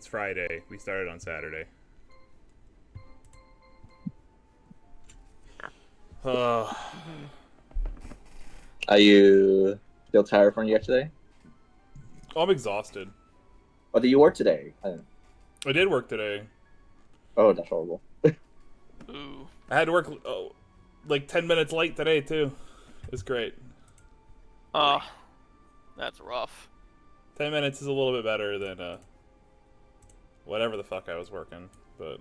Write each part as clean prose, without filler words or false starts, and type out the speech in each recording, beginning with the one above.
It's Friday. We started on Saturday. Are you still tired from yesterday? I'm exhausted. Or did you work today? I did work today. Oh, that's horrible. Ooh. I had to work like 10 minutes late today, too. It's great. That's rough. 10 minutes is a little bit better than whatever the fuck I was working, but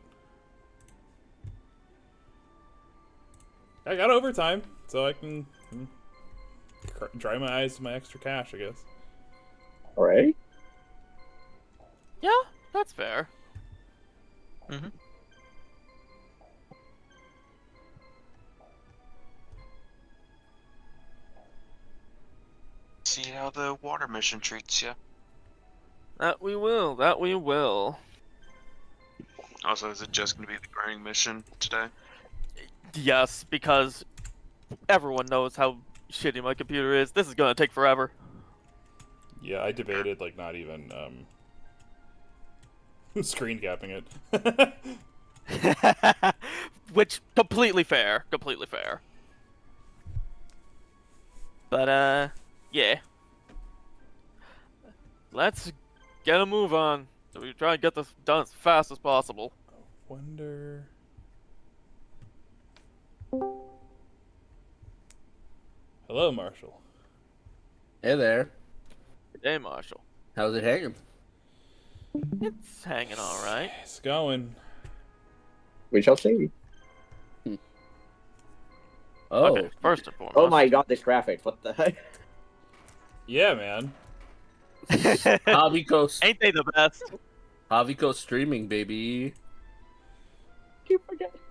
I got overtime, so I can dry my eyes to my extra cash, I guess. Alright. Yeah, that's fair. Mm-hmm. See how the water mission treats you. That we will. That we will. Also, is it just going to be the grinding mission today? Yes, because everyone knows how shitty my computer is. This is gonna take forever. Yeah, I debated, like, not even screen capping it. Which, completely fair. Completely fair. But, yeah. Let's get a move on. So we try and get this done as fast as possible. Wonder... Hello, Marshall. Hey there. Hey, Marshall. How's it hanging? It's hanging alright. It's going. We shall see. Oh, Okay, first and foremost. Oh my god, this graphics. What the heck? Yeah, man. Haviko, Ain't they the best? Haviko streaming, baby. Keep forgetting.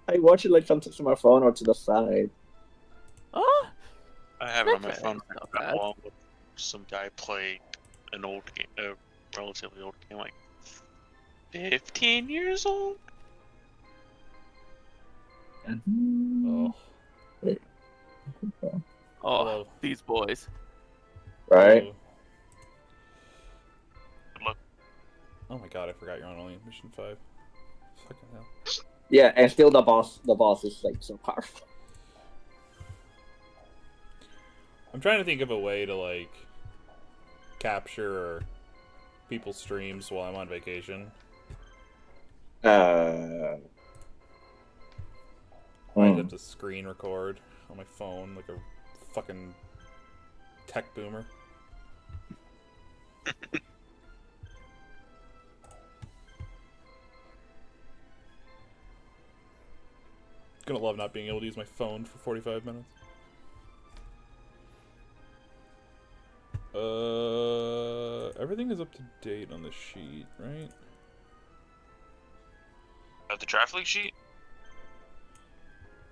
I watch it like sometimes on my phone or to the side. Oh, I have it on my Okay, phone. not bad. Along with some guy played an old game, a relatively old game, like 15 years old. Oh. oh, Hello. these boys. Right? Hello. Good luck. Oh my god, I forgot you're on only mission 5. Fucking hell. Yeah, and still the boss is like so powerful. I'm trying to think of a way to, like, capture people's streams while I'm on vacation. Uh. I'd have to screen record on my phone like a fucking tech boomer. Gonna love not being able to use my phone for 45 minutes. Everything is up to date on the sheet, right? The traffic league sheet.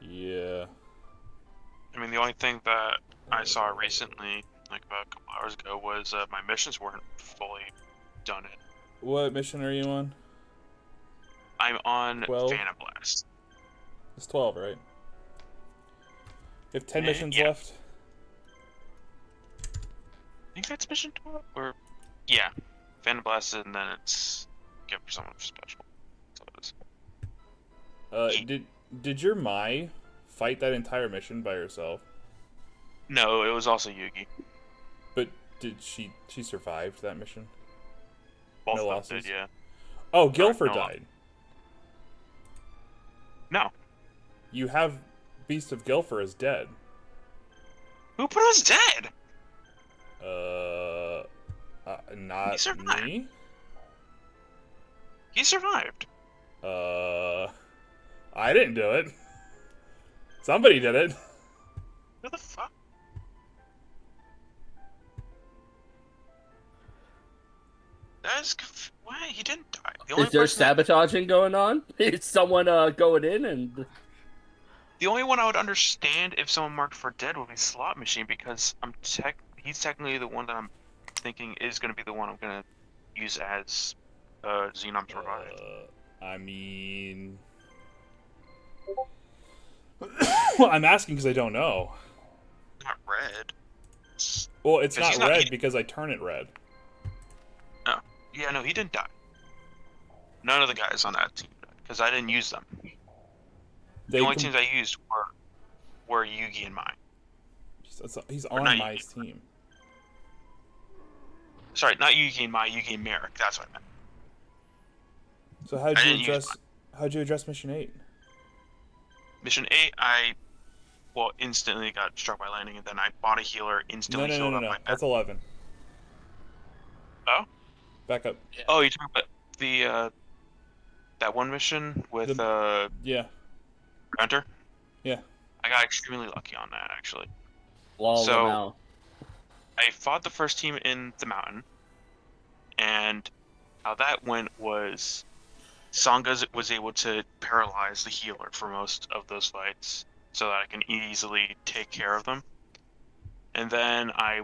Yeah. I mean, the only thing that I saw recently, like about a couple hours ago, was my missions weren't fully done. What mission are you on? I'm on 12? Phantom Blast. It's 12, right? You have 10 missions yeah. left? I think that's mission 12, or yeah, Phantom Blast, and then it's give for someone special. So it is. Did your Mai fight that entire mission by herself? No, it was also Yugi. But did she survived that mission? Both No of them losses? did, yeah. Oh, Guilford no. died. No, You have Beast of Guilford as dead. who put us dead? Not He survived. me? He survived. I didn't do it. Somebody did it. Who the fuck? That is why he didn't die. The only Is there person that- sabotaging going on? Is someone going in and... The only one I would understand if someone marked for dead would be Slot Machine, because he's technically the one that I'm thinking is going to be the one I'm going to use as Xenom to revive. I mean... Well, I'm asking because I don't know. Not red. Well, it's 'Cause not he's not- red he- because I turn it red. Yeah, no, he didn't die. None of the guys on that team died because I didn't use them. The They only com- teams I used were Yugi and Mai. He's Or on not my Yugi. team. Sorry, not Yugi and Mai, Yugi and Merrick. That's what I meant. So I didn't use mine. how'd you address mission 8? Mission 8, I instantly got struck by lightning, and then I bought a healer, instantly healed up my pet. That's 11. Oh? Back up. Oh, you're talking about the that one mission with Yeah. Hunter? Yeah. I got extremely lucky on that, actually. Lol, So- now. I fought the first team in the mountain, and how that went was Sangha was able to paralyze the healer for most of those fights, so that I can easily take care of them. And then I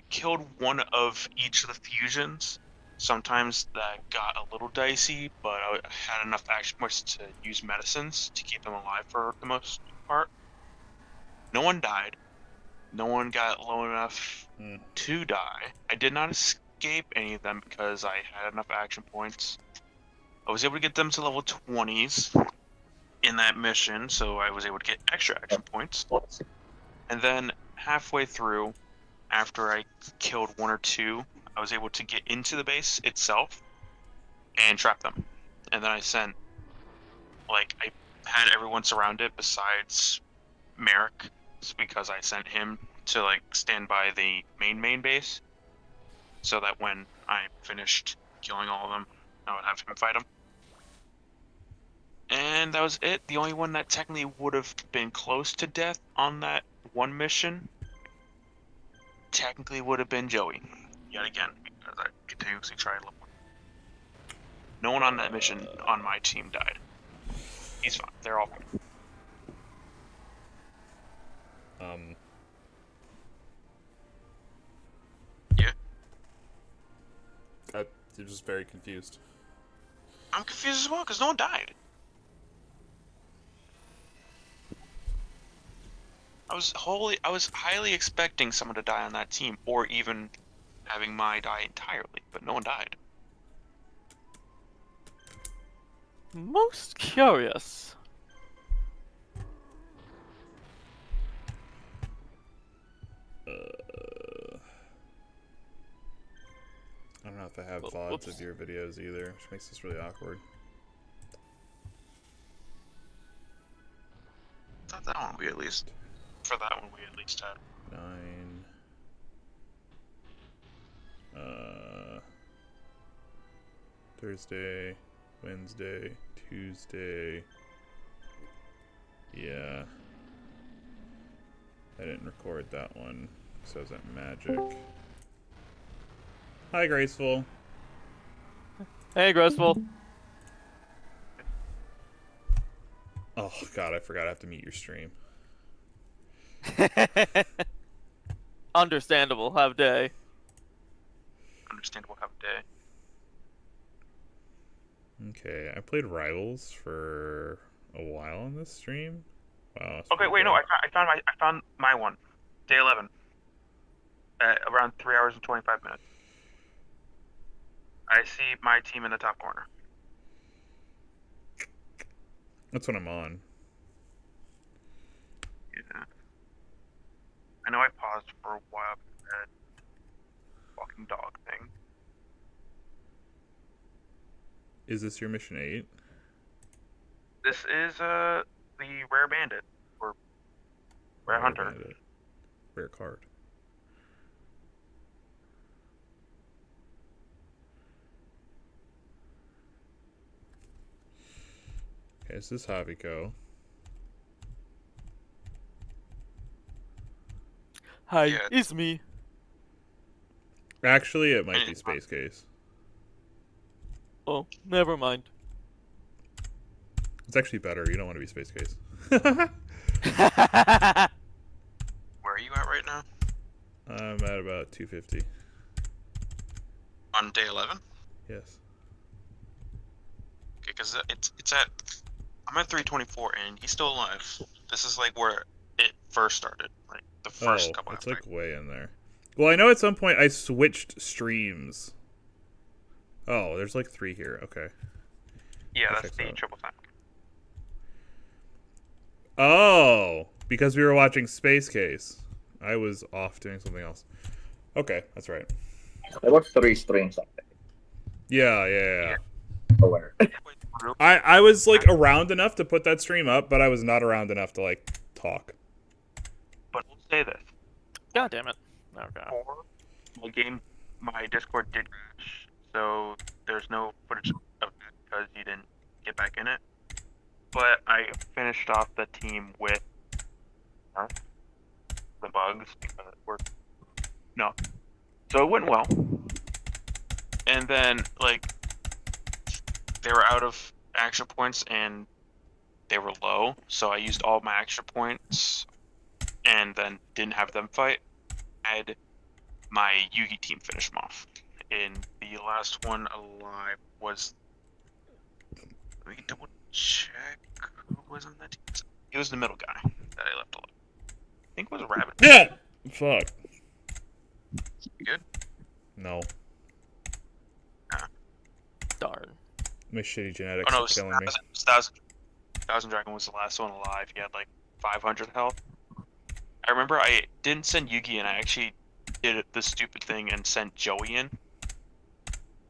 killed one of each of the fusions. Sometimes that got a little dicey, but I had enough action points to use medicines to keep them alive for the most part. No one died. No one got low enough to die. I did not escape any of them because I had enough action points. I was able to get them to level 20s in that mission, so I was able to get extra action points. And then halfway through, after I killed one or two, I was able to get into the base itself and trap them. And then I had everyone surrounded besides Merrick, because I sent him to stand by the main base, so that when I finished killing all of them, I would have him fight them. And that was it. The only one that technically would have been close to death on that one mission technically would have been Joey, yet again, because I continuously tried level 1. No one on that mission on my team died. He's fine. They're all fine. Yeah. I'm just very confused. I'm confused as well because no one died. I was highly expecting someone to die on that team, or even having Mai die entirely, but no one died. Most curious. I don't know if I have VODs whoops. of your videos either, which makes this really awkward. I thought that one we at least, for that one we at least had. 9. Thursday, Wednesday, Tuesday. Yeah. I didn't record that one because I was at Magic. Hi, Graceful. Hey, Graceful. Oh, God, I forgot I have to mute your stream. Understandable. Have day. Understandable, have a day. Okay, I played Rivals for a while on this stream. Wow. that's Okay, pretty wait, no, good. I found my one. Day 11. Around 3 hours and 25 minutes. I see my team in the top corner. That's what I'm on. Yeah. I know I paused for a while for that walking dog thing. Is this your mission 8? This is the rare bandit or rare hunter. Bandit. Rare card. Okay, this is Haviko. Hi, Yeah. it's me. Actually, it might be Space Case. Oh, never mind. It's actually better. You don't want to be Space Case. Where are you at right now? I'm at about 250. On day 11? Yes. Okay, because I'm at 324 and he's still alive. This is where it first started, the first couple it's after. way in there. Well, I know at some point I switched streams Oh, there's like 3 here. Okay. Yeah, I'll that's check the that out. triple time. Oh, because we were watching Space Case. I was off doing something else. Okay, that's right. I watched 3 streams of it. Yeah. Aware. I was like around enough to put that stream up, but I was not around enough to like talk. But we'll say this: God damn it. Okay. my Discord did crash, so there's no footage of that because you didn't get back in it. But I finished off the team with the bugs because it worked. No, so it went well. And then like they were out of action points and they were low, so I used all my extra points and then didn't have them fight. I had my Yugi team finish them off. And the last one alive was. Let me double check who was on that team. It was the middle guy that I left alive. I think it was Rabbit. Yeah. Fuck. You good? No. Darn. My shitty genetics Oh no, are it was killing me. Thousand Dragon was the last one alive. He had like 500 health. I remember I didn't send Yugi in. I actually did the stupid thing and sent Joey in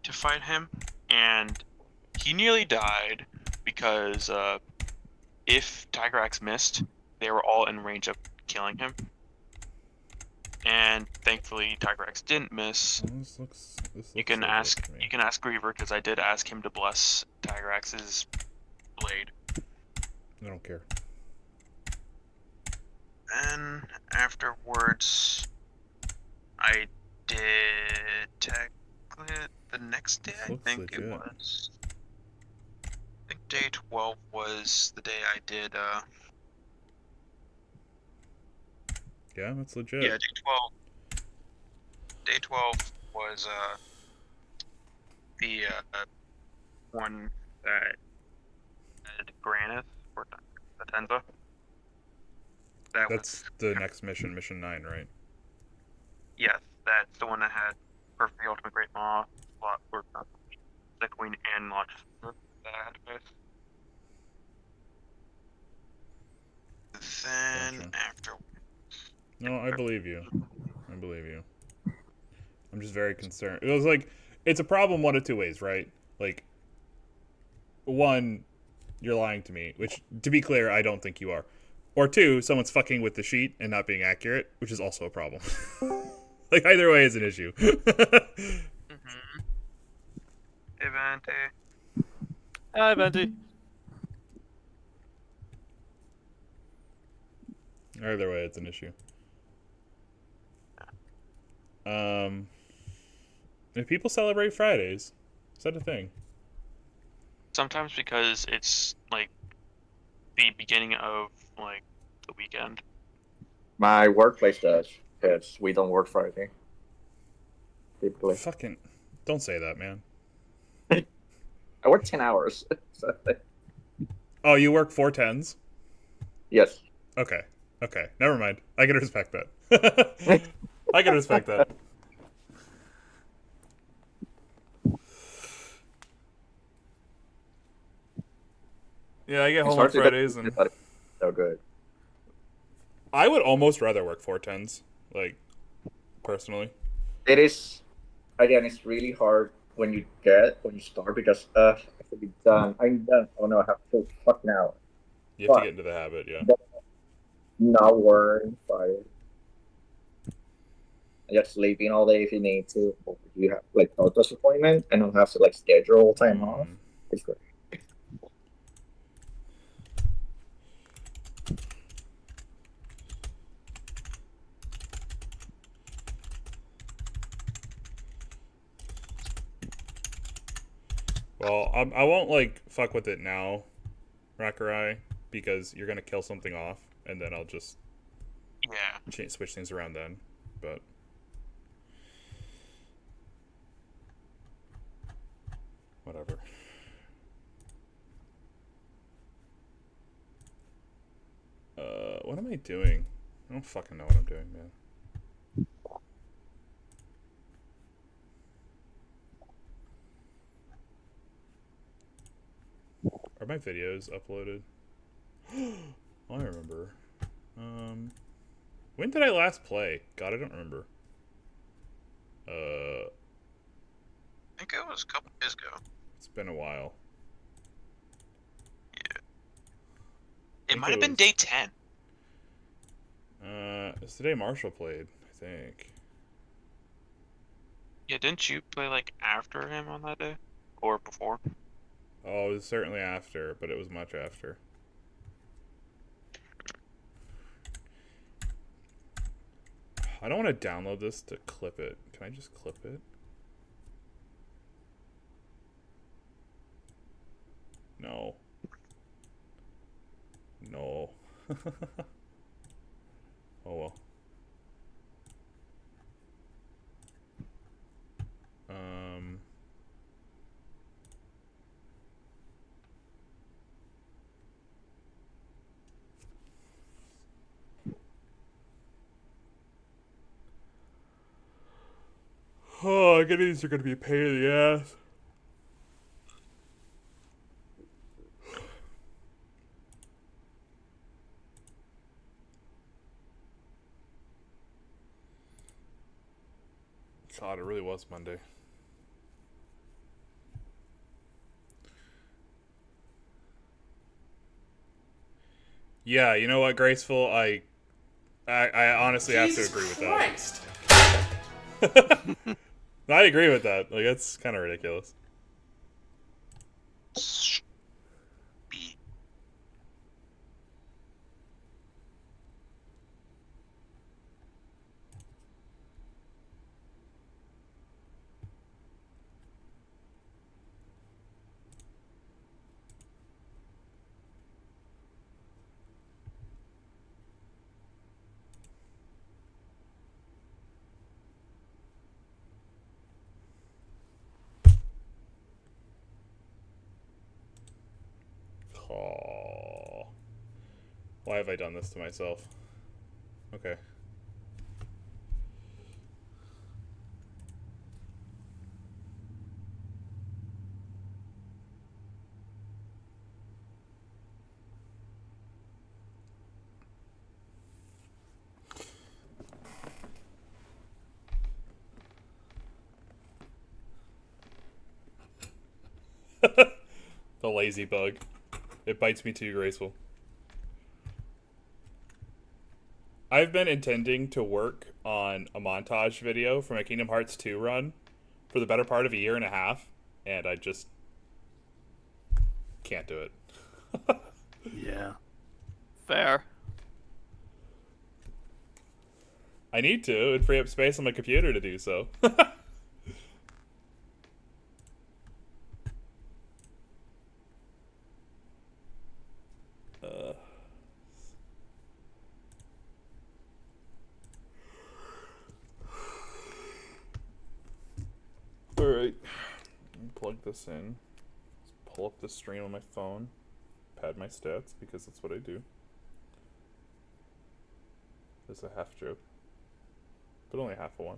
to fight him, and he nearly died because if Tiger Axe missed, they were all in range of killing him. And thankfully, Tiger Axe didn't miss. This looks You can legit ask to me. Griever because I did ask him to bless Tiger Axe's blade. I don't care. Then afterwards, I did tech it the next day. This I looks think legit. it was. I think day 12 was the day I did. Yeah, that's legit. Yeah, day 12. Day 12 was the one that had Granith or the Tenza. That's the next mission, mission 9, right? Yes, that's the one that had Perfect the Ultimate Great Maw, slot for the Queen and Launch that I had to face. Then Gotcha. after. No, I believe you. I believe you. I'm just very concerned. It was like, it's a problem one of 2 ways, right? Like, one, you're lying to me, which, to be clear, I don't think you are. Or 2, someone's fucking with the sheet and not being accurate, which is also a problem. Like, either way is an issue. Evente. Hi, Venti. Either way, it's an issue. If people celebrate Fridays, is that a thing? Sometimes because it's like the beginning of like the weekend. My workplace does, because we don't work Friday. Typically. Fucking, don't say that, man. I work 10 hours. So, Oh, you work 4 10s? yes. Okay. Never mind. I can respect that. I can respect that. Yeah, I get home on Fridays, and So good. I would almost rather work 4 10s, like, personally. It is, again, it's really hard when you start because I have to be done. I'm done. Oh no, I have to fuck now. You have to get into the habit, yeah. Not worrying, fired. Just sleeping all day if you need to. Or you have like doctor's appointment and don't have to like schedule time off. It's great. Well, I won't, like, fuck with it now, Rakurai, because you're gonna kill something off, and then I'll just switch things around then, but... whatever. What am I doing? I don't fucking know what I'm doing, man. my videos uploaded? I remember. When did I last play? God, I don't remember. I think it was a couple days ago. It's been a while. It think might it have been was- day 10. It's the day Marshall played, I think. Yeah, didn't you play like after him on that day? Or before? Oh, it was certainly after, but it was much after. I don't want to download this to clip it. Can I just clip it? No. No. Oh well. Oh, I get these are gonna be a pain in the ass. God, it really was Monday. Yeah, you know what, Graceful? I honestly have to agree with Christ. that. I agree with that. Like, that's kind of ridiculous. Be. Oh. Why have I done this to myself? Okay. The lazy bug. It bites me too, Graceful. I've been intending to work on a montage video for my Kingdom Hearts 2 run for the better part of a year and a half, and I just can't do it. Yeah. Fair. I need to. It'd free up space on my computer to do so. Alright. Plug this in. Just pull up the stream on my phone. Pad my stats, because that's what I do. There's a half joke. But only half of one.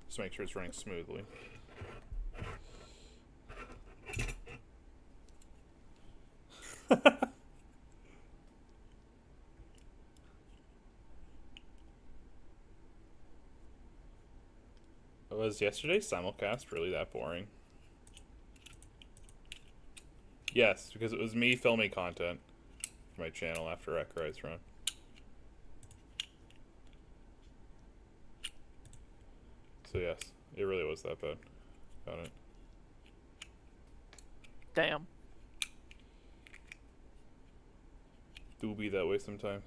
Just make sure it's running smoothly. Was yesterday's simulcast really that boring? Yes, because it was me filming content for my channel after Wreck-Rise run. So yes, it really was that bad. Got it. Damn. Do be that way sometimes.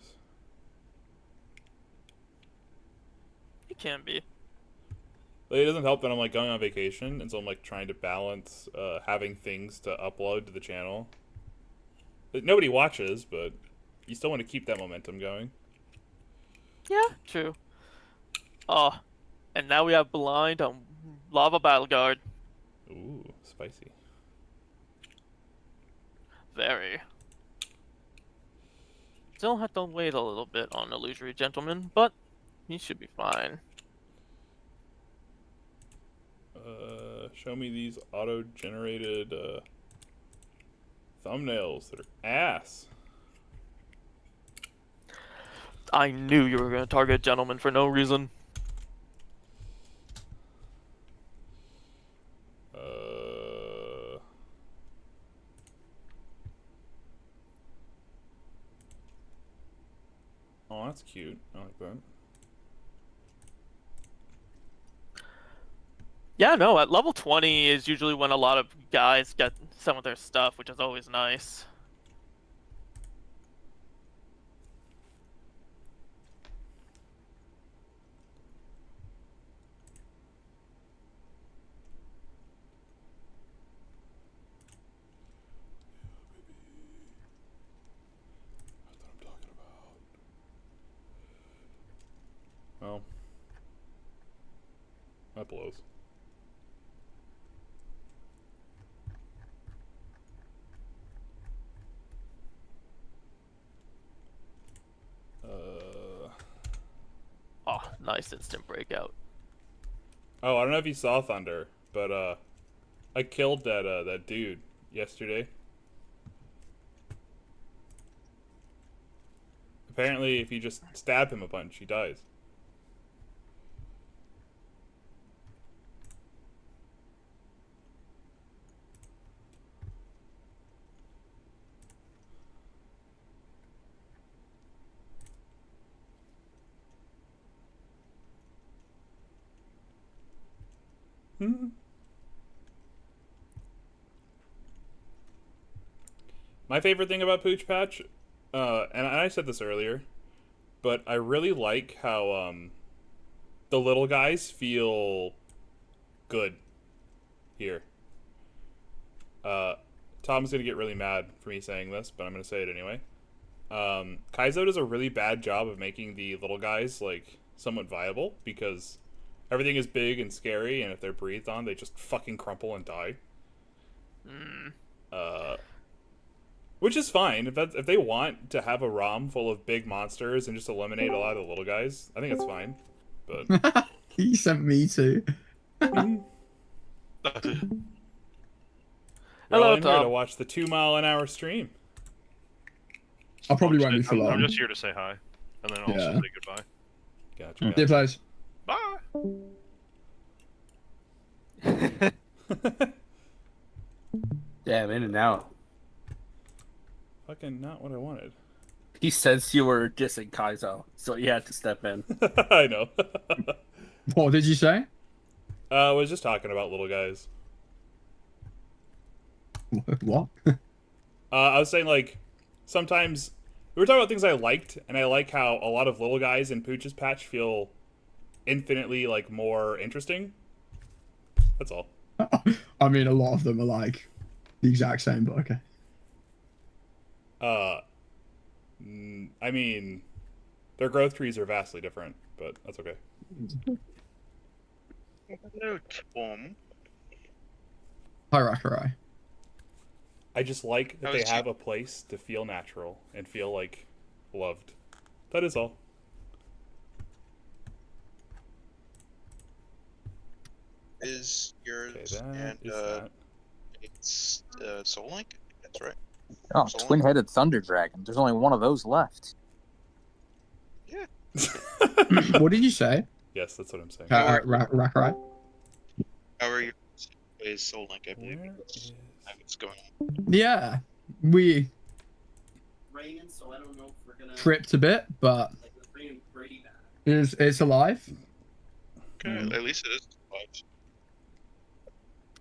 It can be. Like, it doesn't help that I'm like going on vacation, and so I'm like trying to balance having things to upload to the channel that nobody watches, but you still want to keep that momentum going. Yeah, true. Oh, and now we have blind on Lava Battle Guard. Ooh, spicy. Very. Still have to wait a little bit on Illusory Gentleman, but he should be fine. show me these auto-generated thumbnails that are ass. I knew you were going to target gentlemen for no reason. Oh, that's cute. I like that. Yeah, no, at level 20 is usually when a lot of guys get some of their stuff, which is always nice. That's what I'm talking about. Well, that blows. Oh, nice instant breakout. Oh, I don't know if you saw Thunder, but I killed that dude yesterday. Apparently, if you just stab him a bunch, he dies. My favorite thing about Pooch Patch, and I said this earlier, but I really like how the little guys feel good here. Tom's gonna get really mad for me saying this, but I'm gonna say it anyway. Kaizo does a really bad job of making the little guys like somewhat viable because everything is big and scary, and if they're breathed on, they just fucking crumple and die. Which is fine if they want to have a ROM full of big monsters and just eliminate a lot of the little guys. I think it's fine, but He sent me to. we're Hello, all in here to Tom. watch the 2-mile-an-hour stream. I probably won't be for long. I'm just here to say hi, and then also Yeah. say goodbye. Gotcha. Dear players. Bye. Damn, in and out. Fucking not what I wanted. He sensed you were dissing Kaizo, so he had to step in. I know. What did you say? I was just talking about little guys. What? I was saying, like, sometimes we were talking about things I liked, and I like how a lot of little guys in Pooch's Patch feel infinitely, like, more interesting. That's all. I mean, a lot of them are like the exact same, but okay. I mean, their growth trees are vastly different, but that's okay. Hello, Tom. Hi, Rakarai. I just like that How they is have a place to feel natural and feel, like, loved. That is all. Is yours Okay, that and is that. it's Soul Link? That's right. Oh, Soul Link? twin-headed thunder dragon. There's only one of those left. What did you say? Yes, that's what I'm saying. Rakarai? How are you? Is Soul Link? I believe Where it's is- what's going on. Yeah, we Raining, so I don't know if we're gonna tripped a bit, but it's raining pretty bad. it's alive. Okay, at least it is live.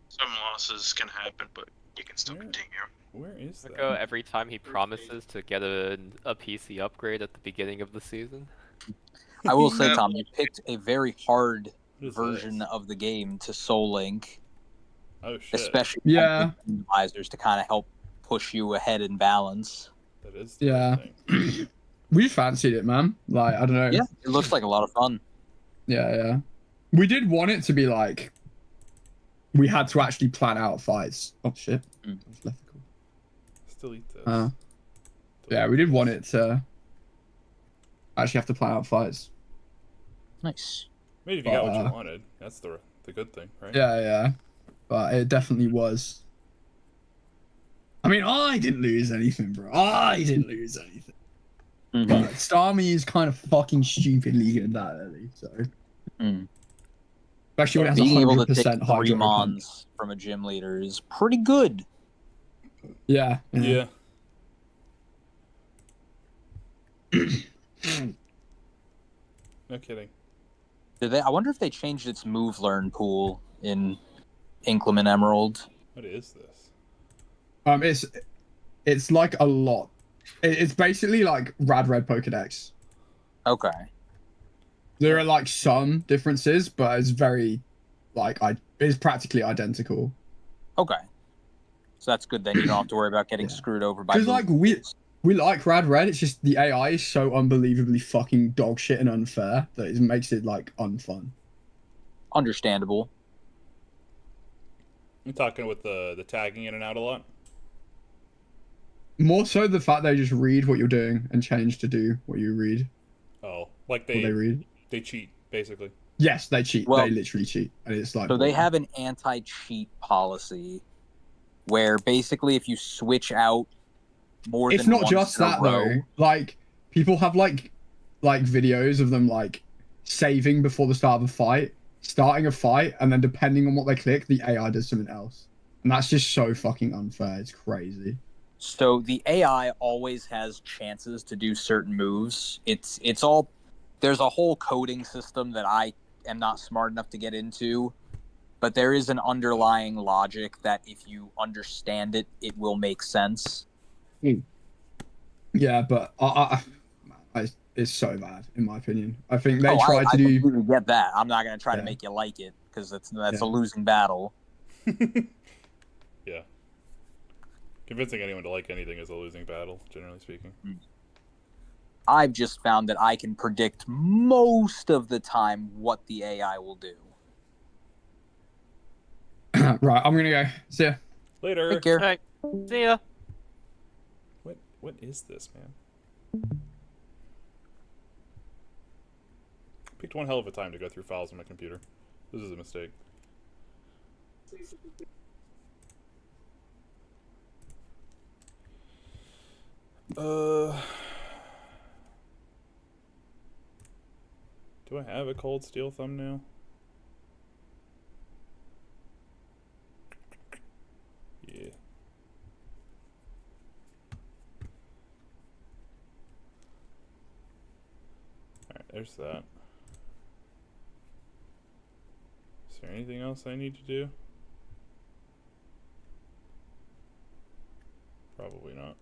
Some losses can happen, but you can still Yeah. continue. Where is that? Go every time he promises to get a PC upgrade at the beginning of the season. I will say, Tom, you picked a very hard What is version this? of the game to Soul Link, Oh shit! especially Yeah. advisors to kind of help push you ahead in balance. That is the Yeah. thing. We just fancied it, man. Like, I don't know. Yeah, it looks like a lot of fun. Yeah. We did want it to be like we had to actually plan out fights. Oh shit. Mm. I've left the call. Still eat this. Yeah, we did want it to actually have to plan out fights. Nice. I mean, if you got what you Uh, wanted, that's the good thing, right? Yeah. but it definitely was. I mean, I didn't lose anything, bro. I didn't lose anything. Mhm. But Starmie is kind of fucking stupidly good that early, so. Mm. Especially when it has Being able to take 100% 3 hydro. mons from a gym leader is pretty good. Yeah. Yeah. No kidding. I wonder if they changed its move learn pool in Inclement Emerald. What is this? It's like a lot. It's basically like Rad Red Pokedex. Okay. There are like some differences, but it's very it's practically identical. Okay. So that's good then. You don't have to worry about getting Yeah. screwed over by Because like moves. we like Rad Red, it's just the AI is so unbelievably fucking dog shit and unfair that it makes it like unfun. Understandable. I'm talking with the tagging in and out a lot. More so the fact they just read what you're doing and change to do what you read. Oh, like What they read. they cheat basically. Yes, they cheat. Well, they literally cheat, and it's like. So they have an anti-cheat policy where basically if you switch out more It's than not once just in a that row, though. Like people have like videos of them like saving before the start of a fight, starting a fight, and then depending on what they click, the AI does something else, and that's just so fucking unfair. It's crazy. So the AI always has chances to do certain moves. It's all there's a whole coding system that I am not smart enough to get into, but there is an underlying logic that if you understand it, it will make sense. Yeah, but it's so bad in my opinion. I think they I tried to do. completely get that. I'm not going to try to Yeah. make you like it because that's Yeah. a losing battle. Yeah. Convincing anyone to like anything is a losing battle, generally speaking. I've just found that I can predict most of the time what the AI will do. Right, I'm gonna go. See ya. Later. Take care. All right. See ya. What is this, man? Picked one hell of a time to go through files on my computer. This is a mistake. Do I have a Cold Steel thumbnail? Yeah. Alright, there's that. Is there anything else I need to do? Probably not.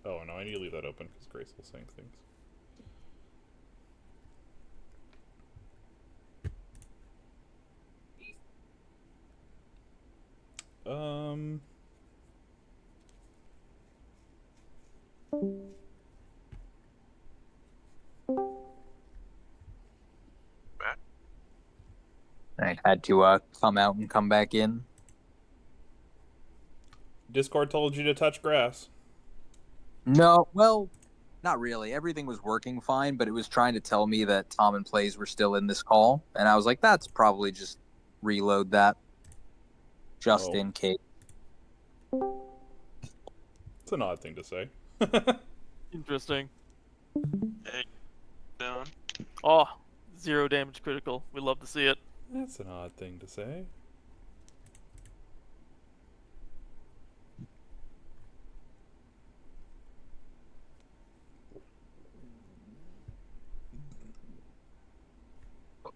Oh no, I need to leave that open because Grace will saying things. I had to come out and come back in. Discord told you to touch grass. No, well, not really. Everything was working fine, but it was trying to tell me that Tom and Plays were still in this call, and I was like, that's probably just reload that just in case. It's an odd thing to say. Interesting. Hey, down. Oh, 0 damage critical. We love to see it. That's an odd thing to say.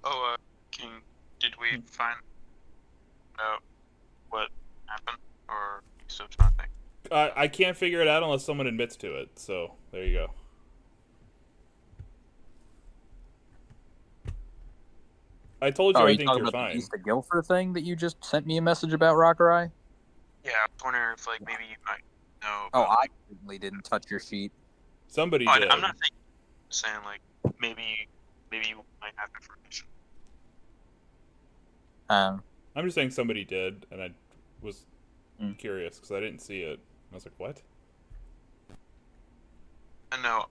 Oh, King, did we find out what happened, or are you still trying to think? I can't figure it out unless someone admits to it, so there you go. I told you Oh, are I you think talking you're about fine. the East of Guilford thing that you just sent me a message about, Rockerai? Yeah, I was wondering if maybe you might know. Oh, about I certainly didn't touch your sheet. Somebody Oh, did. I'm not saying maybe you might have information. I'm just saying somebody did, and I was Mm. curious because I didn't see it. I was like, what? No.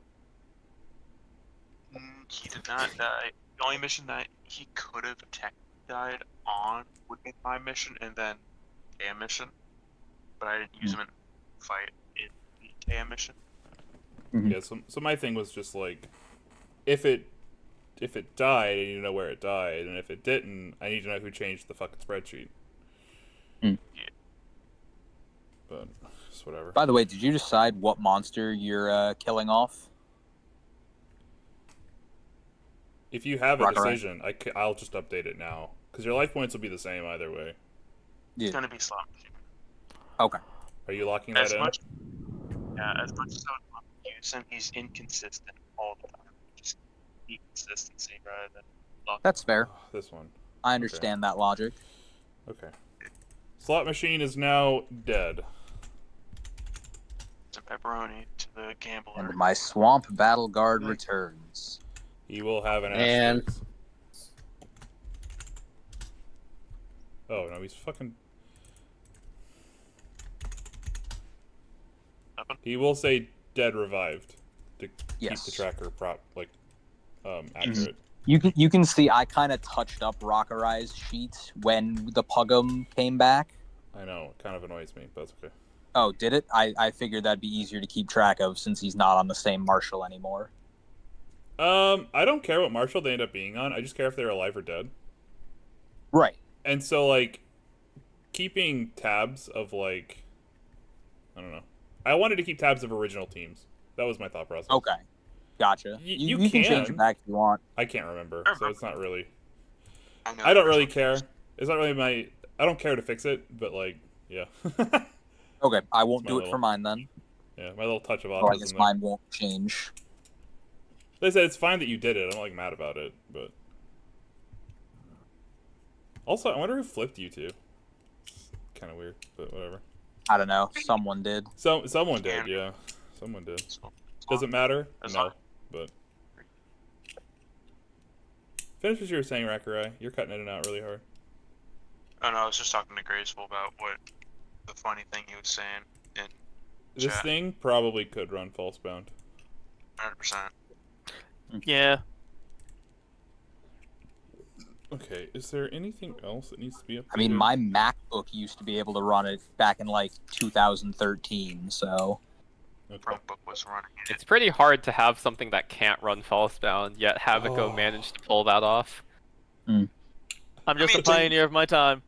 He did not die. The only mission that he could have technically died on would be my mission and then KM mission. But I didn't use him in the fight in the KM mission. Yeah, so my thing was just like, if it died, I need to know where it died, and if it didn't, I need to know who changed the fucking spreadsheet. Mm. Yeah. But it's whatever. By the way, did you decide what monster you're killing off? If you have a Rock around. decision, I'll just update it now because your life points will be the same either way. Yeah. It's gonna be slot machine. Okay. Are you locking that As in? much, yeah, as much as I would love to use him, he's inconsistent all the time. Just be consistency rather than luck. That's fair. Oh, this one. I understand that logic. Okay. Slot machine is now dead. Some pepperoni to the gambler. And my swamp battle guard returns. He will have an And- asterisk. Oh no, he's fucking. He will say dead revived to keep Yes. the tracker accurate. You can see I kind of touched up Rockerai's sheet when the Pugum came back. I know, it kind of annoys me, but that's okay. Oh, did it? I figured that'd be easier to keep track of since he's not on the same Marshal anymore. I don't care what Marshall they end up being on. I just care if they're alive or dead. Right. And so, like, keeping tabs of, like, I don't know. I wanted to keep tabs of original teams. That was my thought process. Okay. Gotcha. You can change can. it back if you want. I can't remember, so it's not really. know I don't the really original care. games. It's not really my. I don't care to fix it, but, like, yeah. Okay, I won't my do it little- for mine then. Yeah, my little touch of So I autism guess there. mine won't change. They said it's fine that you did it. I'm not, like, mad about it, but. Also, I wonder who flipped you two. It's kind of weird, but whatever. I don't know. Someone did. Someone did, yeah. Someone did. So, Does it matter? That's No, fine. but. Finish what you were saying, Rakurai. You're cutting it in and out really hard. Oh no, I was just talking to Graceful about what the funny thing he was saying in This chat. thing probably could run false bound. 100%. Yeah. Okay, is there anything else that needs to be updated? I mean, my MacBook used to be able to run it back in like 2013, so. Okay. Chromebook was running it. It's pretty hard to have something that can't run false bound, yet Havoco Oh. managed to pull that off. I'm just mean, a pioneer of my time.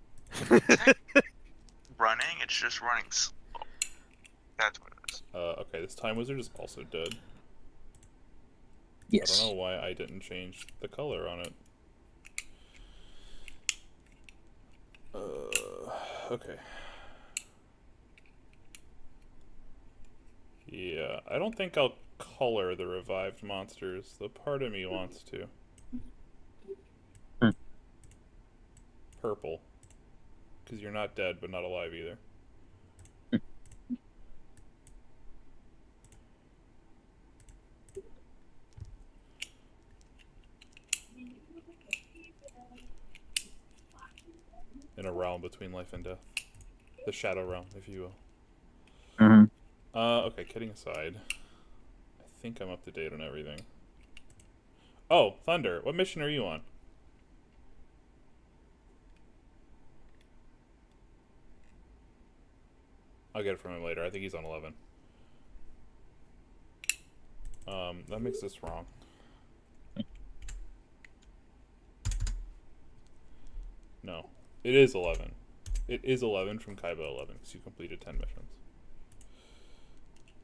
Running, it's just running slow. That's what it is. Okay, this time wizard is also dead. Yes. I don't know why I didn't change the color on it. Okay. Yeah, I don't think I'll color the revived monsters. The part of me wants to. Purple. Because you're not dead, but not alive either. In a realm between life and death. The shadow realm, if you will. Mhm. Okay, kidding aside. I think I'm up to date on everything. Oh, Thunder, what mission are you on? I'll get it from him later. I think he's on 11. That makes this wrong. No. It is 11. It is 11 from Kaiba 11 because you completed 10 missions.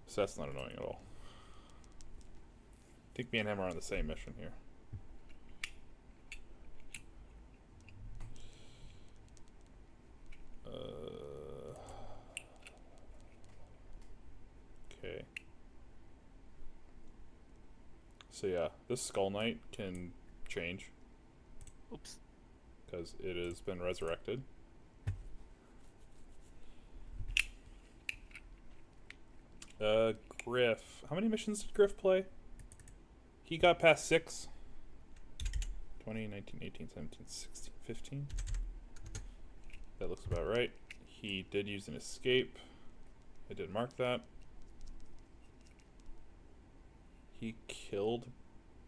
So that's not annoying at all. I think me and him are on the same mission here. Okay. So yeah, this Skull Knight can change Oops. because it has been resurrected. Griff. How many missions did Griff play? He got past 6. 20, 19, 18, 17, 16, 15. That looks about right. He did use an escape. I did mark that. He killed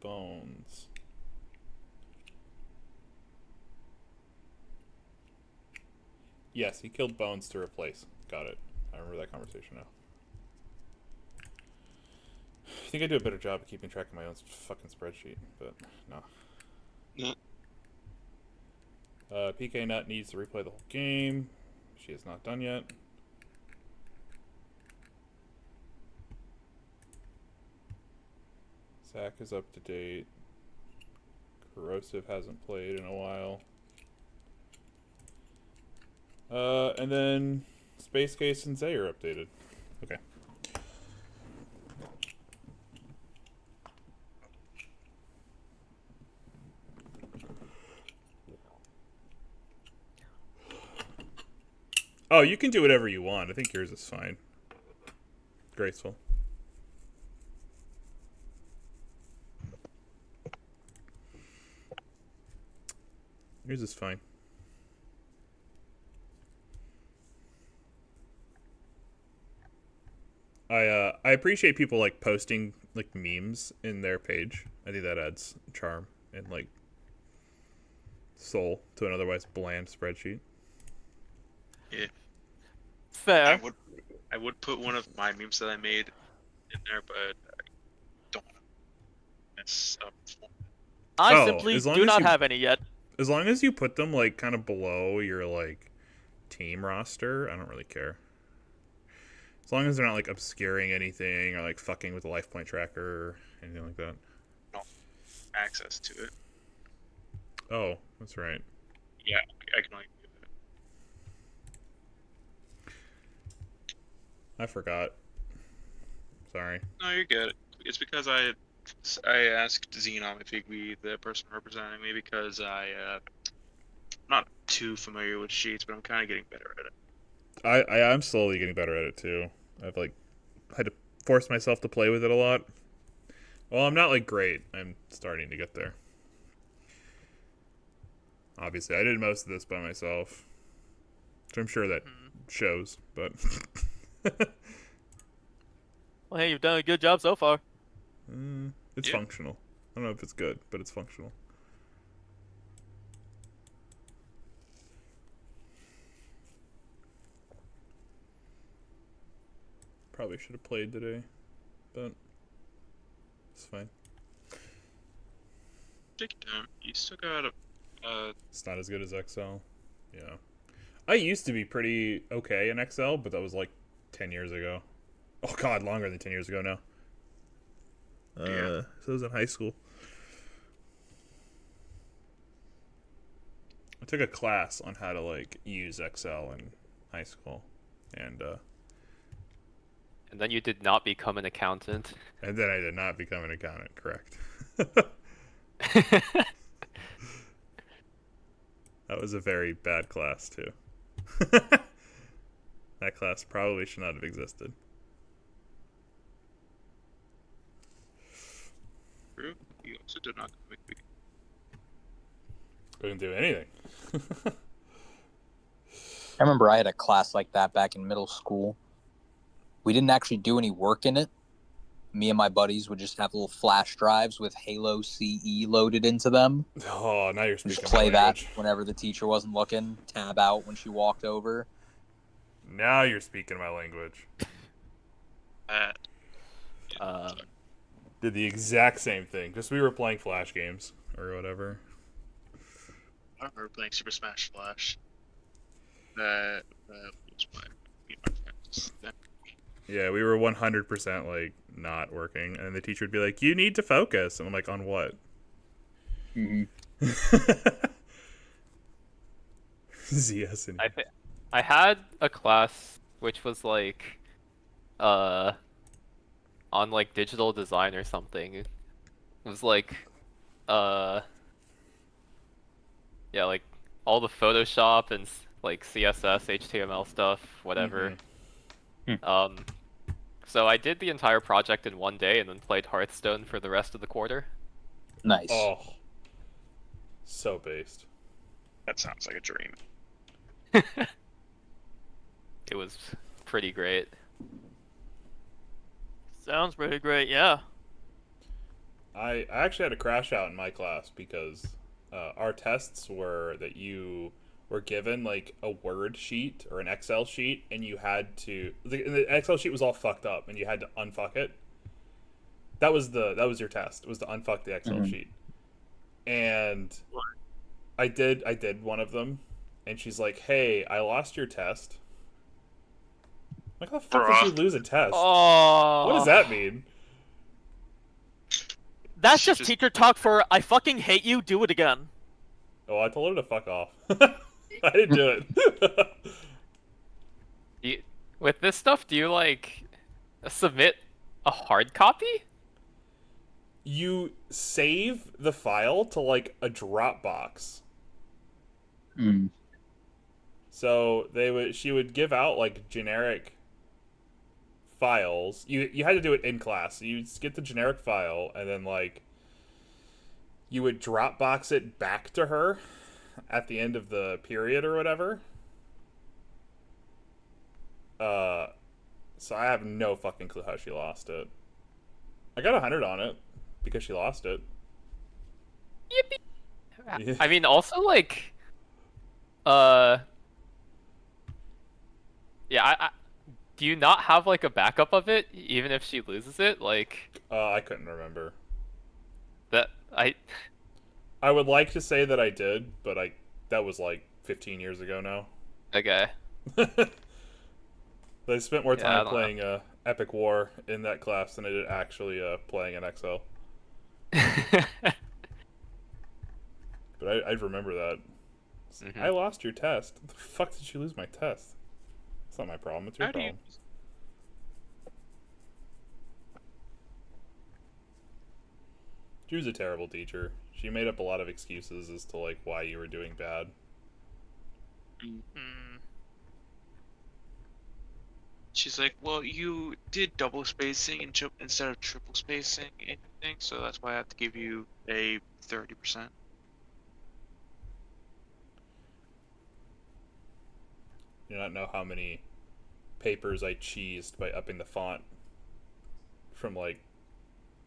Bones. Yes, he killed Bones to replace. Got it. I remember that conversation now. I think I do a better job of keeping track of my own fucking spreadsheet, but no. Yeah. PK Nut needs to replay the whole game. She is not done yet. Zach is up to date. Corrosive hasn't played in a while. And then Space Case and Zay are updated. Okay. Oh, you can do whatever you want. I think yours is fine. Graceful. Yours is fine. I appreciate people like posting like memes in their page. I think that adds charm and like soul to an otherwise bland spreadsheet. Yeah. Fair. I would put one of my memes that I made in there, but I don't want to mess up. I Oh, simply as long do as not you- have any yet. As long as you put them like kind of below your like team roster, I don't really care. As long as they're not like obscuring anything or like fucking with the life point tracker or anything like that. Access to it. Oh, that's right. Yeah, I can only do that. I forgot. Sorry. No, you're good. It's because I asked Xenom if he'd be the person representing me because I'm not too familiar with sheets, but I'm kind of getting better at it. I'm slowly getting better at it too. I've like had to force myself to play with it a lot. Well, I'm not like great. I'm starting to get there. Obviously, I did most of this by myself. So I'm sure that shows, but Well, hey, you've done a good job so far. it's Yeah. functional. I don't know if it's good, but it's functional. Probably should have played today, but it's fine. Take your time. You still got a. It's not as good as XL. Yeah. I used to be pretty okay in XL, but that was like 10 years ago. Oh god, longer than 10 years ago now. Yeah. So I was in high school. I took a class on how to like use XL in high school. And And then you did not become an accountant. then I did not become an accountant, correct. That was a very bad class too. That class probably should not have existed. True. You also did not make me. Couldn't do anything. I remember I had a class like that back in middle school. We didn't actually do any work in it. Me and my buddies would just have little flash drives with Halo CE loaded into them. Oh, now you're And speaking just play my that language. whenever the teacher wasn't looking. Tab out when she walked over. Now you're speaking my language. Did the exact same thing. Just we were playing Flash games or whatever. I remember playing Super Smash Flash. That was me and my friends. Yeah, we were 100% like not working, and the teacher would be like, "You need to focus," and I'm like, "On what?" Mm-hmm. ZS and I had a class which was like, on like digital design or something. It was like, yeah, like all the Photoshop and like CSS, HTML stuff, whatever. So I did the entire project in one day and then played Hearthstone for the rest of the quarter. Nice. Oh, so based. That sounds like a dream. It was pretty great. Sounds pretty great, yeah. I actually had a crash out in my class because our tests were that you were given like a Word sheet or an Excel sheet, and you had to the Excel sheet was all fucked up, and you had to unfuck it. That was your test. It was to unfuck the Excel sheet, and I did one of them, and she's like, "Hey, I lost your test." I'm like, how the fuck did you lose a test? Oh. What does that mean? That's just teacher talk for I fucking hate you, do it again. Oh, I told her to fuck off. I didn't do it. With this stuff, do you like submit a hard copy? You save the file to like a Dropbox. So she would give out like generic files. You had to do it in class. So you'd get the generic file, and then like you would Dropbox it back to her at the end of the period or whatever. So I have no fucking clue how she lost it. I got 100 on it because she lost it. Yippee! I mean, also like, yeah. Do you not have like a backup of it, even if she loses it? Like, I couldn't remember. I would like to say that I did, but that was like 15 years ago now. Okay. I spent more time I playing Epic War in that class than I did actually playing an Excel. But I'd remember that. I lost your test. What the fuck did you lose my test? It's not my problem. It's your problem. She was a terrible teacher. She made up a lot of excuses as to like why you were doing bad. She's like, well, you did double spacing instead of triple spacing anything, so that's why I have to give you a 30%. You do not know how many papers I cheesed by upping the font from like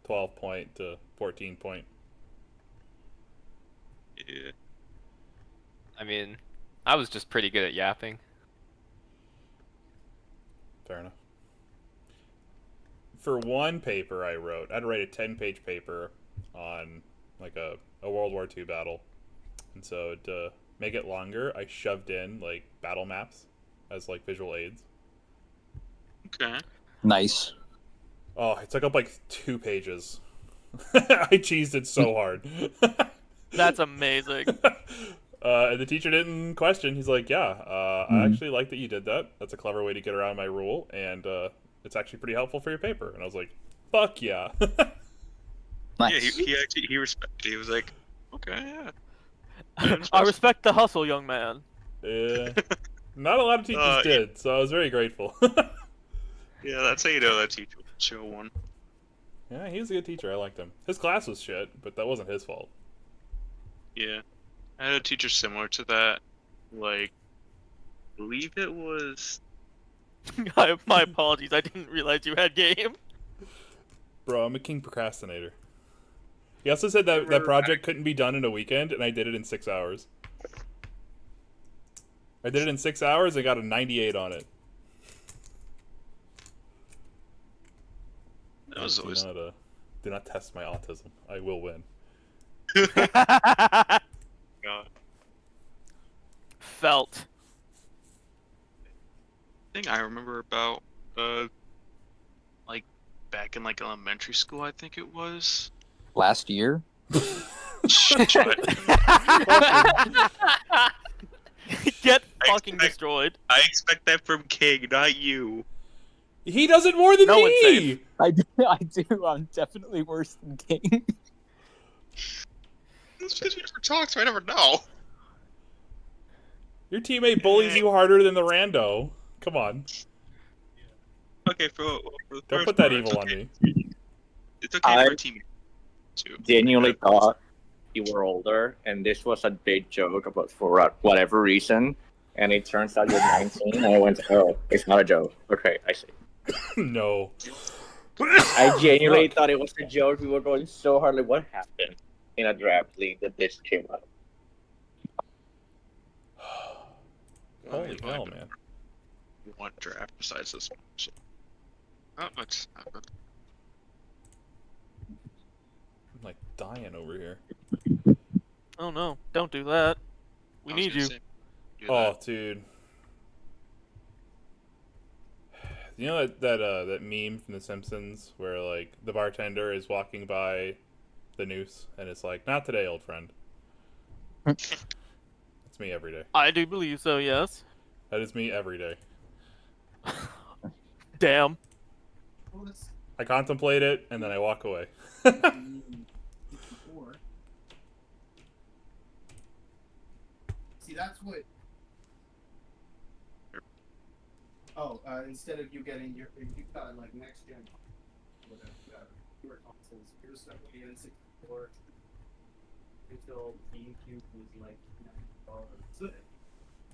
12 point to 14 point. Yeah. I mean, I was just pretty good at yapping. Fair enough. For one paper I wrote, I had to write a 10-page paper on like a World War II battle. And so to make it longer, I shoved in like battle maps as like visual aids. Okay. Nice. Oh, it took up like 2 pages. I cheesed it so hard. That's amazing. And the teacher didn't question. He's like, yeah, I actually like that you did that. That's a clever way to get around my rule, and it's actually pretty helpful for your paper. And I was like, fuck yeah. Nice. Yeah, he respected. He was like, okay, yeah. I respect the hustle, young man. Yeah. Not a lot of teachers did, so I was very grateful. Yeah, that's how you know that teacher was show one. Yeah, he was a good teacher. I liked him. His class was shit, but that wasn't his fault. Yeah. I had a teacher similar to that. Like, I believe it was. My apologies, I didn't realize you had game. Bro, I'm a king procrastinator. He also said that project couldn't be done in a weekend, and I did it in 6 hours. I did it in 6 hours and got a 98 on it. That was always. Do not test my autism. I will win. God. Felt. Thing I remember about, like, back in, like, elementary school, I think it was. Last year? Get fucking destroyed. I expect that from King, not you. He does it more than No one's me! safe. I do. I'm definitely worse than King. It's because we never talk, so I never know. Your teammate bullies you harder than the rando. Come on. Okay, for the Don't first put that part, evil on okay. me. It's okay for a teammate too. Genuinely thought you were older, and this was a big joke about for whatever reason. and it turns out you're 19, and I went, oh, it's not a joke. Okay, I see. No. I genuinely Fuck. thought it was a joke. We were going so hard. Like, what happened in a draft league that this came out? Holy hell, man. One draft besides this one. So not much happened. I'm like dying over here. Oh no, don't do that. We I was need gonna you. say, do Oh, that. dude. You know that meme from The Simpsons where like the bartender is walking by the noose and it's like, "Not today, old friend." It's me every day. I do believe so, yes. That is me every day. Damn. I contemplate it and then I walk away. See, that's what. Oh, instead of you getting your, you've got like next gen, whatever, newer consoles. Here's stuff with the N64 until GameCube was like $90.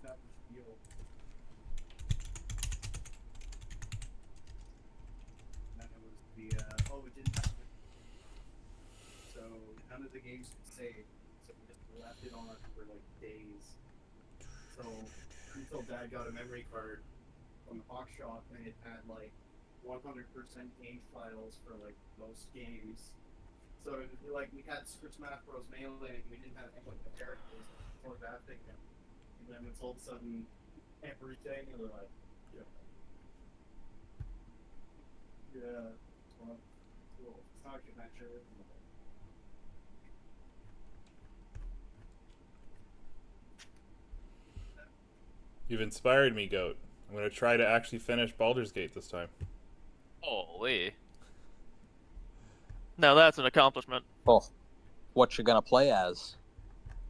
That was the deal. And then it was the it didn't have it. So none of the games could save. So we just left it on for like days. So until Dad got a memory card from the box shop and it had like 100% game files for like most games. So like we had Super Smash Bros. Melee and we didn't have any of the characters for that thing. And then it's all of a sudden everything and we're like, yeah, well, cool. It's not adventure. You've inspired me, Goat. I'm gonna try to actually finish Baldur's Gate this time. Holy. Now that's an accomplishment. Oh, what you gonna play as?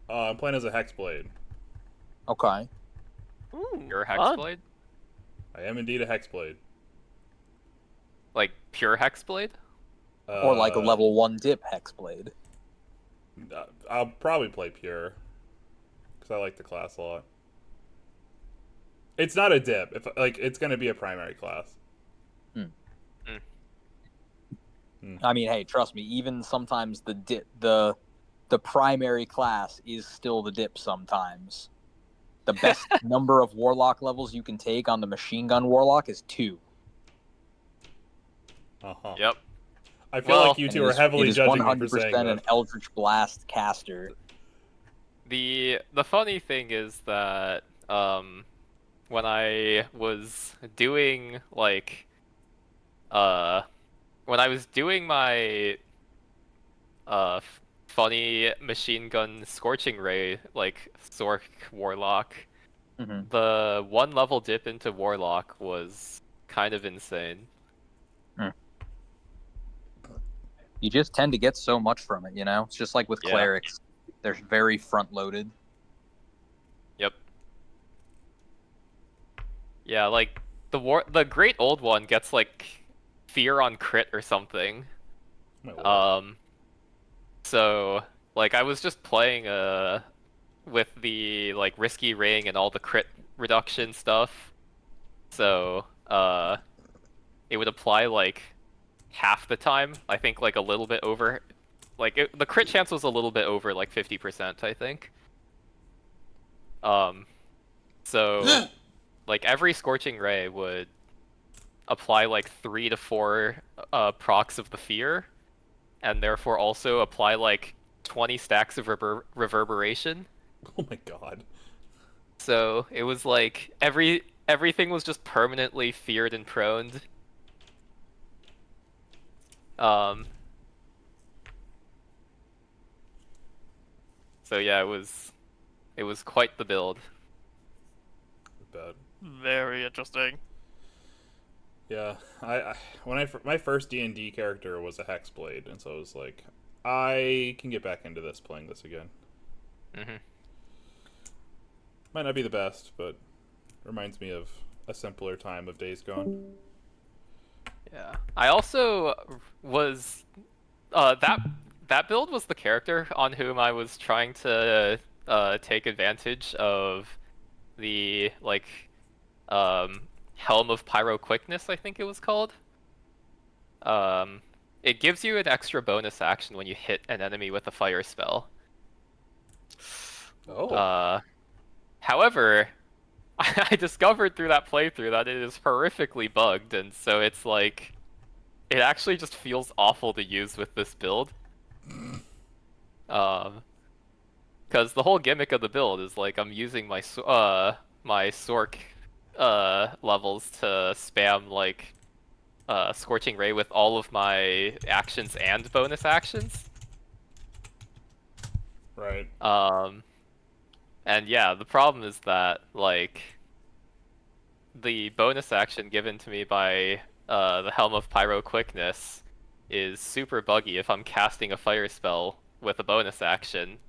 I'm playing as a Hexblade. Okay. Ooh, Pure fun. Hexblade? I am indeed a Hexblade. Like pure Hexblade? Or like a level 1 dip Hexblade. I'll probably play Pure. Because I like the class a lot. It's not a dip. If like it's gonna be a primary class. I mean, hey, trust me. Even sometimes the primary class is still the dip. Sometimes the best number of Warlock levels you can take on the Machine Gun Warlock is 2. Uh-huh. Yep. I feel like you two are heavily judging me for saying 100% that. an Eldritch Blast caster. The funny thing is that when I was doing like when I was doing my funny machine gun scorching ray like Zork Warlock, the 1 level dip into Warlock was kind of insane. You just tend to get so much from it, you know? It's just like with Yeah. clerics. They're very front-loaded. Yep. Yeah, like the great old one gets like fear on crit or something. So like I was just playing with the like risky ring and all the crit reduction stuff. So it would apply like half the time. I think like a little bit over, like the crit chance was a little bit over like 50%, I think. So like every scorching ray would apply like 3 to 4 procs of the fear, and therefore also apply like 20 stacks of reverberation. Oh my god. So it was like everything was just permanently feared and proned. So yeah, it was quite the build. Bad. Very interesting. Yeah, my first D&D character was a Hexblade, and so I was like, I can get back into this, playing this again. Might not be the best, but reminds me of a simpler time of Days Gone. Yeah, I also was that build was the character on whom I was trying to take advantage of the like Helm of Pyro Quickness, I think it was called. It gives you an extra bonus action when you hit an enemy with a fire spell. However, I discovered through that playthrough that it is horrifically bugged, and so it's like it actually just feels awful to use with this build. Because the whole gimmick of the build is like I'm using my Sork levels to spam like Scorching Ray with all of my actions and bonus actions. Right. And yeah, the problem is that like the bonus action given to me by the Helm of Pyro Quickness is super buggy if I'm casting a fire spell with a bonus action.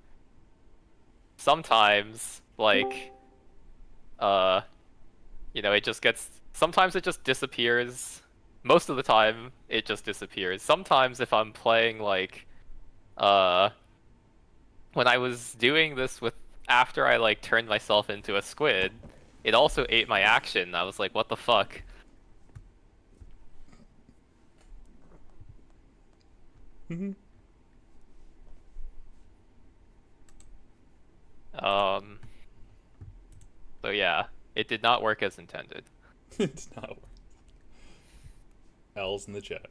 Sometimes, like, it just gets... Sometimes it just disappears. Most of the time, it just disappears. Sometimes if I'm playing, like, when I was doing this with... After I, like, turned myself into a squid, it also ate my action. I was like, what the fuck? Mm-hmm. So yeah, it did not work as intended. It's not work. L's in the chat.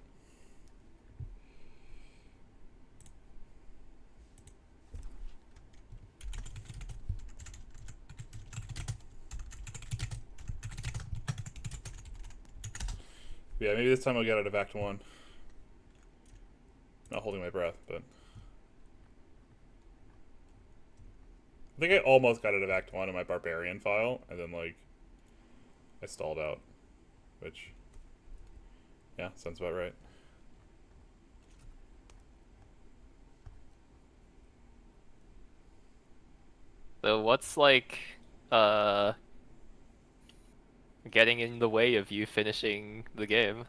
Yeah, maybe this time I'll get out of Act 1. Not holding my breath, but... I think I almost got out of Act 1 in my Barbarian file, and then, like, I stalled out. Which, yeah, sounds about right. So what's, like, getting in the way of you finishing the game?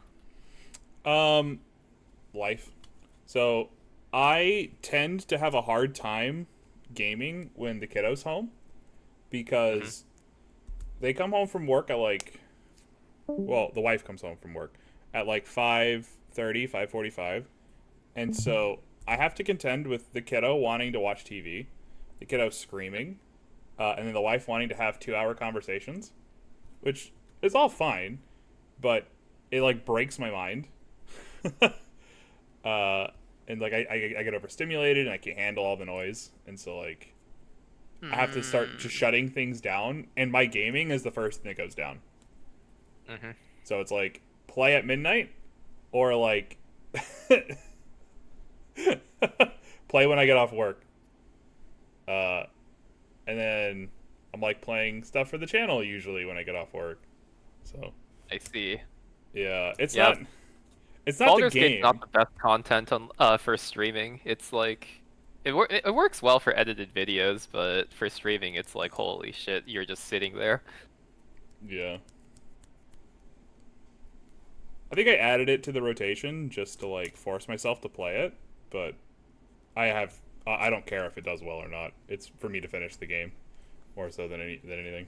Life. So, I tend to have a hard time gaming when the kiddo's home, because they come home from work at like, well, the wife comes home from work at like 5:30, 5:45, and so I have to contend with the kiddo wanting to watch TV, the kiddo screaming, and then the wife wanting to have 2-hour conversations, which is all fine, but it like breaks my mind. And like I get overstimulated and I can't handle all the noise, and so like I have to start just shutting things down, and my gaming is the first thing that goes down. So it's like play at midnight, or like play when I get off work, and then I'm like playing stuff for the channel usually when I get off work. So I see. Yeah, it's Yeah. not. It's not Baldur's the Gate's game. not the best content on for streaming. It's like it works well for edited videos, but for streaming, it's like holy shit, you're just sitting there. Yeah. I think I added it to the rotation just to like force myself to play it, but I don't care if it does well or not. It's for me to finish the game, more so than anything.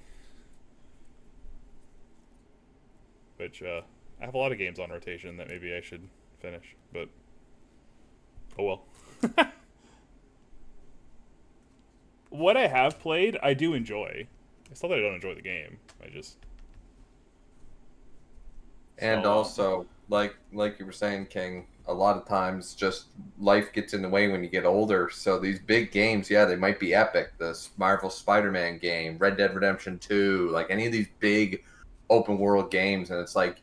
Which I have a lot of games on rotation that maybe I should finish, but oh well. What I have played, I do enjoy. It's not that I don't enjoy the game. I just... And So, also, like you were saying, King, a lot of times just life gets in the way when you get older. So these big games, yeah, they might be epic. The Marvel Spider-Man game, Red Dead Redemption 2, like any of these big open world games, and it's like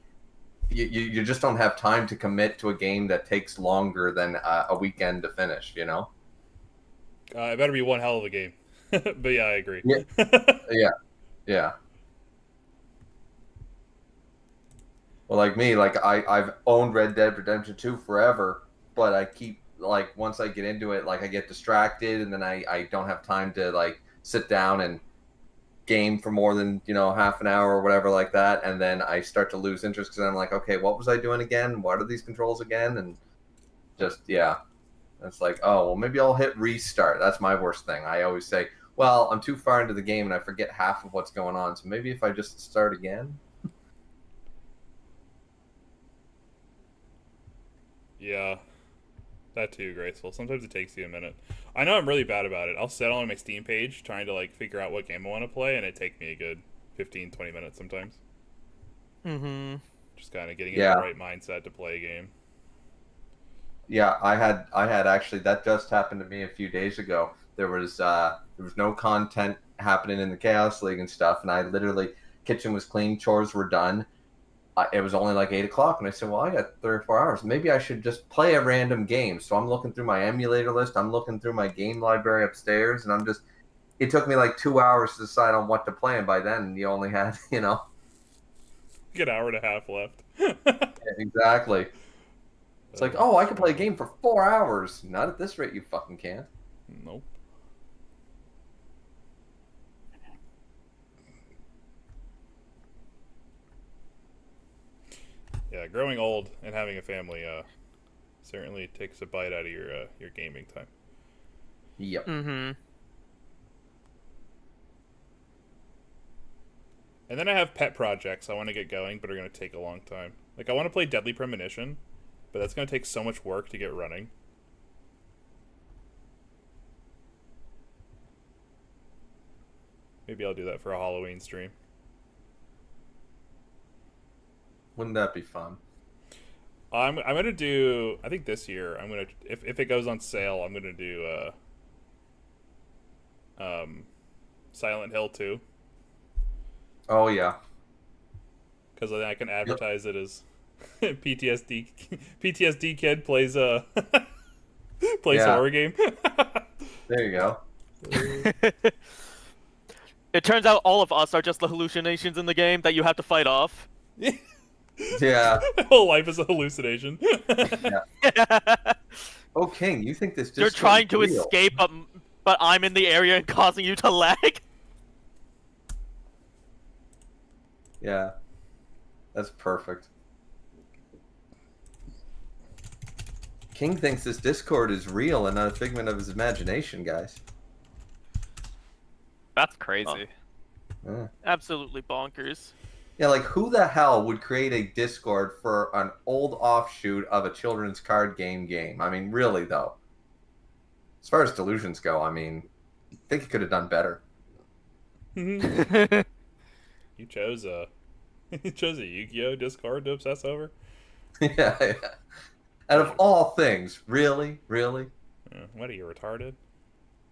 you just don't have time to commit to a game that takes longer than a weekend to finish, you know? it better be one hell of a game. But yeah, I agree. Yeah. Well, like me, like I've owned Red Dead Redemption 2 forever, but I keep, like, once I get into it, like I get distracted, and then I don't have time to like sit down and game for more than, half an hour or whatever like that, and then I start to lose interest because I'm like, okay, what was I doing again? What are these controls again? And just, yeah. It's like, oh, well, maybe I'll hit restart. That's my worst thing. I always say, well, I'm too far into the game and I forget half of what's going on. So maybe if I just start again. Yeah. That too, Graceful. Sometimes it takes you a minute. I know I'm really bad about it. I'll sit on my Steam page trying to like figure out what game I want to play, and it takes me a good 15-20 minutes sometimes. Mm-hmm. Just kind of getting Yeah. in the right mindset to play a game. Yeah, I had actually, that just happened to me a few days ago. There was no content happening in the Chaos League and stuff, and I literally, kitchen was clean, chores were done. It was only like 8 o'clock, and I said, well, I got 3 or 4 hours. Maybe I should just play a random game. So I'm looking through my emulator list. I'm looking through my game library upstairs, and it took me like 2 hours to decide on what to play, and by then you only had, An hour and a half left. Exactly. It's like, oh, I can play a game for 4 hours. Not at this rate, you fucking can't. Nope. Yeah, growing old and having a family certainly takes a bite out of your gaming time. Yep. Mm-hmm. And then I have pet projects I want to get going, but are going to take a long time. Like, I want to play Deadly Premonition, but that's going to take so much work to get running. Maybe I'll do that for a Halloween stream. Wouldn't that be fun? I'm gonna do. I think this year I'm gonna, if it goes on sale, I'm gonna do Silent Hill 2. Oh, yeah. Because then I can advertise it as PTSD kid plays a plays horror game. There you go. It turns out all of us are just the hallucinations in the game that you have to fight off. Yeah. My whole life is a hallucination. Oh, King, you think this just You're trying to escape, but I'm in the area and causing you to lag. Yeah. That's perfect. King thinks this Discord is real and not a figment of his imagination, guys. That's crazy. Yeah. Absolutely bonkers. Yeah, like who the hell would create a Discord for an old offshoot of a children's card game? I mean, really though. As far as delusions go, I mean, I think he could have done better. You chose a Yu-Gi-Oh Discord to obsess over. Yeah. Out of all things, really? What are you, retarded?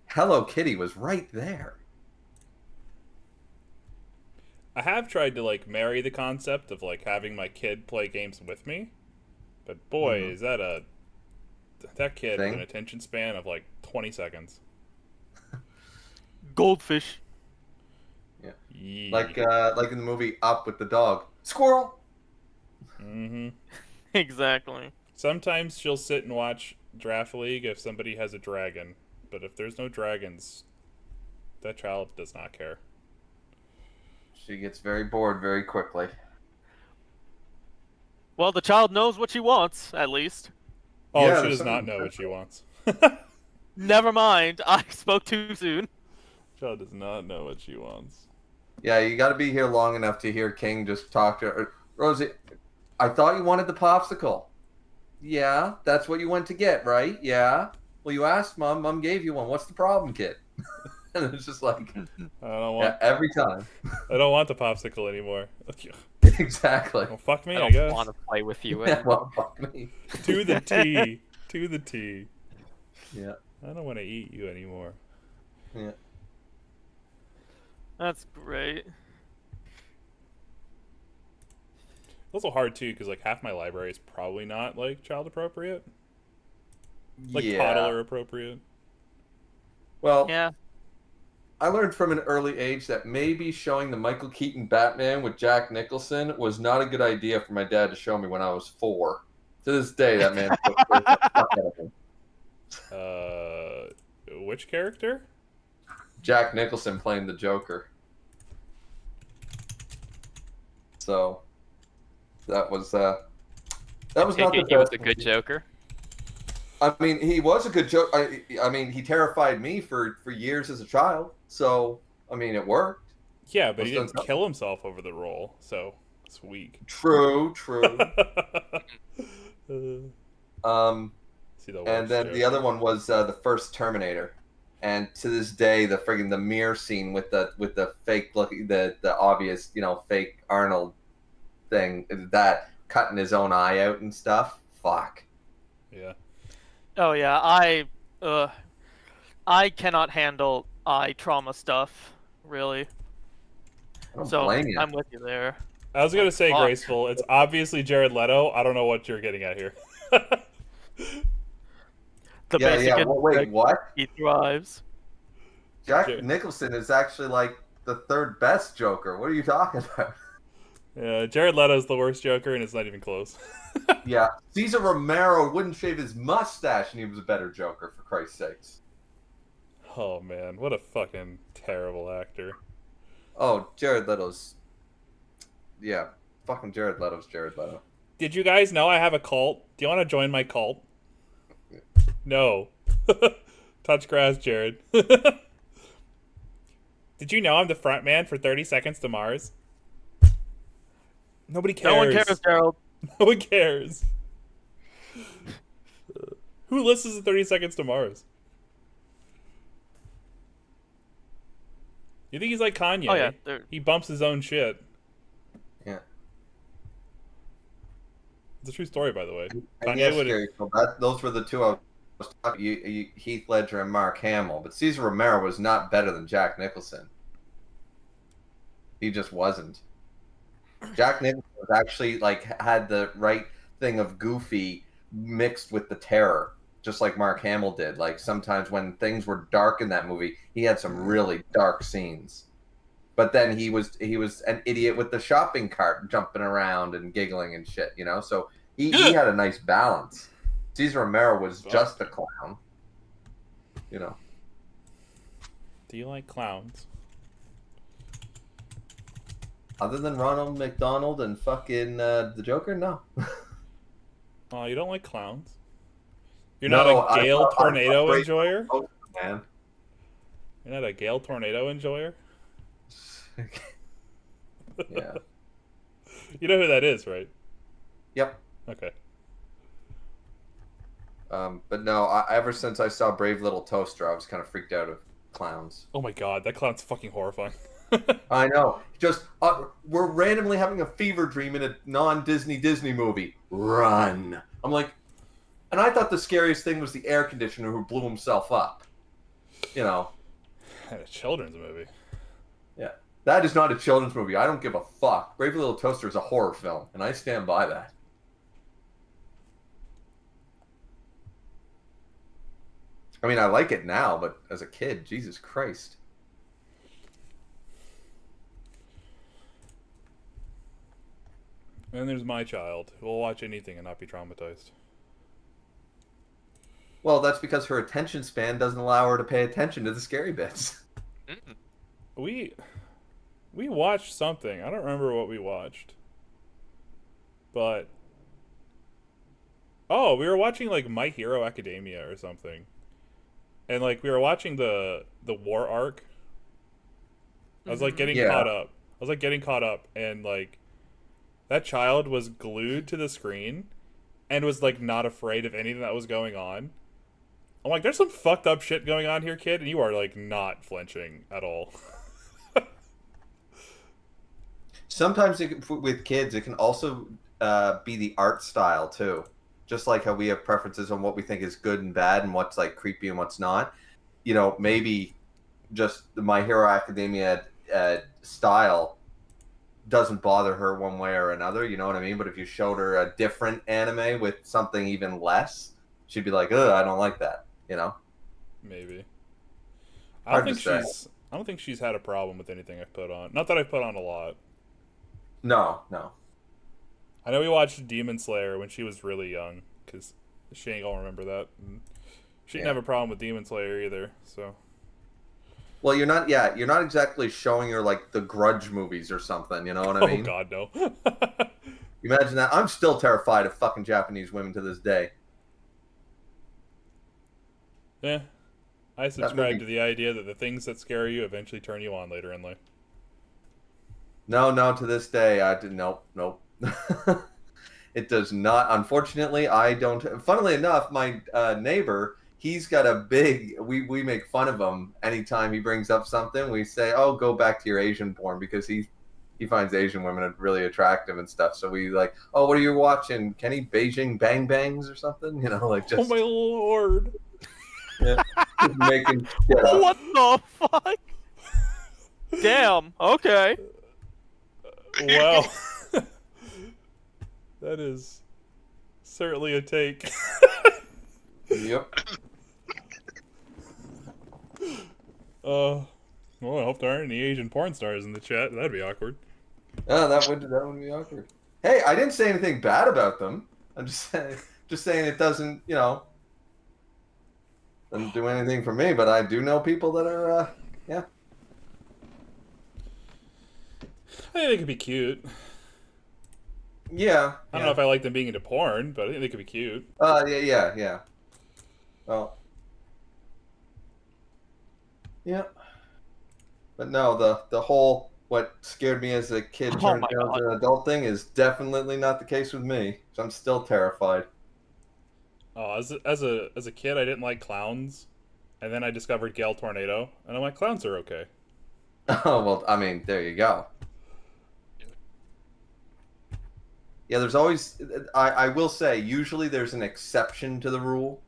Hello Kitty was right there. I have tried to like marry the concept of like having my kid play games with me, but boy, is that kid with an attention span of like 20 seconds. Goldfish. Yeah. Yeah. Like in the movie Up with the dog. Squirrel. Mm-hmm. Exactly. Sometimes she'll sit and watch Draft League if somebody has a dragon, but if there's no dragons, that child does not care. She gets very bored very quickly. Well, the child knows what she wants, at least. Oh, Yeah, she does not know what she wants. Never mind. I spoke too soon. Child does not know what she wants. Yeah, you got to be here long enough to hear King just talk to her. Rosie, I thought you wanted the popsicle. Yeah, that's what you went to get, right? Yeah. Well, you asked Mom. Mom gave you one. What's the problem, kid? And it's just like, I don't want. every time. I don't want the popsicle anymore. Exactly. Well, fuck me, I I don't guess. want to play with you Yeah, anymore. well, fuck me. To the T. To the T. Yeah. I don't want to eat you anymore. Yeah. That's great. Also hard too, because like half my library is probably not like child appropriate, like toddler appropriate. Well, Yeah. I learned from an early age that maybe showing the Michael Keaton Batman with Jack Nicholson was not a good idea for my dad to show me when I was 4. To this day, that man still scares the fuck out of me. Which character? Jack Nicholson playing the Joker. So that was not the He was best a good Joker. I mean, he was a good joke. I mean, he terrified me for years as a child. So, I mean, it worked. Yeah, but he Must have didn't done kill himself over the role, so it's weak. True. See the And worst then joke. the other one was the first Terminator, and to this day, the mirror scene with the fake looking the obvious fake Arnold thing, that cutting his own eye out and stuff. Fuck. Yeah. Oh yeah, I cannot handle eye trauma stuff, really. I don't So blame you. I'm with you there. I was gonna say Fuck. Graceful. It's obviously Jared Leto. I don't know what you're getting at here. The Yeah, basic yeah. Well, wait, instinct, what? he thrives. Jack Jared- Nicholson is actually like the third best Joker. What are you talking about? Yeah, Jared Leto's the worst Joker, and it's not even close. Yeah, Cesar Romero wouldn't shave his mustache, and he was a better Joker, for Christ's sakes. Oh man, what a fucking terrible actor. Oh, Jared Leto's. Yeah, fucking Jared Leto's Jared Leto. Did you guys know I have a cult? Do you want to join my cult? No. Touch grass, Jared. Did you know I'm the front man for 30 Seconds to Mars? Nobody cares. No one cares, Gerald. No one cares. Who listens to 30 Seconds to Mars? You think he's like Kanye? Oh yeah, He bumps his own shit. Yeah. It's a true story, by the way. And Kanye yes, would. Gary, so those were the two I was talking about, Heath Ledger and Mark Hamill. But Cesar Romero was not better than Jack Nicholson. He just wasn't. Jack Nicholson was actually had the right thing of goofy mixed with the terror, just like Mark Hamill did. Like sometimes when things were dark in that movie, he had some really dark scenes. But then he was an idiot with the shopping cart jumping around and giggling and shit, So he had a nice balance. Cesar Romero was just a clown, Do you like clowns? Other than Ronald McDonald and fucking the Joker, no. Oh, you don't like clowns? You're No, not a Gale Tornado great enjoyer? man. You're not a Gale Tornado enjoyer? Yeah. You know who that is, right? Yep. Okay. But no, ever since I saw Brave Little Toaster, I was kind of freaked out of clowns. Oh my god, that clown's fucking horrifying. I know. Just we're randomly having a fever dream in a non-Disney movie. Run. I'm like, and I thought the scariest thing was the air conditioner who blew himself up. A children's movie. Yeah. That is not a children's movie. I don't give a fuck. Brave Little Toaster is a horror film, and I stand by that. I mean, I like it now, but as a kid, Jesus Christ. And there's my child, who will watch anything and not be traumatized. Well, that's because her attention span doesn't allow her to pay attention to the scary bits. We watched something. I don't remember what we watched. But oh, we were watching My Hero Academia or something. And we were watching the war arc. I was getting caught up. I was getting caught up, and that child was glued to the screen and was not afraid of anything that was going on. I'm like, there's some fucked up shit going on here, kid, and you are not flinching at all. Sometimes with kids, it can also be the art style too. Just like how we have preferences on what we think is good and bad and what's creepy and what's not. Maybe just the My Hero Academia style doesn't bother her one way or another, you know what I mean? But if you showed her a different anime with something even less, she'd be like, ugh, I don't like that, Maybe. I Hard don't to think say. I don't think she's had a problem with anything I've put on. Not that I've put on a lot. No. I know we watched Demon Slayer when she was really young, because she ain't gonna remember that. And she didn't have a problem with Demon Slayer either, so. Well, you're not exactly showing her the Grudge movies or something, you know what I mean? Oh god, no. Imagine that. I'm still terrified of fucking Japanese women to this day. Yeah. I movie- subscribe to the idea that the things that scare you eventually turn you on later in life. No, to this day, I did nope. It does not. Unfortunately, I don't. Funnily enough, my neighbor, he's got a big. We make fun of him anytime he brings up something. We say, "Oh, go back to your Asian porn," because he finds Asian women really attractive and stuff. So we like, "Oh, what are you watching? Kenny Beijing Bang Bangs or something?" You know, like Oh just my lord! yeah, just making shit up. What the fuck? Damn. Okay. Wow. That is certainly a take. Yep. Well, I hope there aren't any Asian porn stars in the chat. That'd be awkward. Oh, that would be awkward. Hey, I didn't say anything bad about them. I'm just saying it doesn't, doesn't do anything for me. But I do know people that are, yeah. I think they could be cute. Yeah. I don't know if I like them being into porn, but I think they could be cute. Yeah. Well. Yeah. But no, the whole what scared me as a kid Oh turned my into God. an adult thing is definitely not the case with me. So I'm still terrified. Oh, as a kid, I didn't like clowns, and then I discovered Gale Tornado, and I'm like, clowns are okay. Oh, well, I mean, there you go. Yeah, there's always, I will say, usually there's an exception to the rule.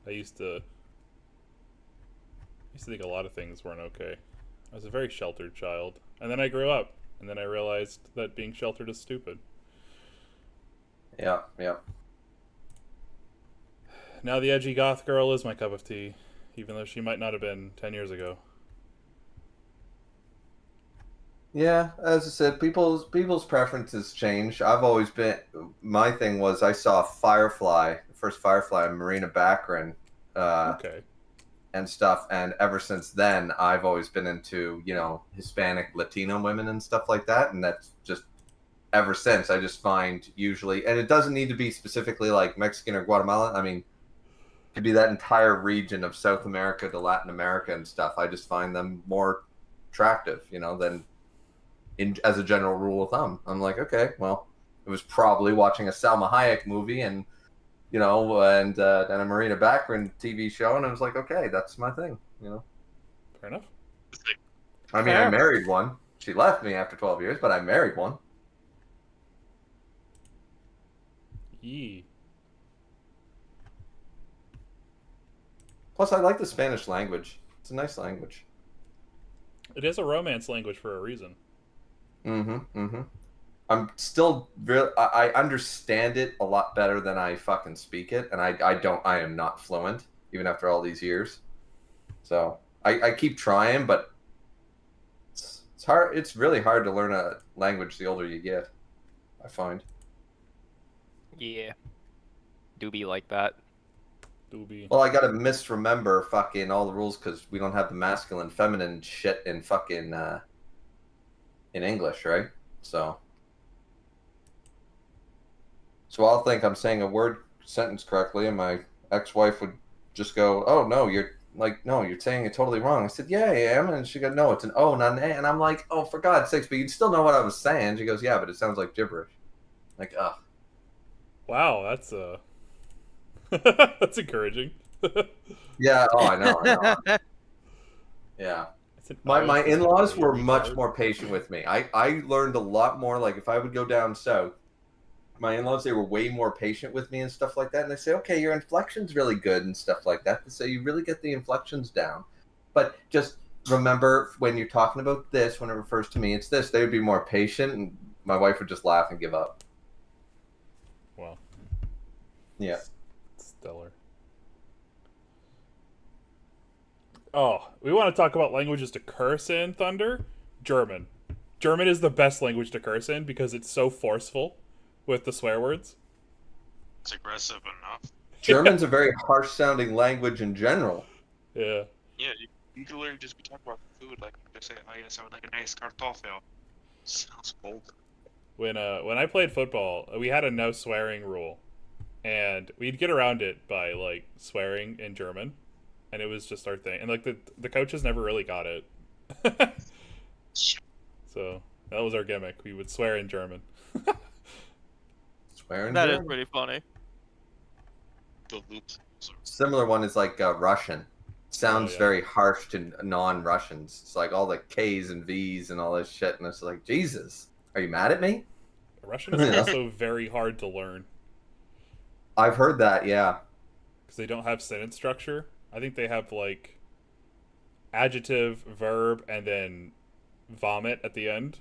I used to think a lot of things weren't okay. I was a very sheltered child, and then I grew up, and then I realized that being sheltered is stupid. Yeah. Now the edgy goth girl is my cup of tea, even though she might not have been 10 years ago. Yeah, as I said, people's preferences change. I've always been, my thing was I saw Firefly, the first Firefly, Marina Baccarin, Okay. and stuff, and ever since then I've always been into, Hispanic Latino women and stuff like that, and that's just ever since. I just find usually, and it doesn't need to be specifically like Mexican or Guatemala. I mean, it could be that entire region of South America to Latin America and stuff. I just find them more attractive, than as a general rule of thumb. I'm like, okay, well, it was probably watching a Salma Hayek movie and and a Marina Baccarin TV show, and I was like, okay, that's my thing. Fair enough. I mean, Fair. I married one. She left me after 12 years, but I married one. Yee. Plus, I like the Spanish language. It's a nice language. It is a romance language for a reason. I'm still real. I understand it a lot better than I fucking speak it, and I am not fluent even after all these years. So I keep trying, but it's hard. It's really hard to learn a language the older you get, I find. Yeah. Do be like that. Doobie. Well, I gotta misremember fucking all the rules because we don't have the masculine, feminine shit in fucking in English, right? So I'll think I'm saying a word sentence correctly, and my ex-wife would just go, "Oh no, you're saying it totally wrong." I said, "Yeah, I am," and she goes, "No, it's an O, not an A," and I'm like, "Oh, for God's sakes!" But you'd still know what I was saying. She goes, "Yeah, but it sounds like gibberish." Like, ugh. Wow, that's that's encouraging. Yeah. Oh, I know. Yeah. My in-laws were much more patient with me. I learned a lot more. Like if I would go down south, my in-laws, they were way more patient with me and stuff like that. And they say, okay, your inflection's really good and stuff like that. So you really get the inflections down. But just remember when you're talking about this, when it refers to me, it's this. They would be more patient, and my wife would just laugh and give up. Wow. Yeah. Stellar. Oh, we want to talk about languages to curse in, Thunder? German. German is the best language to curse in because it's so forceful with the swear words. It's aggressive enough. German's a very harsh-sounding language in general. Yeah. Yeah, you can literally just be talking about food, like just say, "Oh yes, I would like a nice kartoffel." Sounds cold. When I played football, we had a no swearing rule, and we'd get around it by like swearing in German, and it was just our thing. And like the coaches never really got it, so that was our gimmick. We would swear in German. Swearing. That is pretty funny. Similar one is like Russian. Sounds yeah. very harsh to non-Russians. It's like all the K's and V's and all this shit, and it's like, Jesus, are you mad at me? Russian is also very hard to learn I've heard that, yeah. because they don't have sentence structure. I think they have like adjective, verb, and then vomit at the end.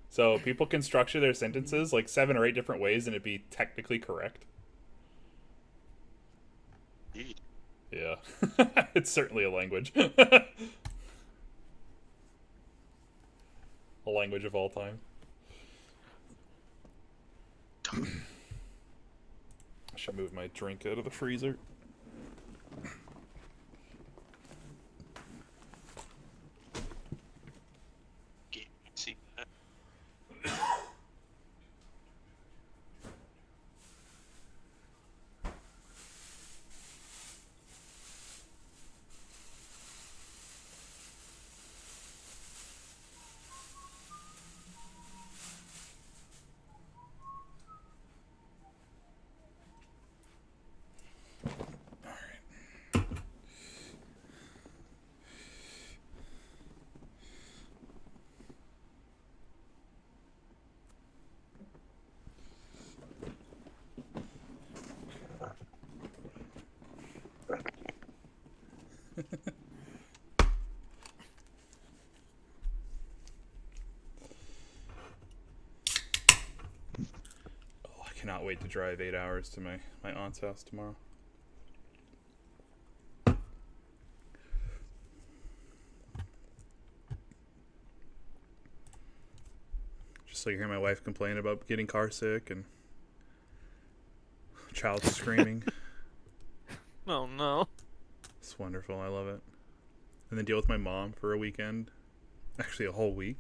So people can structure their sentences like 7 or 8 different ways and it'd be technically correct. Yeah. It's certainly a language. A language of all time. I should move my drink out of the freezer. See that? I cannot wait to drive 8 hours to my aunt's house tomorrow. Just so you hear my wife complain about getting car sick and child screaming. Oh no. It's wonderful. I love it. And then deal with my mom for a weekend. Actually, a whole week.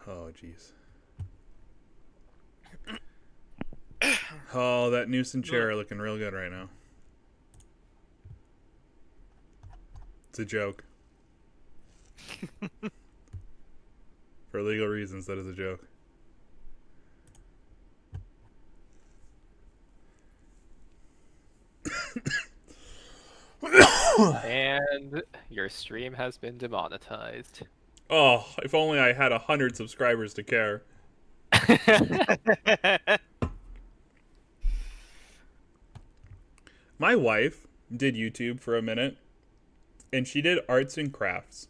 Oh, jeez. Oh, that Newsom chair looking real good right now. It's a joke. For legal reasons, that is a joke. And your stream has been demonetized. Oh, if only I had 100 subscribers to care. My wife did YouTube for a minute, and she did arts and crafts,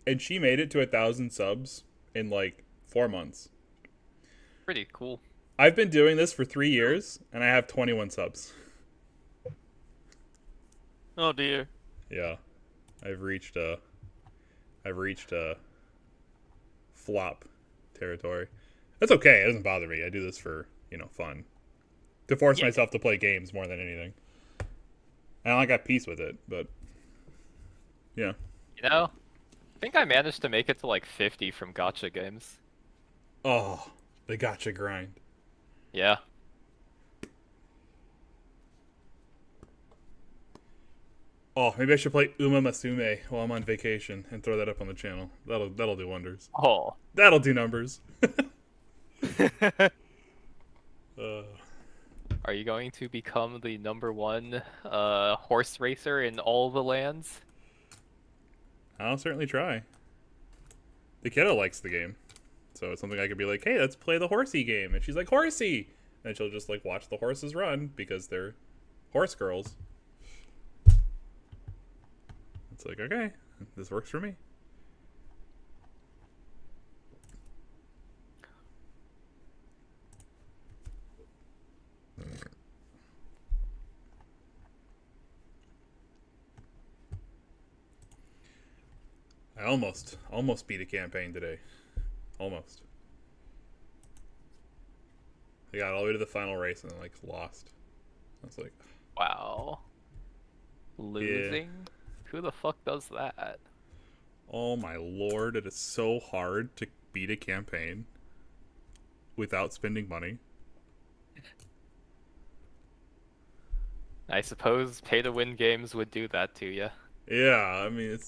and she made it to 1,000 subs in like 4 months. Pretty cool. I've been doing this for 3 years, and I have 21 subs. Oh dear. Yeah, I've reached flop territory. That's okay. It doesn't bother me. I do this for fun, to force myself to play games more than anything. And I got peace with it, but yeah. You know, I think I managed to make it to like 50 from gacha games. Oh, the gacha grind. Yeah. Oh, maybe I should play Uma Masume while I'm on vacation and throw that up on the channel. That'll do wonders. Oh. That'll do numbers. Are you going to become the #1 horse racer in all the lands? I'll certainly try. The kiddo likes the game, so it's something I could be like, hey, let's play the horsey game. And she's like, horsey! And she'll just like watch the horses run because they're horse girls. It's like, okay, this works for me. I almost beat a campaign today. Almost. I got all the way to the final race and then like lost. I was like, wow. Losing? Yeah. Who the fuck does that? Oh my lord, it is so hard to beat a campaign. without spending money. I suppose pay-to-win games would do that to you. Yeah, I mean, it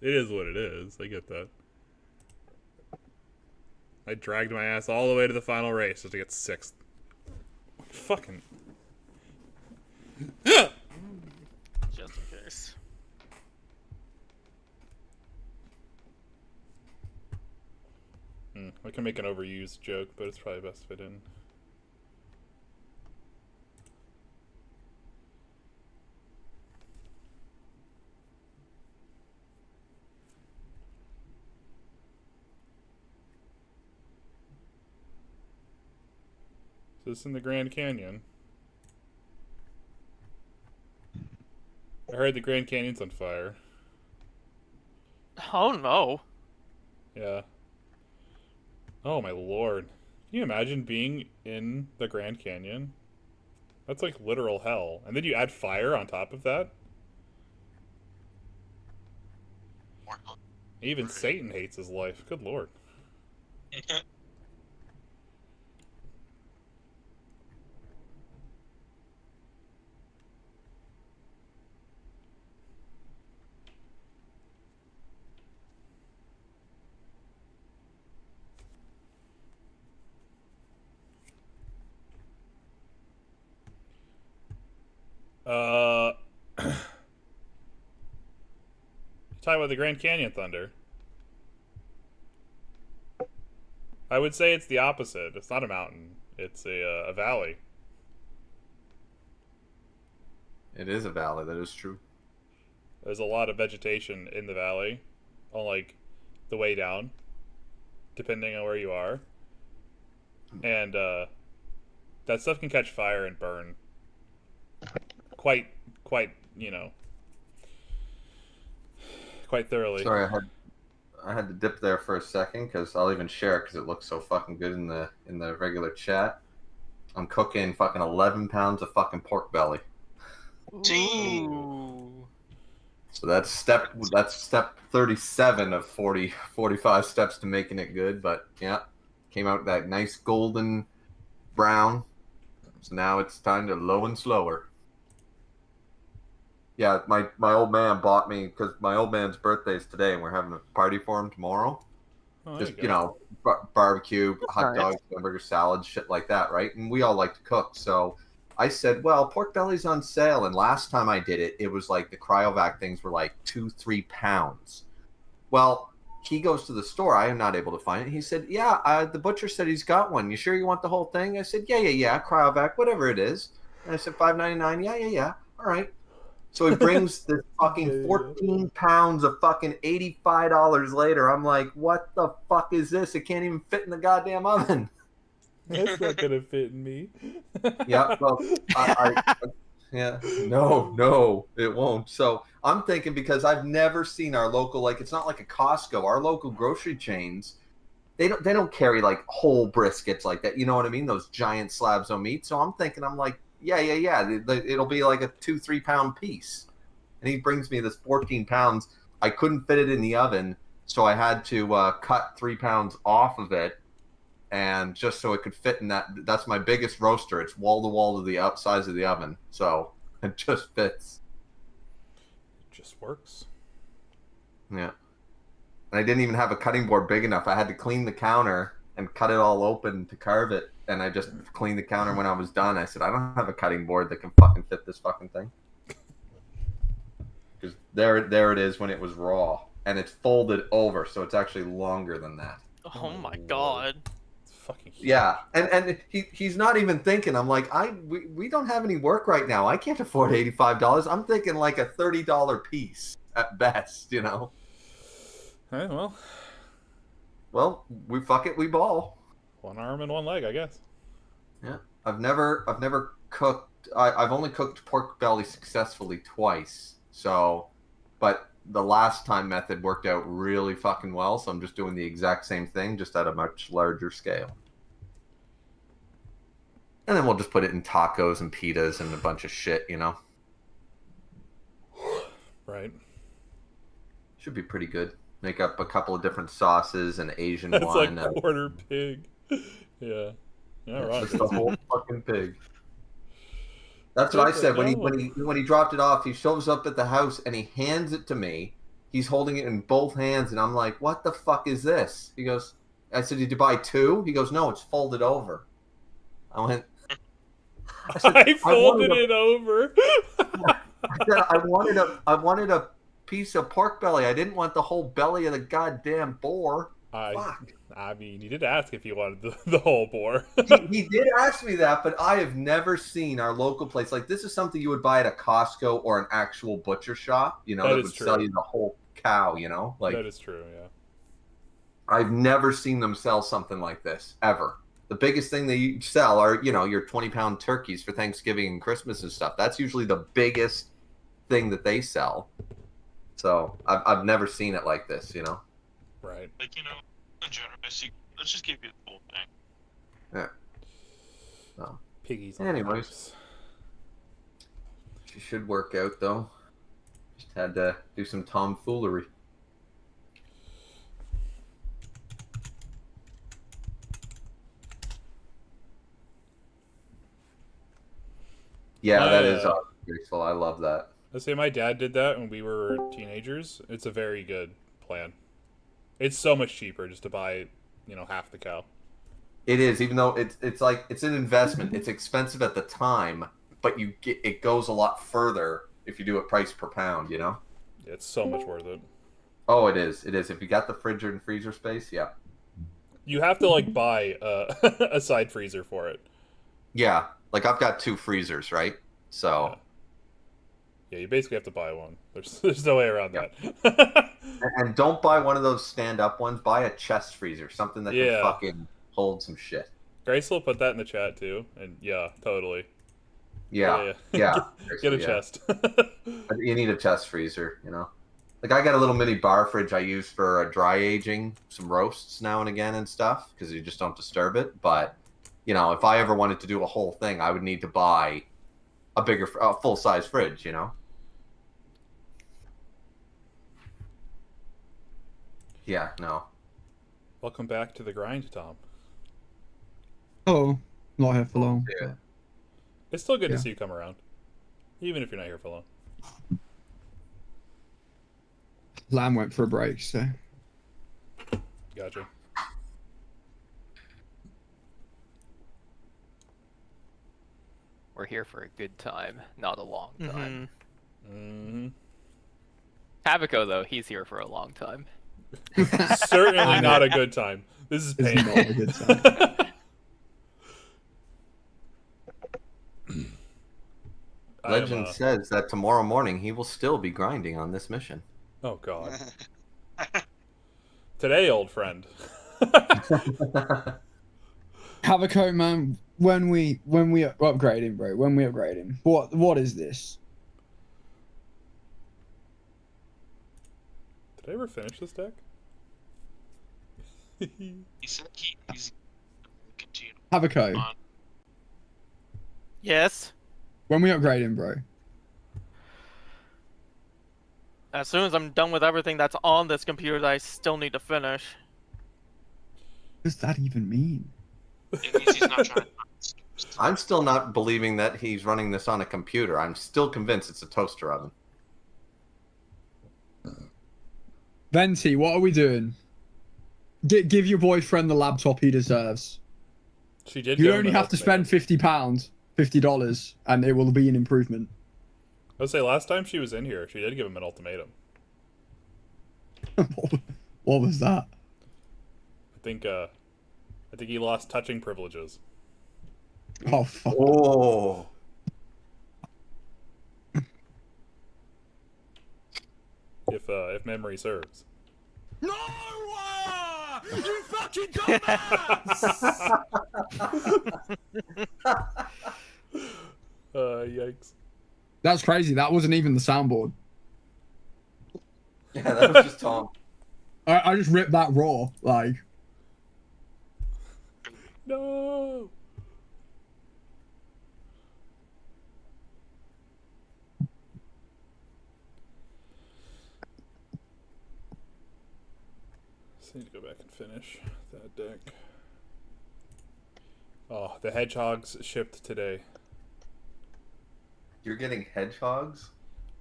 is what it is. I get that. I dragged my ass all the way to the final race just to get 6th. Fucking. Just in case. I can make an overused joke, but it's probably best fit in. So this is in the Grand Canyon. I heard the Grand Canyon's on fire. Oh no. Yeah. Oh my lord. Can you imagine being in the Grand Canyon? That's like literal hell. And then you add fire on top of that? Even Satan hates his life. Good lord. Talking about the Grand Canyon Thunder. I would say it's the opposite. It's not a mountain. It's a valley. It is a valley. That is true. There's a lot of vegetation in the valley, on like the way down, depending on where you are, and that stuff can catch fire and burn. Quite, quite thoroughly. Sorry, I had to dip there for a second because I'll even share it because it looks so fucking good in the regular chat. I'm cooking fucking 11 pounds of fucking pork belly. Damn. So that's step 37 of 45 steps to making it good. But yeah, came out that nice golden brown. So now it's time to low and slower. Yeah, my old man bought me, because my old man's birthday is today, and we're having a party for him tomorrow. Oh, Just, barbecue, hot Nice. dogs, hamburger salad, shit like that, right? And we all like to cook. So I said, well, pork belly's on sale. And last time I did it, it was like the cryovac things were like 2-3 pounds. Well, he goes to the store. I am not able to find it. He said, yeah, the butcher said he's got one. You sure you want the whole thing? I said, yeah, cryovac, whatever it is. And I said, $5.99. Yeah. All right. So he brings this fucking 14 pounds of fucking $85 later. I'm like, what the fuck is this? It can't even fit in the goddamn oven. That's not gonna fit in me. Yeah, well, no, it won't. So I'm thinking, because I've never seen our local, like, it's not like a Costco. Our local grocery chains, they don't carry like whole briskets like that. You know what I mean? Those giant slabs of meat. So I'm thinking, I'm like, yeah. It'll be like a 2-3 pound piece. And he brings me this 14 pounds. I couldn't fit it in the oven, so I had to cut 3 pounds off of it, and just so it could fit in that. That's my biggest roaster. It's wall to wall to the outsides of the oven, so it just fits. It just works. Yeah. And I didn't even have a cutting board big enough. I had to clean the counter and cut it all open to carve it. And I just cleaned the counter when I was done. I said, I don't have a cutting board that can fucking fit this fucking thing. Because there it is when it was raw. And it's folded over, so it's actually longer than that. Oh my god. It's fucking huge. Yeah, and he's not even thinking. I'm like, we don't have any work right now. I can't afford $85. I'm thinking like a $30 piece at best, you know? Hey, Well, we ball. one arm and one leg, I guess. Yeah, I've never cooked. I've only cooked pork belly successfully twice. So, but the last time method worked out really fucking well. So I'm just doing the exact same thing, just at a much larger scale. And then we'll just put it in tacos and pitas and a bunch of shit, you know. Right. Should be pretty good. Make up a couple of different sauces, an Asian That's one. like quarter pig. Yeah. Yeah, right. Just the whole fucking pig. That's what I said when he dropped it off. He shows up at the house and he hands it to me. He's holding it in both hands, and I'm like, "What the fuck is this?" He goes, "I said, did you buy two?" He goes, "No, it's folded over." I went. I folded it over. I said, I wanted a piece of pork belly. I didn't want the whole belly of the goddamn boar. Fuck. I mean, you did ask if you wanted the whole boar. He did ask me that, but I have never seen our local place. Like, this is something you would buy at a Costco or an actual butcher shop, you know, that would sell you the whole cow, you know? Like, that is true, yeah. I've never seen them sell something like this, ever. The biggest thing they sell are, you know, your 20-pound turkeys for Thanksgiving and Christmas and stuff. That's usually the biggest thing that they sell. So, I've never seen it like this, you know? Right. Like, you know, in general, let's just give you the whole thing. Yeah. So, Piggies. Anyways. She should work out, though. Just had to do some tomfoolery. Yeah, that is graceful. I love that. Let's say my dad did that when we were teenagers. It's a very good plan. It's so much cheaper just to buy, you know, half the cow. It is, even though it's like it's an investment. It's expensive at the time, but it goes a lot further if you do it price per pound. You know. It's so much worth it. Oh, it is. It is. If you got the fridge and freezer space, yeah. You have to like buy a side freezer for it. Yeah, like I've got 2 freezers, right? So. Yeah, you basically have to buy one. There's no way around that. And don't buy one of those stand-up ones. Buy a chest freezer, something that can fucking hold some shit. Grace will put that in the chat too, and yeah, totally. Yeah. Get a chest. You need a chest freezer, you know. Like I got a little mini bar fridge I use for dry aging some roasts now and again and stuff because you just don't disturb it. But you know, if I ever wanted to do a whole thing, I would need to buy a bigger, full-size fridge, you know. Yeah, no. Welcome back to the grind, Tom. Oh, not here for long. Yeah. It's still good to see you come around, even if you're not here for long. Lamb went for a break, so. Gotcha. We're here for a good time, not a long time. Mm-hmm. Habico, though, he's here for a long time. Certainly not a good time. This is painful. Not a good time. Legend says that tomorrow morning he will still be grinding on this mission. Oh God. Today, old friend. Have a coat, man. When we upgrade him, bro. When we upgrade him, what is this? Did I ever finish this deck? He said he's continue. Have a coat. Yes. When we upgrade him, bro. As soon as I'm done with everything that's on this computer that I still need to finish. What does that even mean? It means he's not trying to. I'm still not believing that he's running this on a computer. I'm still convinced it's a toaster oven. Venti, what are we doing? Give your boyfriend the laptop he deserves. She did. You only have to spend £50, $50, and it will be an improvement. I would say last time she was in here, she did give him an ultimatum. What was that? I think he lost touching privileges. Oh fuck. Oh. If memory serves. No! You fucking dumbass! Yikes. That's crazy. That wasn't even the soundboard. Yeah, that was just Tom. I just ripped that raw. Like. No. Just need to go back and finish that deck. Oh, the hedgehogs shipped today. You're getting hedgehogs?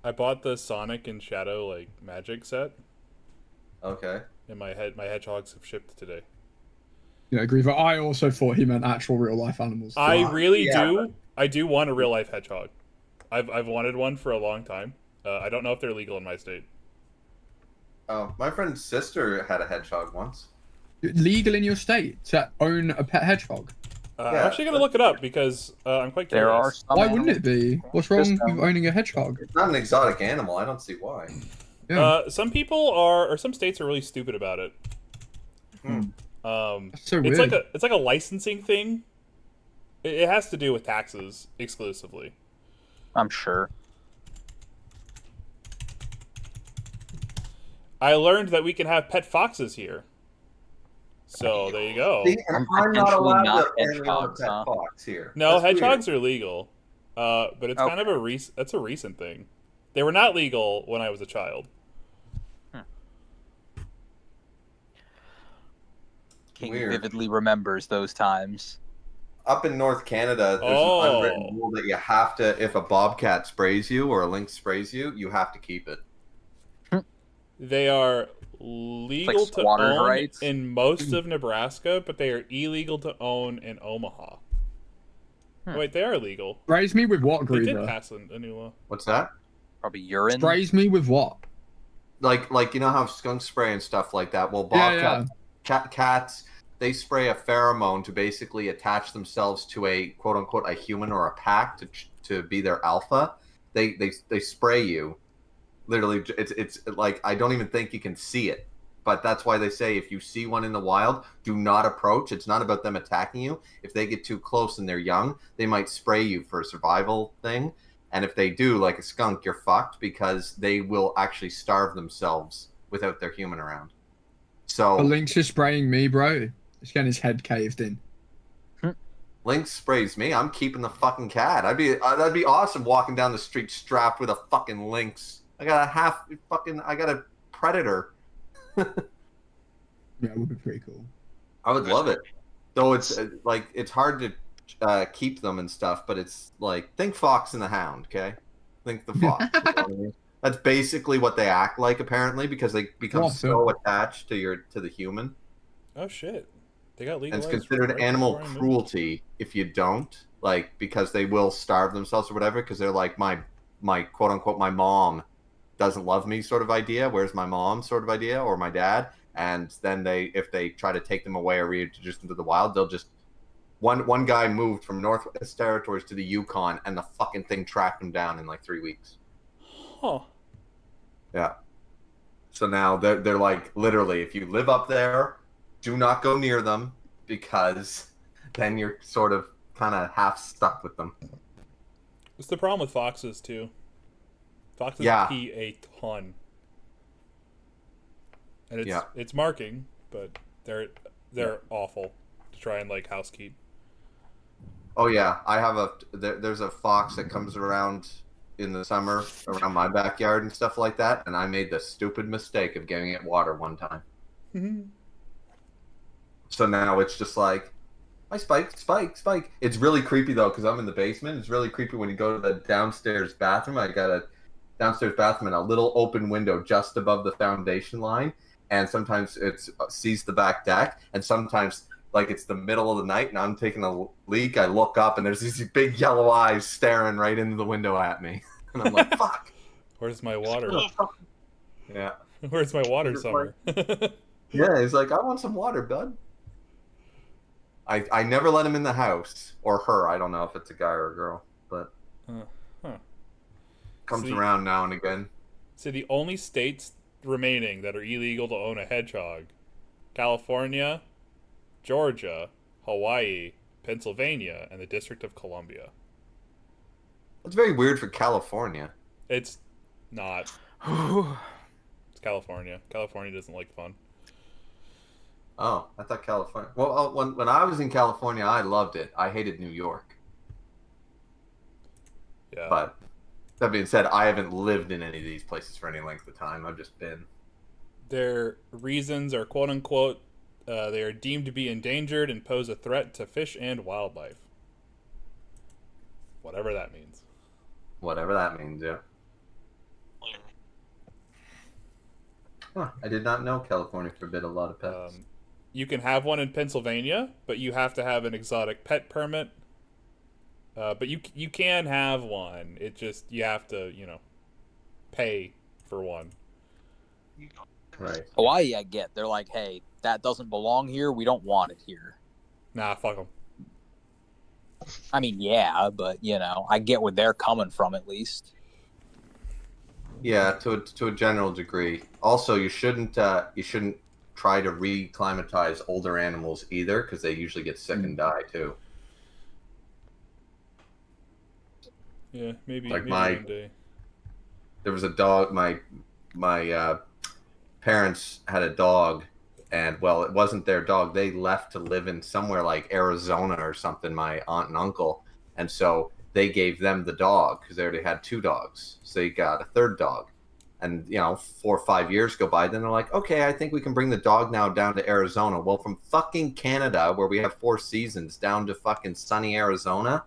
I bought the Sonic and Shadow like magic set, Okay. and my hedgehogs have shipped today. Yeah, Griever. I also thought he meant actual real life animals. I really yeah, do. I do want a real life hedgehog. I've wanted one for a long time. I don't know if they're legal in my state. Oh, my friend's sister had a hedgehog once. Legal in your state to own a pet hedgehog? I'm Yeah, actually gonna look it up because I'm quite curious. There are some Why wouldn't it be? What's wrong Just, with owning a hedgehog? It's not an exotic animal. I don't see why. Yeah. Some people are, or some states are really stupid about it. Hmm. That's so It's weird. like a licensing thing. It has to do with taxes exclusively. I'm sure. I learned that we can have pet foxes here. So there you go. See, and I'm I'm not potentially allowed not to carry on a hedgehogs, pet huh? fox here. No, That's weird. hedgehogs are legal. But it's kind of that's a recent thing. They were not legal when I was a child. King Weird. vividly remembers those times. Up in North Canada, there's an unwritten rule that you have to, if a bobcat sprays you or a lynx sprays you, you have to keep it. They are legal to squatters' own rights? in most of Nebraska, but they are illegal to own in Omaha. Wait, they are legal. Sprays me with what, They did Griever? pass a new law. What's that? Probably urine. Sprays me with what? Like you know how skunk spray and stuff like that? Well, Yeah, bobcats, cats, they spray a pheromone to basically attach themselves to a quote unquote a human or a pack to be their alpha. They spray you. Literally, it's like I don't even think you can see it. But that's why they say if you see one in the wild, do not approach. It's not about them attacking you. If they get too close and they're young, they might spray you for a survival thing. And if they do, like a skunk, you're fucked because they will actually starve themselves without their human around. So A lynx is spraying me, bro. He's getting his head caved in. Lynx sprays me, I'm keeping the fucking cat. That'd be awesome walking down the street strapped with a fucking lynx. I got a predator. Yeah, it would be pretty cool. I would love it. Though it's like it's hard to keep them and stuff, but it's like think Fox and the Hound, okay? Think the fox. You know what I mean? That's basically what they act like apparently because they become Awesome. so attached to the human. Oh shit! They got And legalized. it's considered right animal before I moved. cruelty if you don't, like because they will starve themselves or whatever because they're like my quote unquote my mom doesn't love me sort of idea. Where's my mom sort of idea or my dad? And then if they try to take them away or reintroduce them to the wild, they'll just one guy moved from Northwest Territories to the Yukon and the fucking thing tracked him down in like 3 weeks. Huh. Yeah. So now they're like literally if you live up there, do not go near them because then you're sort of kind of half stuck with them. It's the problem with foxes too. Foxes Yeah. pee a ton, and it's Yeah. it's marking, but they're awful to try and like housekeep. Oh yeah, I have there's a fox that comes around in the summer around my backyard and stuff like that, and I made the stupid mistake of giving it water one time. So now it's just like, hi Spike. It's really creepy though because I'm in the basement. It's really creepy when you go to the downstairs bathroom. I got a downstairs bathroom and a little open window just above the foundation line, and sometimes it sees the back deck, and sometimes like it's the middle of the night and I'm taking a leak. I look up and there's these big yellow eyes staring right into the window at me, and I'm like, "Fuck." Where's my water? Yeah. Where's my water, Summer? Yeah, he's like, I want some water, bud. I never let him in the house, or her. I don't know if it's a guy or a girl, but comes See- around now and again. So the only states remaining that are illegal to own a hedgehog: California, Georgia, Hawaii, Pennsylvania, and the District of Columbia. It's very weird for California. It's not. It's California. California doesn't like fun. Oh, I thought California. Well, when I was in California, I loved it. I hated New York. Yeah. But that being said, I haven't lived in any of these places for any length of time. I've just been. Their reasons are quote unquote They are deemed to be endangered and pose a threat to fish and wildlife. Whatever that means. Whatever that means, yeah. Huh, I did not know California forbid a lot of pets. You can have one in Pennsylvania, but you have to have an exotic pet permit. But you can have one. It just, you have to, pay for one. Right. Hawaii, I get. They're like, hey, that doesn't belong here. We don't want it here. Nah, fuck them. I mean, yeah, but I get where they're coming from at least. Yeah, to a general degree. Also, you shouldn't try to reclimatize older animals either, because they usually get sick and die too. Yeah, maybe Like one day. There was a dog. My parents had a dog, and well, it wasn't their dog. They left to live in somewhere like Arizona or something. My aunt and uncle, and so they gave them the dog because they already had 2 dogs. So they got a 3rd dog, and 4 or 5 years go by. Then they're like, okay, I think we can bring the dog now down to Arizona. Well, from fucking Canada, where we have 4 seasons, down to fucking sunny Arizona.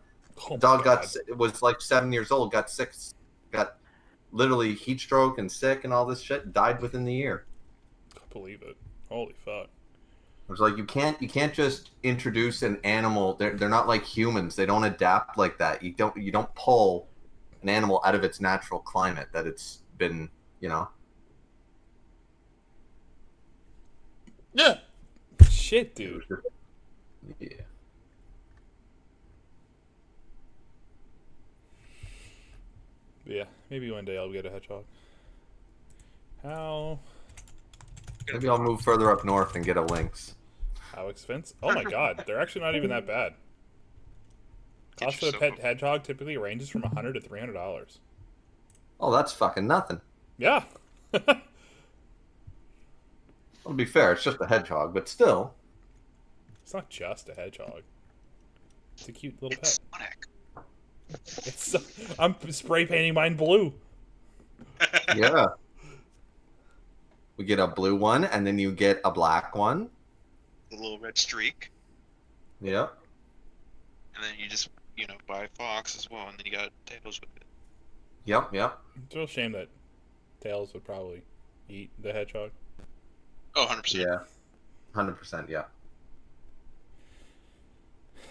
Oh, Dog was like 7 years old, got sick, got literally heat stroke and sick and all this shit, died within the year. I believe it. Holy fuck. I was like, you can't just introduce an animal. They're not like humans. They don't adapt like that. You don't pull an animal out of its natural climate that it's been, Yeah. Shit, dude. Yeah. Yeah, maybe one day I'll get a hedgehog. How Maybe I'll move further up north and get a lynx. How expensive? Oh my god, they're actually not even that bad. Cost of a pet hedgehog typically ranges from $100 to $300. Oh, that's fucking nothing. Yeah. Well, to be fair, it's just a hedgehog, but still. It's not just a hedgehog. It's a cute little pet. Sonic. I'm spray painting mine blue. Yeah. We get a blue one, and then you get a black one. A little red streak. Yep. And then you just, buy a fox as well, and then you got tails with it. Yep. It's a real shame that Tails would probably eat the hedgehog. Oh, 100%. Yeah. 100%, yeah.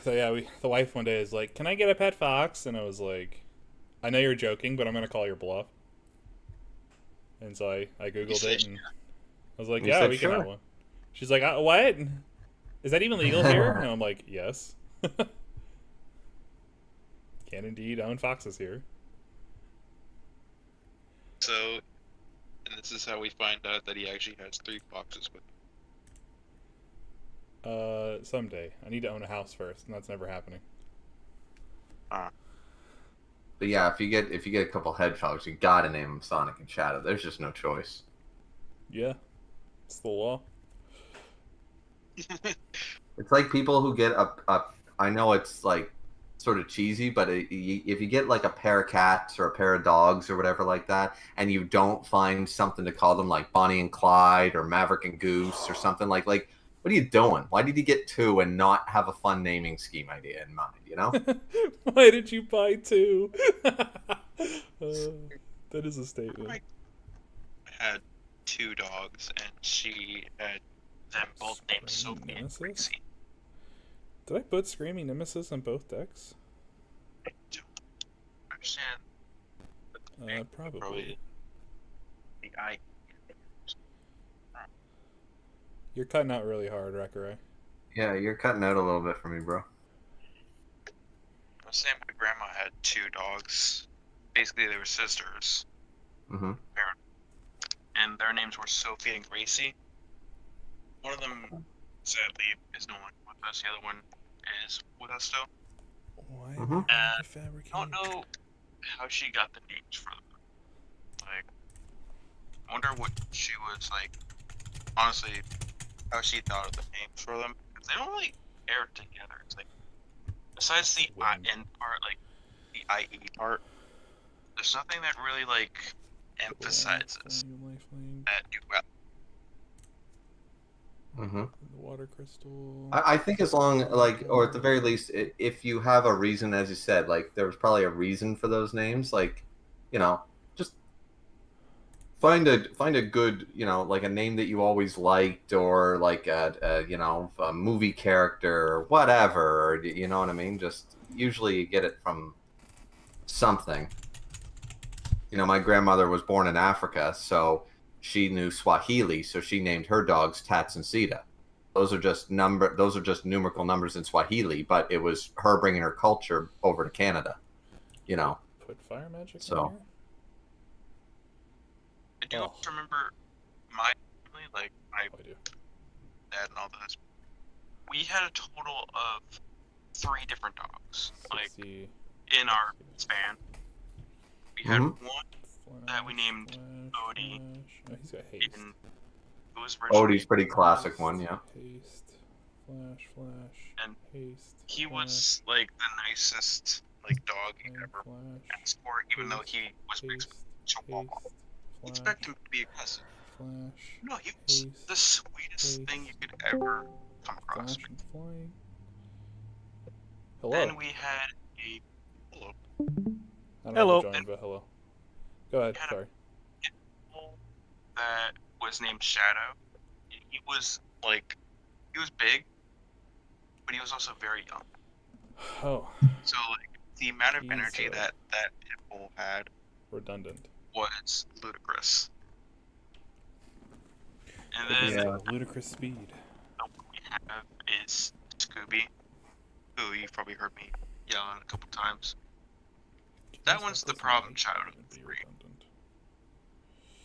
So yeah, the wife one day is like, "Can I get a pet fox?" And I was like, "I know you're joking, but I'm gonna call your bluff." And so I googled it, and I was like, You "Yeah, said we can sure. have one." She's like, "What? Is that even legal here?" And I'm like, "Yes." Can indeed own foxes here. So, and this is how we find out that he actually has 3 foxes with him. Someday I need to own a house first, and that's never happening. But yeah, if you get a couple hedgehogs, you gotta name them Sonic and Shadow. There's just no choice. Yeah, it's the law. It's like people who get a I know it's like sort of cheesy, but if you get like a pair of cats or a pair of dogs or whatever like that, and you don't find something to call them like Bonnie and Clyde or Maverick and Goose or something like what are you doing? Why did you get 2 and not have a fun naming scheme idea in mind, Why did you buy 2? That is a statement. I had 2 dogs, and she had them both named Sophie and Gracie. Did I put Screaming Nemesis on both decks? I don't understand. Probably. The eye. You're cutting out really hard, Rakarai. Yeah, you're cutting out a little bit for me, bro. I was saying my grandma had 2 dogs. Basically, they were sisters. Mm-hmm. And their names were Sophie and Gracie. One of them, sadly, is no longer with us. The other one is with us still. Why Mhm. did you I fabricate? don't know how she got the names for them. Like, I wonder what she was like. Honestly, how she thought of the names for them. Because they don't really pair together. It's like, besides the IN part, like the IE part, there's nothing that really like emphasizes that you Mm-hmm. The water crystal. I think as long, like, or at the very least, if you have a reason, as you said, like, there was probably a reason for those names, like, you know, just find a good, you know, like a name that you always liked, or like a you know, a movie character or whatever, or, you know what I mean? Just usually you get it from something. You know, my grandmother was born in Africa, so she knew Swahili, so she named her dogs Tats and Sita. Those are just numerical numbers in Swahili, but it was her bringing her culture over to Canada. You know. Put fire magic So. in here? I do remember my family, like my I do. dad and all this. We had a total of 3 different dogs, like in our span. We had one that we named Odie. Oh, he's got haste. It was originally Odie's pretty classic one, yeah. Haste, flash, and haste. he was like the nicest like dog you ever asked for, even though he was mixed with Chihuahua. You expect him to be aggressive. Flash. No, he was the sweetest thing you could ever come across. Flash and flying. Hello. Then we had a hello. I don't know if I joined, but hello. Go ahead. Sorry. That was named Shadow. He was like, he was big, but he was also very young. Oh. So like the amount of energy that pit bull had, redundant, was ludicrous. And then ludicrous speed. The one we have is Scooby, who you've probably heard me yell at a couple times. That one's the problem child of the 3.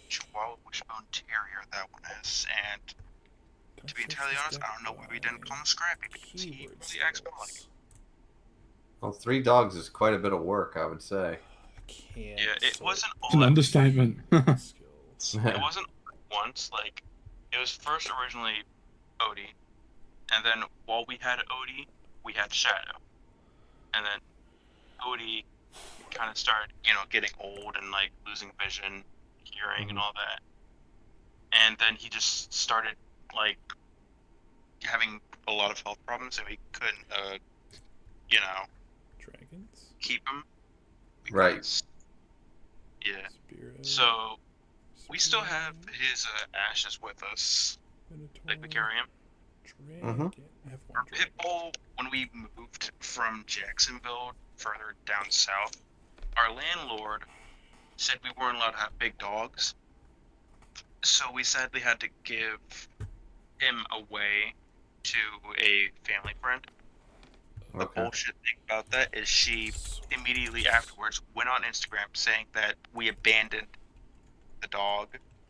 Chihuahua Wishbone Terrier, that one is, and to be entirely honest, I don't know why we didn't call him Scrappy, because he really acts more like him. Well, 3 dogs is quite a bit of work, I would say. Yeah, it wasn't all It's an understatement. It wasn't once, like, it was first originally Odie, and then while we had Odie, we had Shadow. And then Odie kind of started, you know, getting old and, like, losing vision, hearing, and all that. And then he just started, like, having a lot of health problems, and we couldn't, you know, keep him. Right. Yeah. So, we still have his ashes with us. Like, we carry him. Our pit bull, when we moved from Jacksonville further down south, our landlord said we weren't allowed to have big dogs. So we sadly had to give him away to a family friend. The bullshit thing about that is she immediately afterwards went on Instagram saying that we abandoned the dog.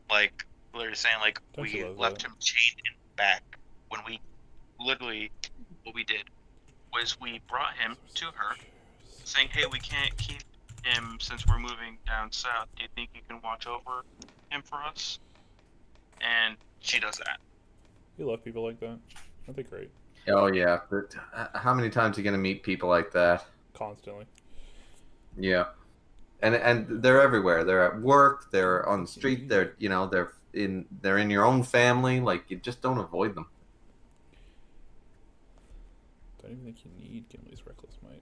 Like, literally saying, like, we left him chained in the back. When we literally, what we did was we brought him to her, saying, hey, we can't keep him since we're moving down south. Do you think you can watch over him for us? And she does that. You love people like that. Aren't they great? Oh yeah, but how many times are you gonna meet people like that? Constantly. Yeah, and they're everywhere. They're at work. They're on the street. They're they're in your own family. Like, you just don't avoid them. Don't even think you need Gimli's Reckless Might.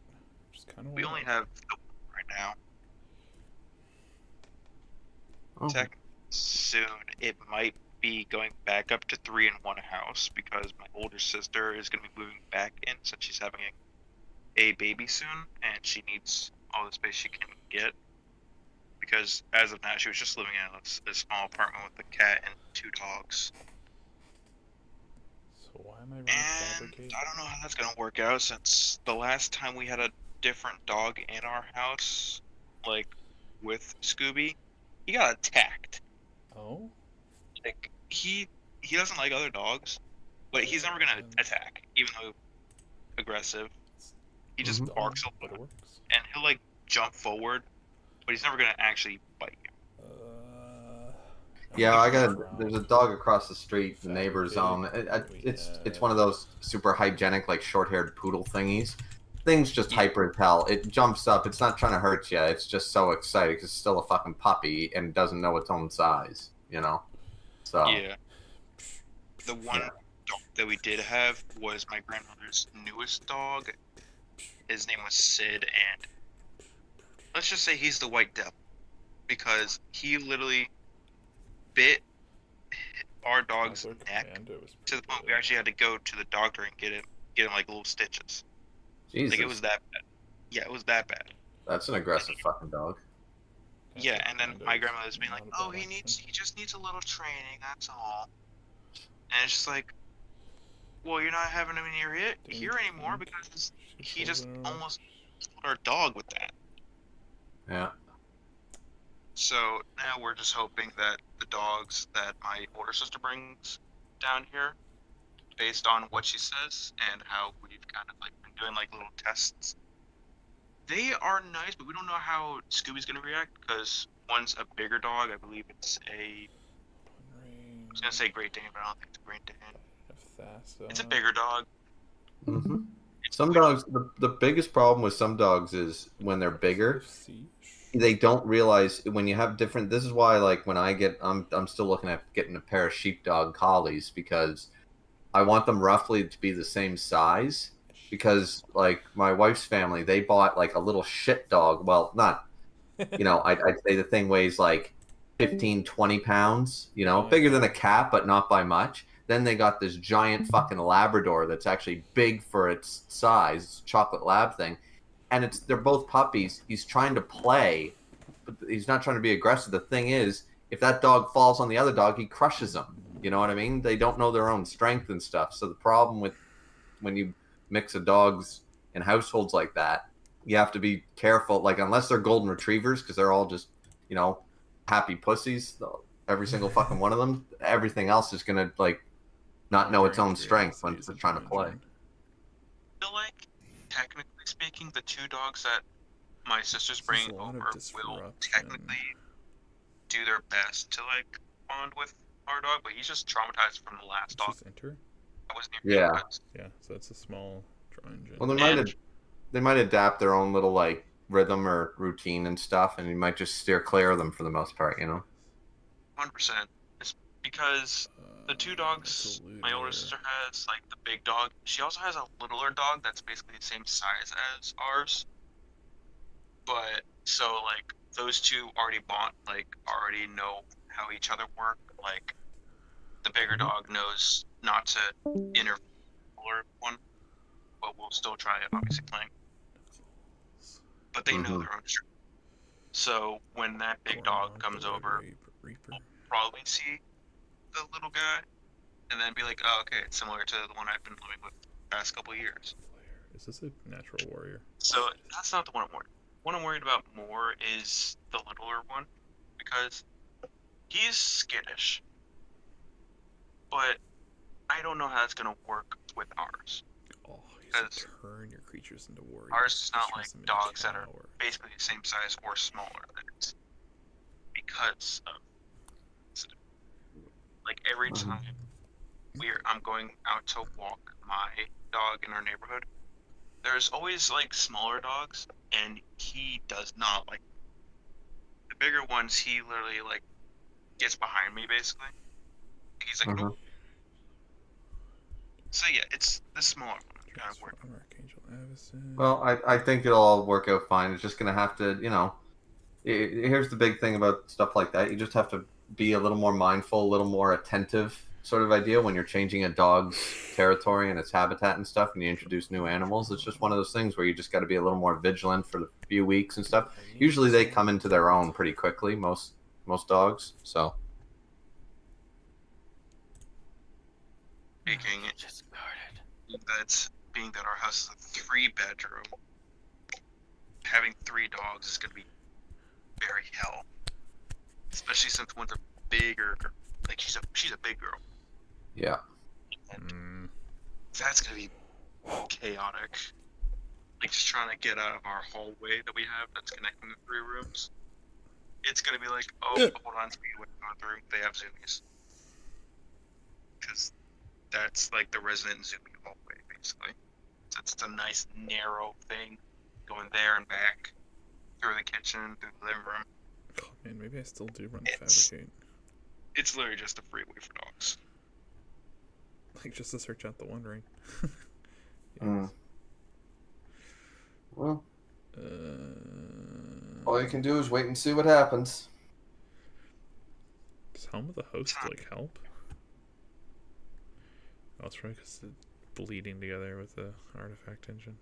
Just kind of. We only have the one right now. Tech soon it might be going back up to 3 in one house because my older sister is going to be moving back in since she's having a baby soon, and she needs all the space she can get. Because as of now, she was just living in a small apartment with a cat and 2 dogs. So why am I running Fabricate? I don't know how that's going to work out since the last time we had a different dog in our house, like with Scooby, he got attacked. Oh? Like, he doesn't like other dogs, but he's never gonna attack, even though aggressive. He just barks a lot, and he'll like jump forward, but he's never gonna actually bite you. Yeah, there's a dog across the street, the neighbor's own. It's one of those super hygienic, like, short-haired poodle thingies. Thing's just hyper as hell. It jumps up. It's not trying to hurt you. It's just so excited because it's still a fucking puppy and doesn't know its own size, you know? So. Yeah. The one dog that we did have was my grandmother's newest dog. His name was Sid, and let's just say he's the white devil because he literally bit our dog's Sounds like neck Commando was to the pretty point we good. actually had to go to the doctor and get him like little stitches. Jesus, Like it was that bad. Yeah, it was that bad. that's an aggressive fucking dog. Yeah, and then Commando my is grandmother's being like, not a "Oh, bad he just needs a little training, that's all." And it's just like, well, you're not having him in here anymore because he just almost killed our dog with that. Yeah. So now we're just hoping that the dogs that my older sister brings down here, based on what she says and how we've kind of like been doing like little tests, they are nice, but we don't know how Scooby's gonna react because one's a bigger dog. I believe it's I was gonna say Great Dane, but I don't think it's a Great Dane. It's a bigger dog. hmm Some dogs, the biggest problem with some dogs is when they're bigger, they don't realize when you have different. This is why, like, when I'm still looking at getting a pair of sheepdog collies because I want them roughly to be the same size. Because, like, my wife's family, they bought like a little shit dog. Well, not, I'd say the thing weighs like 15, 20 pounds. Bigger than a cat, but not by much. Then they got this giant fucking Labrador that's actually big for its size, chocolate lab thing, and they're both puppies. He's trying to play, but he's not trying to be aggressive. The thing is, if that dog falls on the other dog, he crushes them. You know what I mean? They don't know their own strength and stuff. So the problem with when you mix of dogs in households like that, you have to be careful. Like, unless they're golden retrievers, because they're all just, happy pussies. Every single fucking one of them. Everything else is gonna not know its own strength when it's trying to play. I feel like, technically speaking, the two dogs that my sister's bringing over will technically do their best to like bond with our dog, but he's just traumatized from the last dog. Enter? That was near Yeah. Yeah, so that's a small dry engine. Well, they might adapt their own little like rhythm or routine and stuff, and you might just steer clear of them for the most part. 100%. It's because the two dogs my older sister has, like the big dog, she also has a littler dog that's basically the same size as ours. But so like those two already already know how each other work. Like the bigger dog knows not to interfere with the littler one, but we'll still try obviously playing. But they know their own strength. So when that big dog comes over, we'll probably see the little guy, and then be like, "Oh, okay, it's similar to the one I've been living with the past couple of years." Is this a natural warrior? So that's not the one I'm worried. What I'm worried about more is the littler one, because he's skittish, but I don't know how that's gonna work with ours. Oh, Because turn your creatures into warriors. ours is not like dogs that are basically the same size or smaller than it, because of like every time I'm going out to walk my dog in our neighborhood, there's always like smaller dogs, and he does not like the bigger ones. He literally like gets behind me basically. He's like, "Oh." So yeah, it's the smaller one. Kind of working. Well, I think it'll all work out fine. It's just gonna have to, here's the big thing about stuff like that. You just have to be a little more mindful, a little more attentive sort of idea when you're changing a dog's territory and its habitat and stuff, and you introduce new animals. It's just one of those things where you just got to be a little more vigilant for the few weeks and stuff. Usually they come into their own pretty quickly, most dogs. So Speaking, that's being that our house is a 3-bedroom, having 3 dogs is gonna be very hell. Especially since one's a bigger, like she's a big girl. Yeah. And that's gonna be chaotic. Like just trying to get out of our hallway that we have that's connecting the 3 rooms. It's gonna be like, oh, hold on, going through. They have zoomies. Because that's like the resident zoomie hallway, basically. So it's a nice narrow thing going there and back through the kitchen, through the living room. Oh, man, maybe I still do run Fabricate. It's literally just a freeway for dogs. Like, just to search out the One Ring. Well, all you can do is wait and see what happens. Does Helm of the Host, like, help? Oh, it's probably because it's bleeding together with the artifact engine.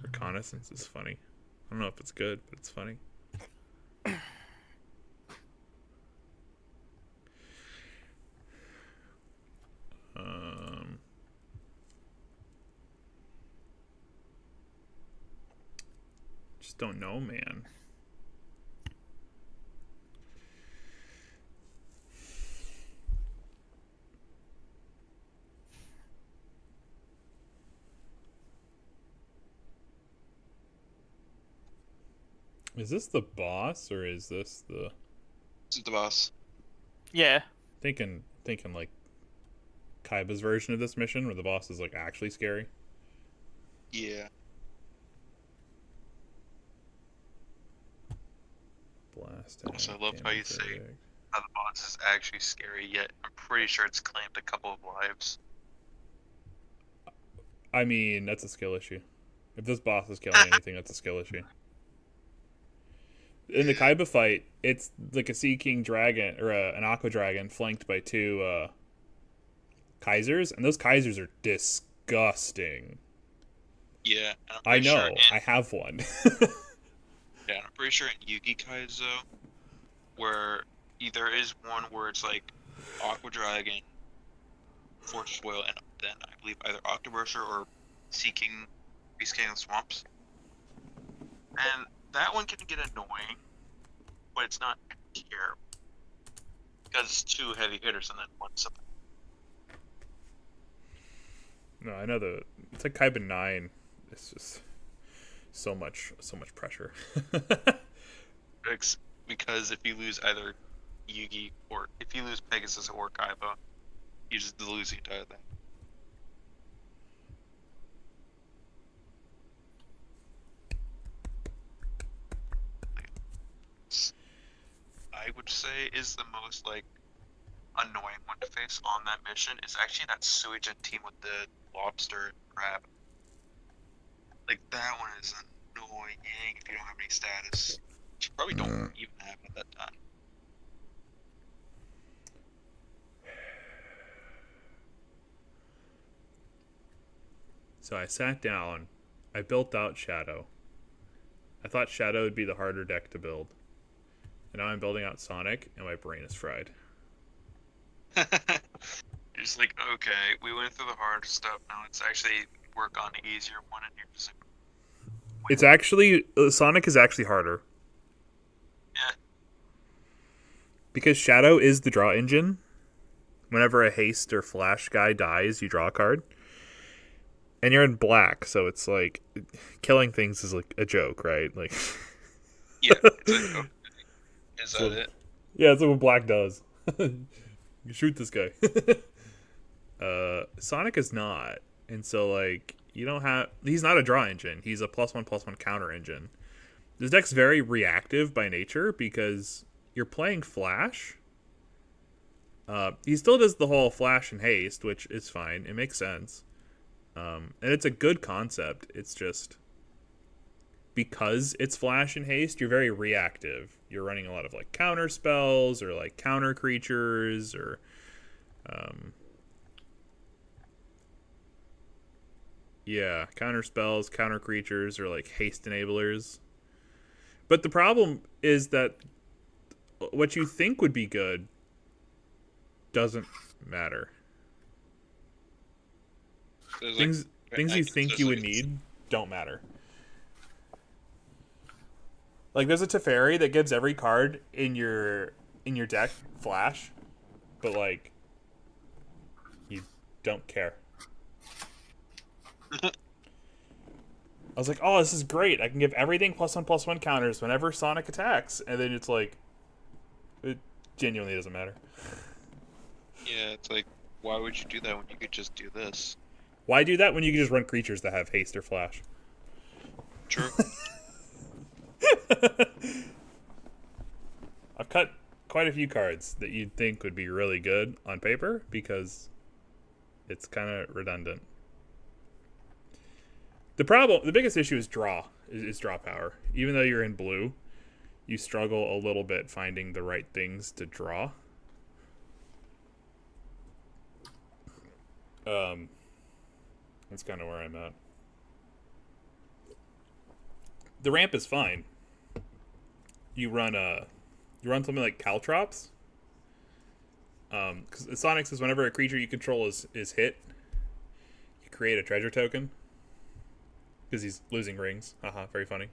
Reconnaissance is funny. I don't know if it's good, but it's funny. Just don't know, man. Is this the boss or is this the? This is the boss. Yeah. Thinking like Kaiba's version of this mission where the boss is like actually scary. Yeah. Blast. Also, I love how you say how the boss is actually scary, yet I'm pretty sure it's claimed a couple of lives. I mean, that's a skill issue. If this boss is killing anything, that's a skill issue. In the Kaiba fight, it's like a Sea King dragon or an Aqua dragon flanked by two Kaisers, and those Kaisers are disgusting. Yeah, and I I'm know. pretty sure I have one. yeah, I'm pretty sure in Yugi Kaizo, where there is one where it's like Aqua Dragon, Fortress Whale, and then I believe either Octobursar or Sea King, Beast King of the Swamps. And that one can get annoying, but it's not terrible. Because it's two heavy hitters and then one support. No, I know it's like Kaiba 9. It's just so much pressure. Because if you lose either Yugi or if you lose Pegasus or Kaiba, you just lose the entire thing. I would say is the most like annoying one to face on that mission is actually that Suijin team with the lobster and crab. Like that one is annoying if you don't have any status. You probably don't even have it at that time. So I sat down, I built out Shadow. I thought Shadow would be the harder deck to build. And now I'm building out Sonic, and my brain is fried. You're just like, okay, we went through the hard stuff, now let's actually work on the easier one, and you're just like, It's actually Sonic is actually harder. yeah. Because Shadow is the draw engine. Whenever a haste or flash guy dies, you draw a card. And you're in black, so it's like killing things is like a joke, right? Like Yeah, it's like, okay, is that it? Yeah, that's what black does. You shoot this guy. Sonic is not. And so like he's not a draw engine. He's a +1/+1 counter engine. This deck's very reactive by nature because you're playing flash. He still does the whole flash and haste, which is fine. It makes sense. And it's a good concept. It's just because it's flash and haste, you're very reactive. You're running a lot of like counter spells or like counter creatures or counter spells, counter creatures, or like haste enablers. But the problem is that what you think would be good doesn't matter. Things you think you would need don't matter. Like there's a Teferi that gives every card in your deck flash, but like you don't care. I was like, oh, this is great. I can give everything +1/+1 counters whenever Sonic attacks, and then it's like it genuinely doesn't matter. Yeah, it's like, why would you do that when you could just do this? Why do that when you can just run creatures that have haste or flash? True. quite a few cards that you'd think would be really good on paper because it's kind of redundant. The biggest issue is draw power. Even though you're in blue, you struggle a little bit finding the right things to draw. That's kind of where I'm at. The ramp is fine. You run something like Caltrops. Because Sonic says whenever a creature you control is hit, you create a treasure token. Because he's losing rings. Haha, very funny.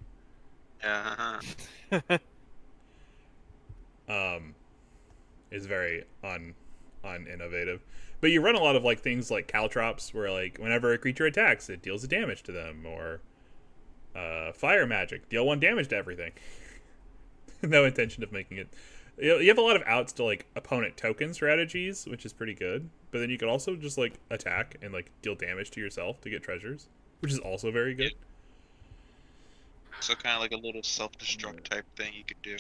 Yeah. Is very uninnovative. But you run a lot of like things like Caltrops, where like whenever a creature attacks, it deals a damage to them, or fire magic, deal 1 damage to everything. No intention of making it. You have a lot of outs to like opponent token strategies, which is pretty good. But then you could also just like attack and like deal damage to yourself to get treasures, which is also very good. So kind of like a little self-destruct type thing you could do.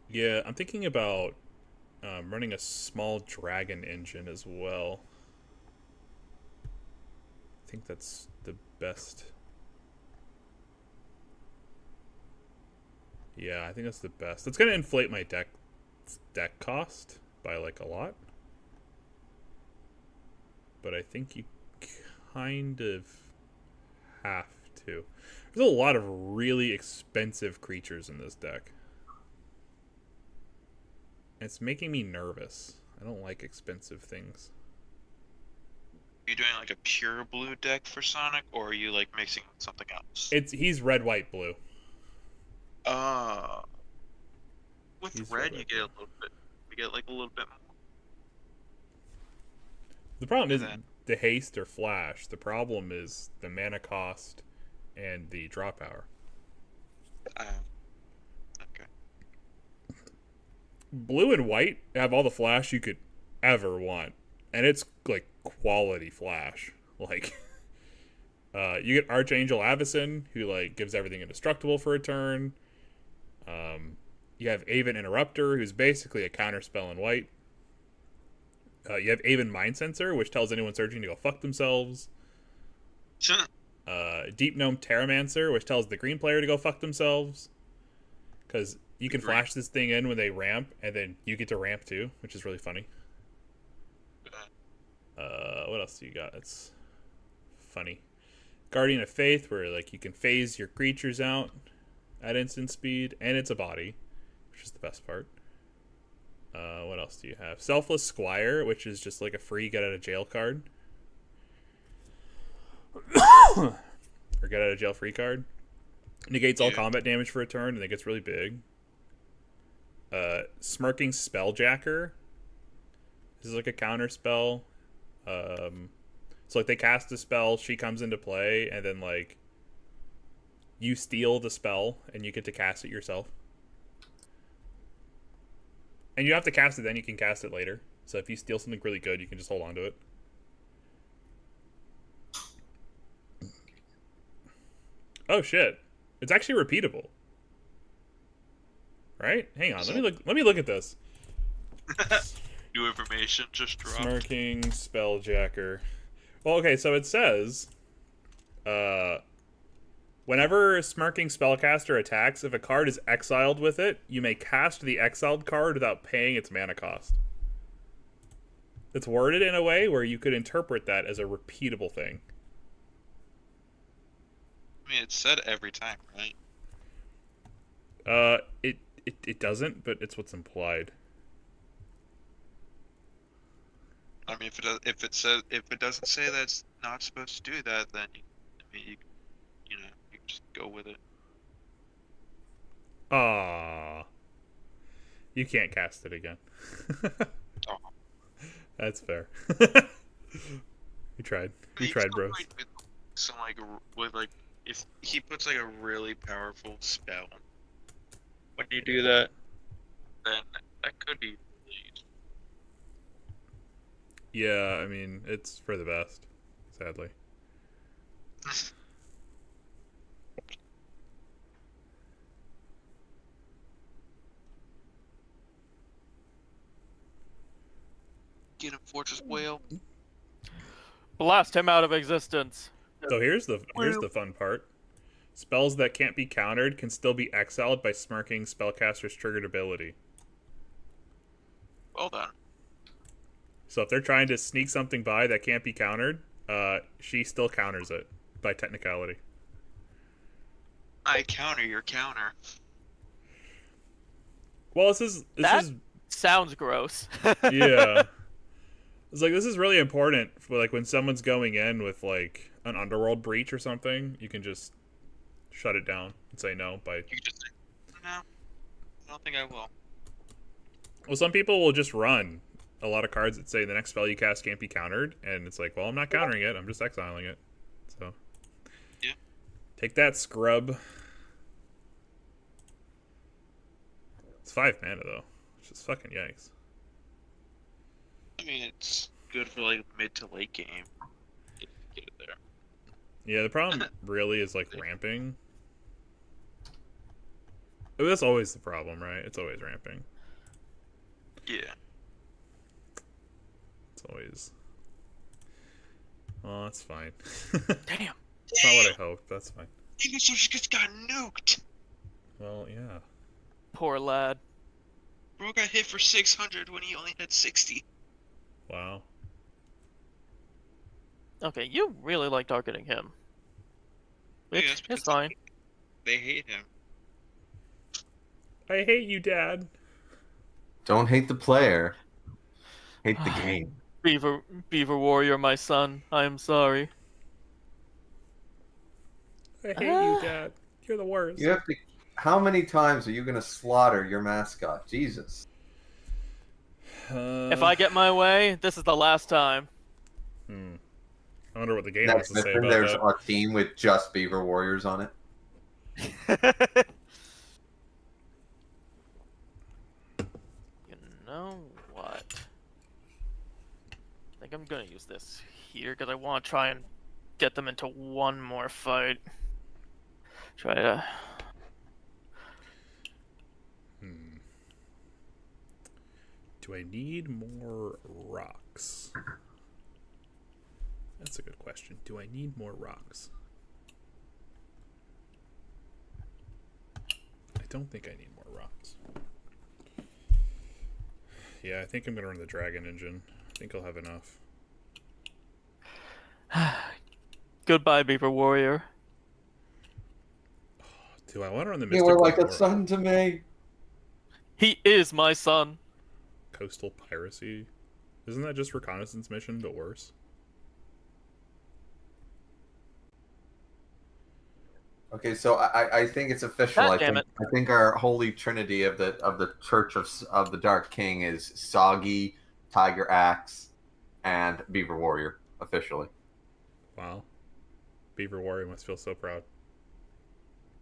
Yeah, I'm thinking about running a small dragon engine as well. I think that's the best. Yeah, I think that's the best. That's gonna inflate my deck cost by like a lot. But I think you kind of have to. There's a lot of really expensive creatures in this deck. It's making me nervous. I don't like expensive things. Are you doing like a pure blue deck for Sonic, or are you like mixing with something else? He's red, white, blue. With He's red, red, you get a little bit. You get like a little bit more. The problem And isn't then- the haste or flash. The problem is the mana cost and the draw power. Okay. Blue and white have all the flash you could ever want, and it's like quality flash. Like, you get Archangel Avacyn, who like gives everything indestructible for a turn. You have Aven Interrupter, who's basically a counterspell in white. You have Aven Mind Sensor, which tells anyone searching to go fuck themselves. Deep Gnome Terramancer, which tells the green player to go fuck themselves. Because you can flash this thing in when they ramp, and then you get to ramp too, which is really funny. What else do you got? That's funny. Guardian of Faith, where like you can phase your creatures out at instant speed, and it's a body, which is the best part. What else do you have? Selfless Squire, which is just like a free get out of jail card. Or get out of jail free card. Negates all combat damage for a turn, and it gets really big. Smirking Spelljacker. This is like a counter spell. So like they cast a spell, she comes into play, and then like you steal the spell and you get to cast it yourself. And you have to cast it, then you can cast it later. So if you steal something really good, you can just hold on to it. Oh shit. It's actually repeatable. Right? Hang on, let me look at this. New information just dropped. Smirking Spelljacker. Well, okay, so it says whenever Smirking Spellcaster attacks, if a card is exiled with it, you may cast the exiled card without paying its mana cost. It's worded in a way where you could interpret that as a repeatable thing. I mean, it's said every time, right? It doesn't, but it's what's implied. I mean, if it doesn't say that it's not supposed to do that, then you can just go with it. Ah, you can't cast it again. Oh. That's fair. You tried, bros. So like if he puts like a really powerful spell, when you do that, then that could be really useful. Yeah, I mean, it's for the best, sadly. Get him, Fortress Whale. Blast him out of existence. So here's the fun part. Spells that can't be countered can still be exiled by smirking spellcaster's triggered ability. Well done. So if they're trying to sneak something by that can't be countered, she still counters it by technicality. I counter your counter. Well, this is Sounds gross. yeah. It's like, this is really important for like when someone's going in with like an underworld breach or something, you can just shut it down and say no by. You can just say, no, I don't think I will. Well, some people will just run a lot of cards that say the next spell you cast can't be countered, and it's like, well, I'm not countering it, I'm just exiling it. So yeah. Take that, scrub. It's 5 mana though. It's just fucking yikes. I mean, it's good for like mid to late game. Get it there. Yeah, the problem really is like ramping. I mean, that's always the problem, right? It's always ramping. Yeah. It's always. Oh, that's fine. Damn. It's not what I hoped. That's fine. English just got nuked. Well, yeah. Poor lad. Bro got hit for 600 when he only had 60. Wow. Okay, you really like targeting him. Yeah, Which that's because is fine. They hate him. I hate you, Dad. Don't hate the player. Hate the game. Beaver Warrior, my son. I am sorry. I hate you, Dad. You're the worst. You have to. How many times are you gonna slaughter your mascot? Jesus. If I get my way, this is the last time. I wonder what the game Next has to say mission, about there's that. a team with just Beaver Warriors on it. You know what? I think I'm gonna use this here because I want to try and get them into one more fight. Try to. Do I need more rocks? That's a good question. Do I need more rocks? I don't think I need more rocks. Yeah, I think I'm gonna run the dragon engine. I think I'll have enough. Goodbye, Beaver Warrior. Do I want to run the You Mystic were like a War? son to me. He is my son. Coastal piracy? Isn't that just reconnaissance mission, but worse? Okay, so I think it's official. God damn I think our holy trinity of the Church of the Dark King is Soggy, Tiger Axe, and Beaver Warrior officially. Wow. Beaver Warrior must feel so proud.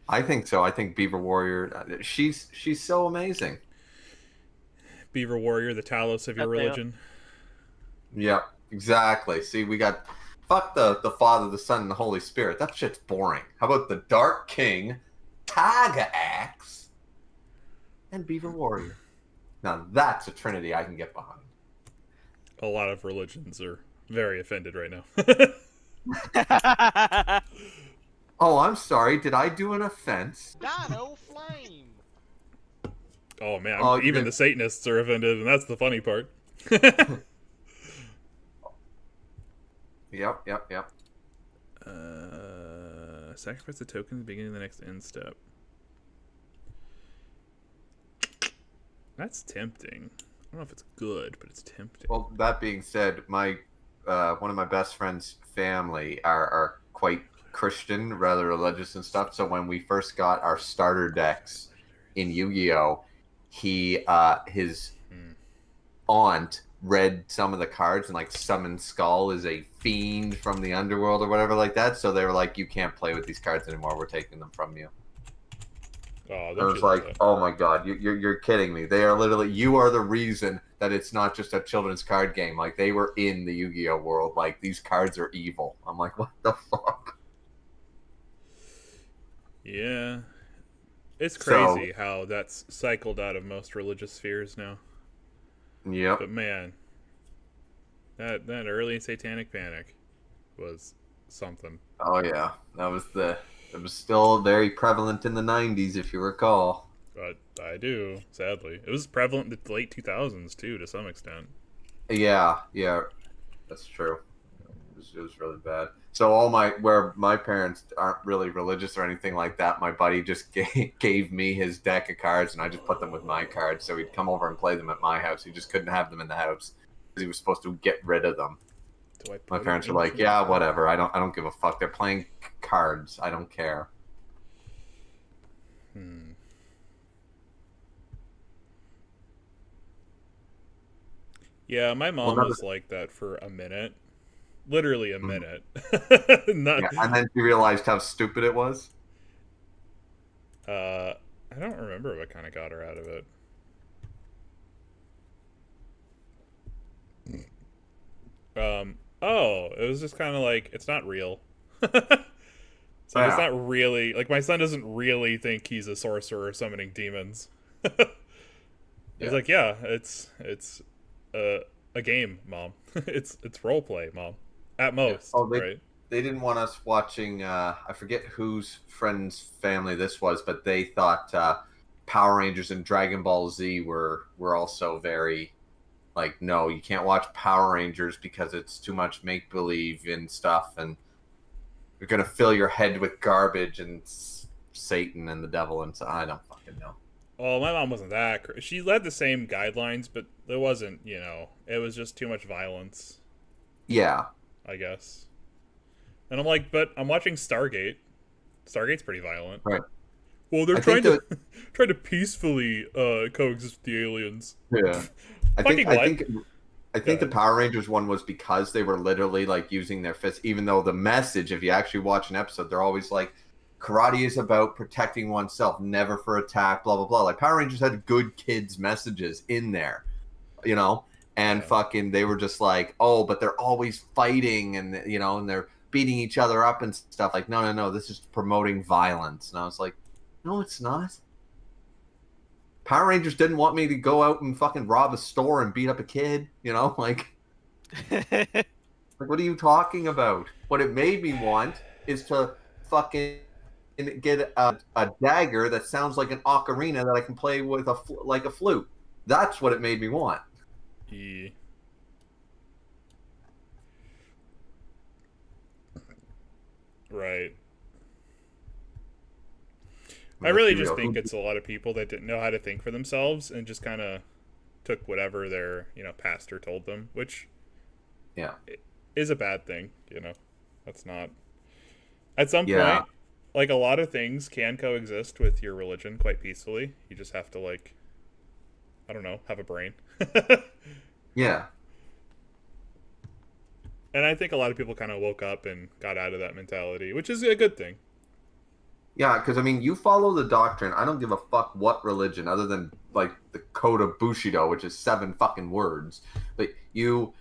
I think so. I think Beaver Warrior. She's so amazing. Beaver Warrior, the Talos of your religion. Yep, exactly. See, we got fuck the Father, the Son, and the Holy Spirit. That shit's boring. How about the Dark King, Tiger Axe, and Beaver Warrior? Now that's a trinity I can get behind. A lot of religions are very offended right now. Oh, I'm sorry. Did I do an offense? Dino Flame. Oh man, Oh, even the- the Satanists are offended, and that's the funny part. Yep. Sacrifice a token at the beginning of the next end step. That's tempting. I don't know if it's good, but it's tempting. Well, that being said, my one of my best friend's family are quite Christian, rather religious and stuff. So when we first got our starter decks in Yu-Gi-Oh, his aunt read some of the cards and like summoned Skull is a fiend from the underworld or whatever like that. So they were like, "You can't play with these cards anymore. We're taking them from you." Oh, I don't was you love like, that? "Oh my god, you're kidding me! They are literally you are the reason that it's not just a children's card game. Like they were in the Yu-Gi-Oh world. Like these cards are evil." I'm like, "What the fuck?" Yeah. It's So- crazy how that's cycled out of most religious spheres now. Yep. But man, That early Satanic Panic was something. Oh yeah, it was still very prevalent in the '90s, if you recall. But I do, sadly. It was prevalent in the late 2000s too, to some extent. Yeah, that's true. It was really bad. So where my parents aren't really religious or anything like that, my buddy just gave me his deck of cards, and I just put them with my cards. So he'd come over and play them at my house. He just couldn't have them in the house because he was supposed to get rid of them. My parents were like, "Yeah, whatever. I don't give a fuck. They're playing cards. I don't care." Yeah, my mom was like that for a minute. Literally a minute. Yeah, and then she realized how stupid it was. I don't remember what kind of got her out of it. Oh, it was just kind of like, it's not real. So it's not really, like, my son doesn't really think he's a sorcerer summoning demons. He's like, yeah, it's a game, Mom. it's roleplay, Mom. At most, right? They didn't want us watching, I forget whose friend's family this was, but they thought Power Rangers and Dragon Ball Z were also very, like, no, you can't watch Power Rangers because it's too much make-believe and stuff, and you're going to fill your head with garbage and Satan and the devil, and so I don't fucking know. Well, my mom wasn't that. She had the same guidelines, but there wasn't, it was just too much violence. Yeah. I guess. And I'm like, but I'm watching Stargate. Stargate's pretty violent. Right. Well, they're trying to peacefully coexist with the aliens. Yeah. I think the Power Rangers one was because they were literally like using their fists, even though the message, if you actually watch an episode, they're always like, karate is about protecting oneself, never for attack, blah, blah, blah. Like, Power Rangers had good kids' messages in there, and fucking, they were just like, oh, but they're always fighting and, and they're beating each other up and stuff. Like, no, this is promoting violence. And I was like, no, it's not. Power Rangers didn't want me to go out and fucking rob a store and beat up a kid, like, what are you talking about? What it made me want is to fucking get a dagger that sounds like an ocarina that I can play with like a flute. That's what it made me want. Yeah. Right. I really just think it's a lot of people that didn't know how to think for themselves and just kind of took whatever their, pastor told them, which is a bad thing, That's not... At some point, like, a lot of things can coexist with your religion quite peacefully. You just have to, like, I don't know, have a brain. Yeah. And I think a lot of people kind of woke up and got out of that mentality, which is a good thing. Yeah, because, I mean, you follow the doctrine. I don't give a fuck what religion, other than, like, the Code of Bushido, which is 7 fucking words. But you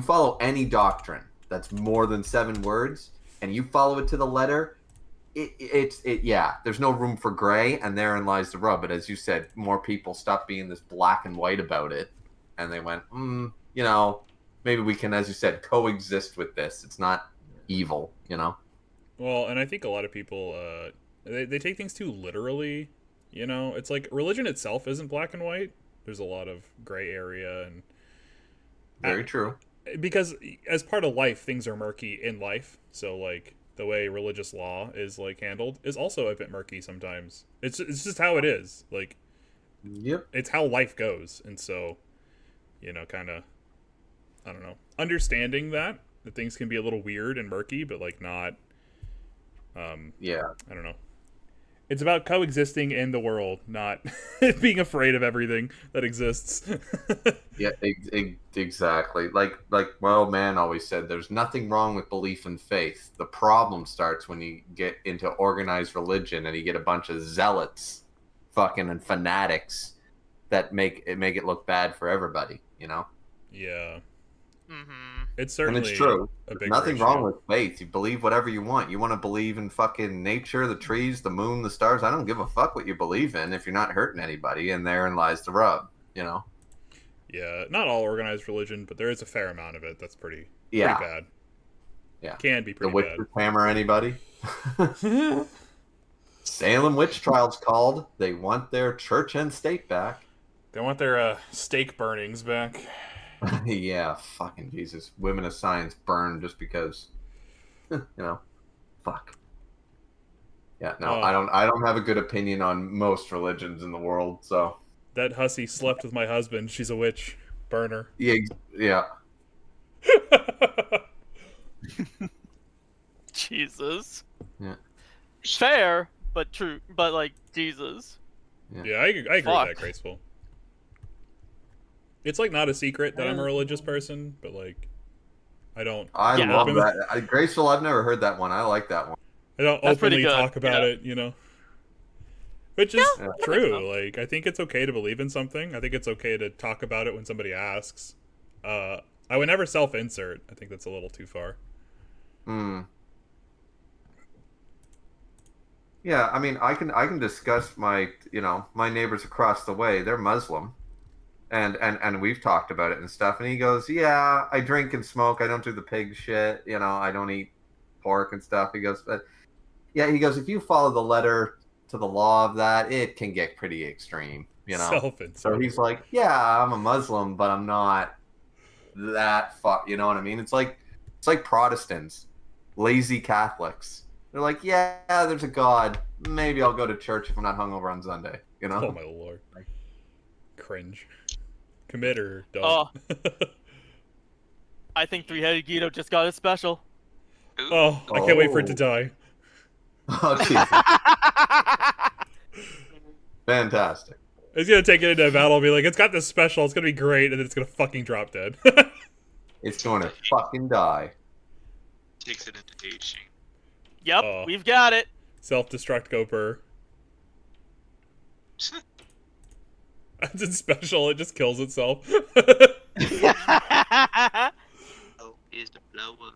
follow any doctrine that's more than 7 words, and you follow it to the letter, there's no room for gray, and therein lies the rub. But as you said, more people stopped being this black and white about it, and they went, maybe we can, as you said, coexist with this. It's not evil, Well, and I think a lot of people, they take things too literally, It's like religion itself isn't black and white. There's a lot of gray area. And very true. Because as part of life, things are murky in life. So, like, the way religious law is, like, handled is also a bit murky sometimes. It's just how it is. Like, yep. It's how life goes. And so, kind of, I don't know, understanding that things can be a little weird and murky, but, like, not... I don't know. It's about coexisting in the world, not being afraid of everything that exists. Yeah, exactly. Like my old man always said, there's nothing wrong with belief and faith. The problem starts when you get into organized religion and you get a bunch of zealots, fucking, and fanatics that make it look bad for everybody. Yeah. Mm-hmm. It's certainly, and it's true. A big nothing wrong with faith. You believe whatever you want. You want to believe in fucking nature, the trees, the moon, the stars. I don't give a fuck what you believe in if you're not hurting anybody, and therein lies the rub. Yeah, not all organized religion, but there is a fair amount of it that's pretty Yeah. bad. Yeah. Can be The pretty witch bad. hammer anybody? Salem witch trials called. They want their church and state back. They want their stake burnings back. Yeah, fucking Jesus. Women of science burned just because, fuck. Yeah, no, Oh. I don't have a good opinion on most religions in the world, so. That hussy slept with my husband. She's a witch. Burner. Yeah. Jesus. Yeah. Fair, but true. But like Jesus. Yeah, I agree with that, Graceful. It's like not a secret that I'm a religious person, but like, I don't. I love that. Graceful, I've never heard that one. I like that one. I don't openly talk about it, you know. Which is true. Like, I think it's okay to believe in something. I think it's okay to talk about it when somebody asks. I would never self-insert. I think that's a little too far. Yeah, I mean, I can discuss my neighbors across the way. They're Muslim, and we've talked about it and stuff. And he goes, "Yeah, I drink and smoke. I don't do the pig shit. I don't eat pork and stuff." He goes, "But yeah," he goes, "if you follow the letter to the law of that, it can get pretty extreme, Self-insert. So he's like, "Yeah, I'm a Muslim, but I'm not that fuck." You know what I mean? It's like Protestants, lazy Catholics. They're like, "Yeah, there's a God. Maybe I'll go to church if I'm not hungover on Sunday." Oh my lord. Cringe. Commit or don't. Oh. I think Three-Headed Guido just got his special. Oh, I can't wait for it to die. Oh, Jesus. Fantastic. It's gonna take it into a battle and be like, it's got this special, it's gonna be great, and then it's gonna fucking drop dead. It's gonna fucking die. Takes it into dating. Yep, we've got it. Self-destruct Gopher. That's its special, it just kills itself. Is the blower.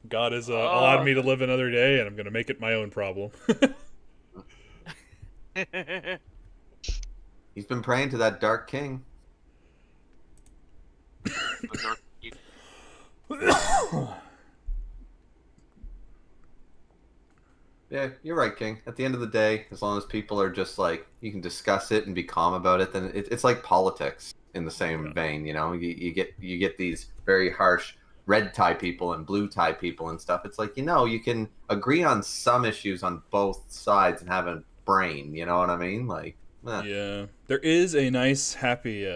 God has allowed me to live another day, and I'm gonna make it my own problem. He's been praying to that Dark King. Yeah, you're right, King. At the end of the day, as long as people are just like, you can discuss it and be calm about it, then it's like politics in the same vein. You get these very harsh red tie people and blue tie people and stuff. It's like, you can agree on some issues on both sides and have a brain. You know what I mean? Like, yeah, there is a nice, happy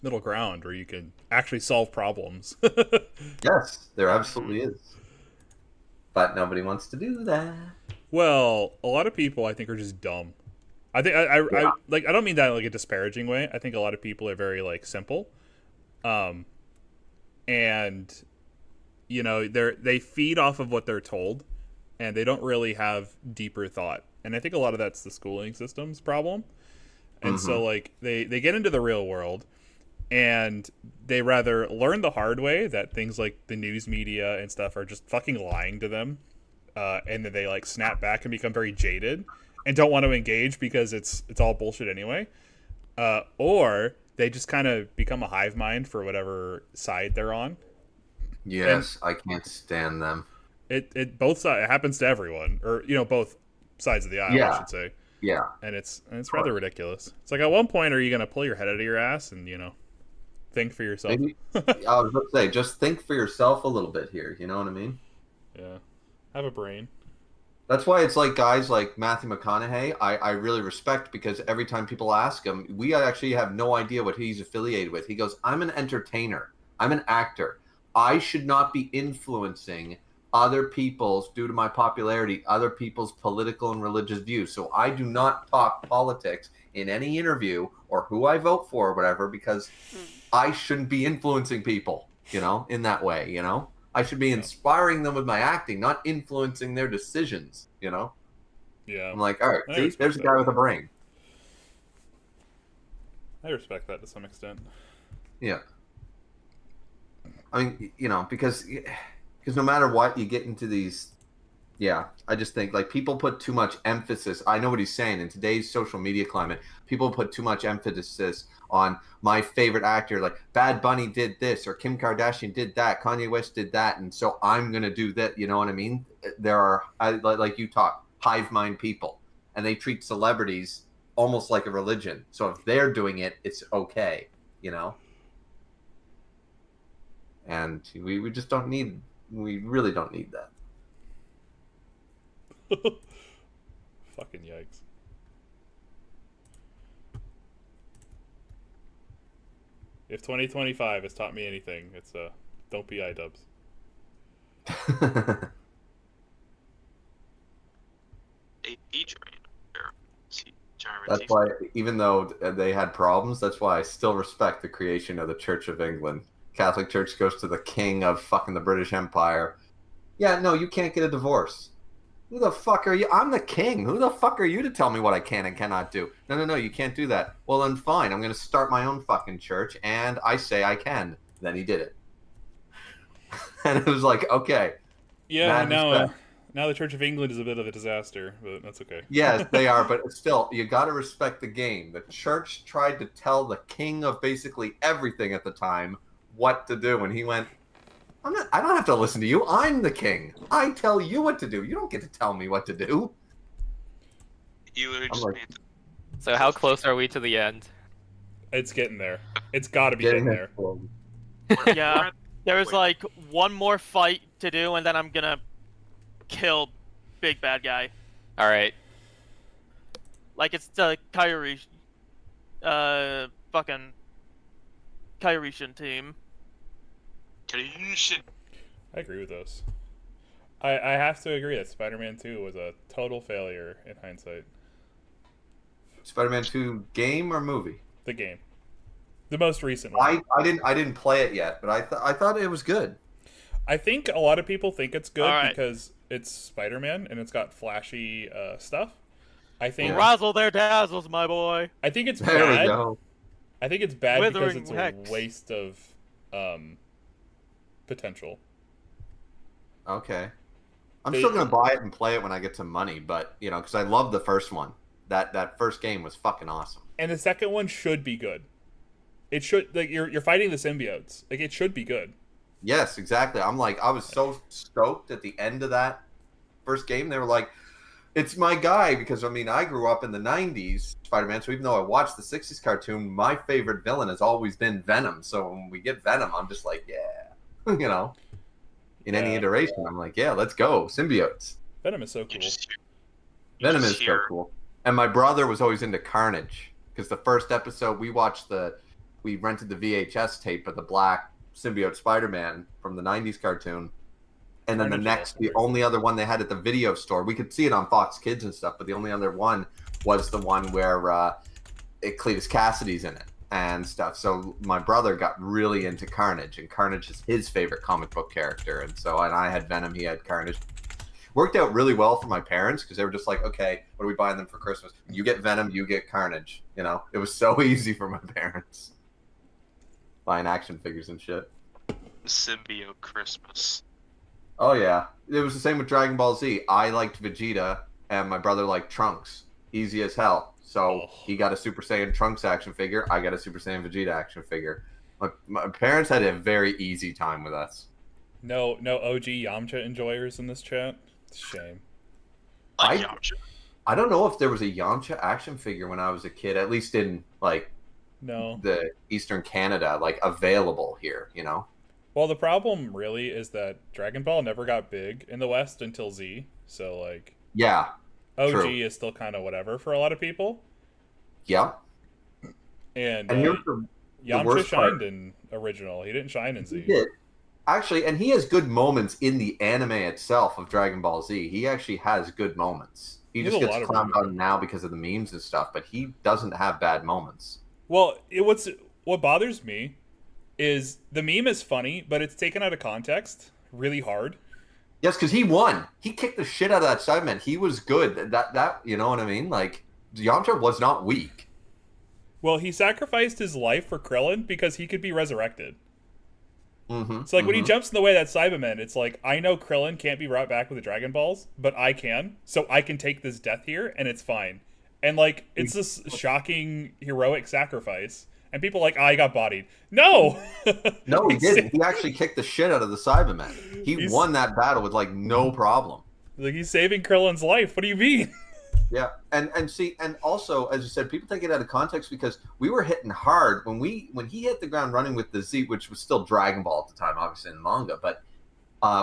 middle ground where you can actually solve problems. Yes, there absolutely is. But nobody wants to do that. Well, a lot of people I think are just dumb. I think I don't mean that in like a disparaging way. I think a lot of people are very like simple. And they feed off of what they're told, and they don't really have deeper thought. And I think a lot of that's the schooling system's problem. And so like they get into the real world, and they rather learn the hard way that things like the news media and stuff are just fucking lying to them, and then they like snap back and become very jaded and don't want to engage because it's all bullshit anyway, or they just kind of become a hive mind for whatever side they're on. Yes, and I can't stand them. It both sides. It happens to everyone, or both sides of the aisle, I should say. Yeah, and it's rather ridiculous. It's like, at one point, are you gonna pull your head out of your ass and think for yourself? Maybe, I was going to say, just think for yourself a little bit here. You know what I mean? Yeah, have a brain. That's why it's like guys like Matthew McConaughey, I really respect, because every time people ask him, we actually have no idea what he's affiliated with. He goes, "I'm an entertainer. I'm an actor. I should not be influencing other people's, due to my popularity, other people's political and religious views. So I do not talk politics in any interview or who I vote for or whatever, because I shouldn't be influencing people, in that way, I should be inspiring them with my acting, not influencing their decisions, Yeah. I'm like, all right, see, there's a guy with a brain. I respect that to some extent. Yeah. I mean, because no matter what, you get into these Yeah, I just think like people put too much emphasis. I know what he's saying in today's social media climate. People put too much emphasis on my favorite actor. Like Bad Bunny did this, or Kim Kardashian did that, Kanye West did that, and so I'm gonna do that. You know what I mean? There are like you talk hive mind people, and they treat celebrities almost like a religion. So if they're doing it, it's okay. You know. And we just don't need. We really don't need that. Fucking yikes. If 2025 has taught me anything, it's don't be iDubbbz. AP train. Or That's why, even though they had problems, that's why I still respect the creation of the Church of England. Catholic Church goes to the king of fucking the British Empire. Yeah, no, you can't get a divorce. Who the fuck are you? I'm the king. Who the fuck are you to tell me what I can and cannot do? No, you can't do that. Well, then fine. I'm going to start my own fucking church, and I say I can. Then he did it. And it was like, okay. Yeah, now the Church of England is a bit of a disaster, but that's okay. Yes, they are, but still, you got to respect the game. The church tried to tell the king of basically everything at the time what to do, and he went, I don't have to listen to you. I'm the king. I tell you what to do. You don't get to tell me what to do. You literally just made So how close are we to the end? It's getting there. It's got to be getting there. Yeah, there's like one more fight to do, and then I'm gonna kill big bad guy. All right. Like it's the Kyrie, fucking Kyrian team. I agree with those. I have to agree that Spider-Man 2 was a total failure in hindsight. Spider-Man 2 game or movie? The game. The most recent one. I didn't play it yet, but I thought it was good. I think a lot of people think it's good Right. because it's Spider-Man and it's got flashy stuff. I think Razzle their dazzles, my boy. I think it's There bad. we go. I think it's bad because Withering it's hex. a waste of potential. Okay. I'm still gonna buy it and play it when I get some money, but you know, because I love the first one. That first game was fucking awesome. And the second one should be good. It should, like, you're fighting the symbiotes. Like, it should be good. Yes, exactly. I was so stoked at the end of that first game. They were like, it's my guy, because I mean I grew up in the 90s Spider-Man, so even though I watched the 60s cartoon, my favorite villain has always been Venom. So when we get Venom, I'm just like, yeah. You know. In any iteration, I'm like, yeah, let's go. Symbiotes. Venom is so cool. Venom is so cool. And my brother was always into Carnage, because the first episode we rented the VHS tape of the black symbiote Spider-Man from the 90s cartoon. And then the only other one they had at the video store, we could see it on Fox Kids and stuff, but the only other one was the one where Cletus Cassidy's in it and stuff. So my brother got really into Carnage, and Carnage is his favorite comic book character. And I had Venom, he had Carnage. Worked out really well for my parents, because they were just like, okay, what are we buying them for Christmas? You get Venom, you get Carnage. You know, it was so easy for my parents. Buying action figures and shit. Symbiote Christmas. Oh yeah, it was the same with Dragon Ball Z. I liked Vegeta, and my brother liked Trunks. Easy as hell. So he got a Super Saiyan Trunks action figure. I got a Super Saiyan Vegeta action figure. My parents had a very easy time with us. No OG Yamcha enjoyers in this chat. It's a shame. I don't know if there was a Yamcha action figure when I was a kid, at least in the Eastern Canada, available here, you know? Well, the problem really is that Dragon Ball never got big in the West until Z. So yeah, OG true. is still kind of whatever for a lot of people. Yeah. And here's Yamcha shined in original. He didn't shine in Z. He did. Actually, and he has good moments in the anime itself of Dragon Ball Z. He actually has good moments. He just gets clowned on now because of the memes and stuff, but he doesn't have bad moments. Well, what bothers me is the meme is funny, but it's taken out of context really hard. Yes, because he won. He kicked the shit out of that Cyberman. He was good. That you know what I mean? Yamcha was not weak. Well, he sacrificed his life for Krillin because he could be resurrected. It's like when he jumps in the way of that Cyberman, it's like, I know Krillin can't be brought back with the Dragon Balls, but I can, so I can take this death here, and it's fine. And like, it's this shocking, heroic sacrifice. And people are like, I got bodied. No! No, he didn't. He actually kicked the shit out of the Cybermen. He won that battle with like no problem. Like, he's saving Krillin's life. What do you mean? Yeah, and see, and also, as you said, people take it out of context because we were hitting hard when he hit the ground running with the Z, which was still Dragon Ball at the time, obviously in manga. But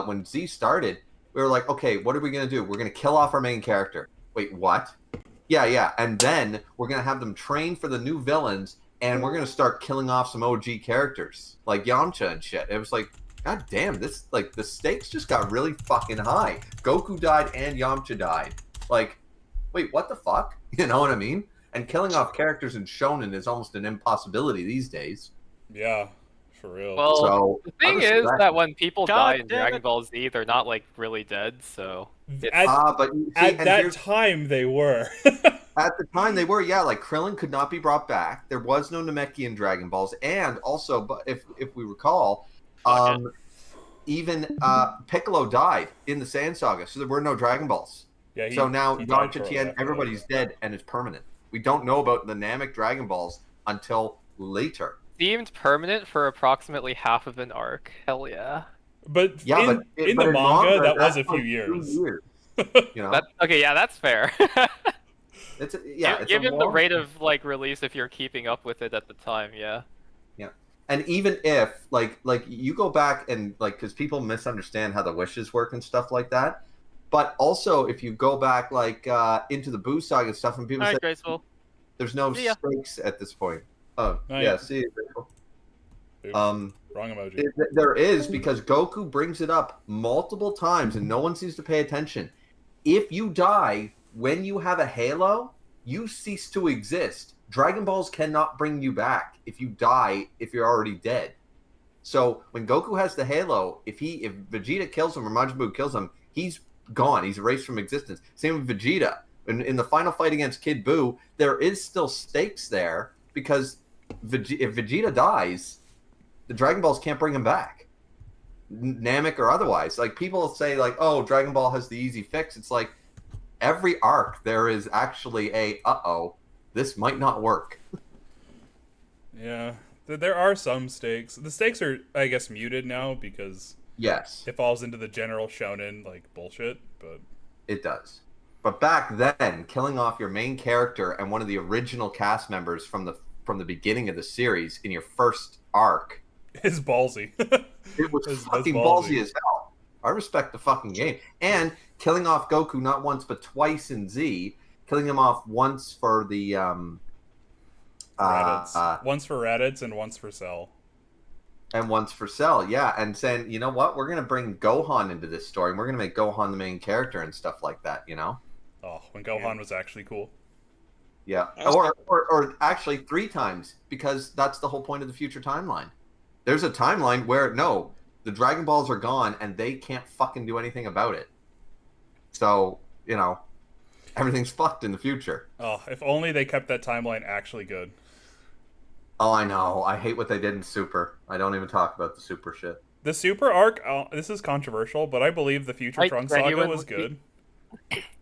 when Z started, we were like, okay, what are we gonna do? We're gonna kill off our main character. Wait, what? Yeah, and then we're gonna have them train for the new villains, and we're gonna start killing off some OG characters like Yamcha and shit. It was like, god damn, this like the stakes just got really fucking high. Goku died and Yamcha died. Like, wait, what the fuck? You know what I mean? And killing off characters in Shonen is almost an impossibility these days. Yeah, for real. Well, So, the thing I is respect that it. when people God die in damn Dragon it. Ball Z, they're not like really dead. So But see, At and that here's- time, they were. at the time they were, yeah, like Krillin could not be brought back. There was no Namekian Dragon Balls, and also, but if we recall, even Piccolo died in the Saiyan Saga, so there were no Dragon Balls. Yeah, So now he died Yamcha, shortly Tien, after everybody's that. dead, and it's permanent. We don't know about the Namek Dragon Balls until later. seemed permanent for approximately half of an arc. Hell yeah. But Yeah, in, but in but the manga, that was that's a few like 2 years. years. You know, That okay, yeah, that's fair. it's it's a Given the long- rate of like release, if you're keeping up with it at the time, yeah. And even if like you go back and like because people misunderstand how the wishes work and stuff like that, but also if you go back like into the Boo Saga and stuff, and people All say right, Graceful. there's no See ya. stakes at this point. Oh Night. yeah, see you. Graceful. Oops, Um, wrong emoji. there is because Goku brings it up multiple times and no one seems to pay attention. If you die when you have a halo, you cease to exist. Dragon Balls cannot bring you back if you die if you're already dead. So when Goku has the halo, if Vegeta kills him or Majin Buu kills him, he's gone. He's erased from existence. Same with Vegeta. In the final fight against Kid Buu, there is still stakes there because if Vegeta dies, the Dragon Balls can't bring him back, Namek or otherwise. Like people say, like, "Oh, Dragon Ball has the easy fix." It's like every arc there is actually a this might not work. Yeah, there are some stakes. The stakes are, I guess, muted now because Yes, it falls into the general shonen like bullshit. But it does. But back then, killing off your main character and one of the original cast members from the beginning of the series in your first arc, it's ballsy. it was That's fucking ballsy. ballsy as hell. I respect the fucking game. And killing off Goku not once but twice in Z, killing him off once for the Raditz. Once for Raditz and once for Cell. and once for Cell, yeah, and saying, you know what, we're gonna bring Gohan into this story, and we're gonna make Gohan the main character and stuff like that, you know? Oh, when Gohan was actually cool. Yeah, or actually 3 times because that's the whole point of the future timeline. There's a timeline where no, the Dragon Balls are gone and they can't fucking do anything about it. So you know, everything's fucked in the future. Oh, if only they kept that timeline actually good. Oh, I know. I hate what they did in Super. I don't even talk about the Super shit. The Super arc, this is controversial, but I believe the Future I Trunks saga genuinely- was good.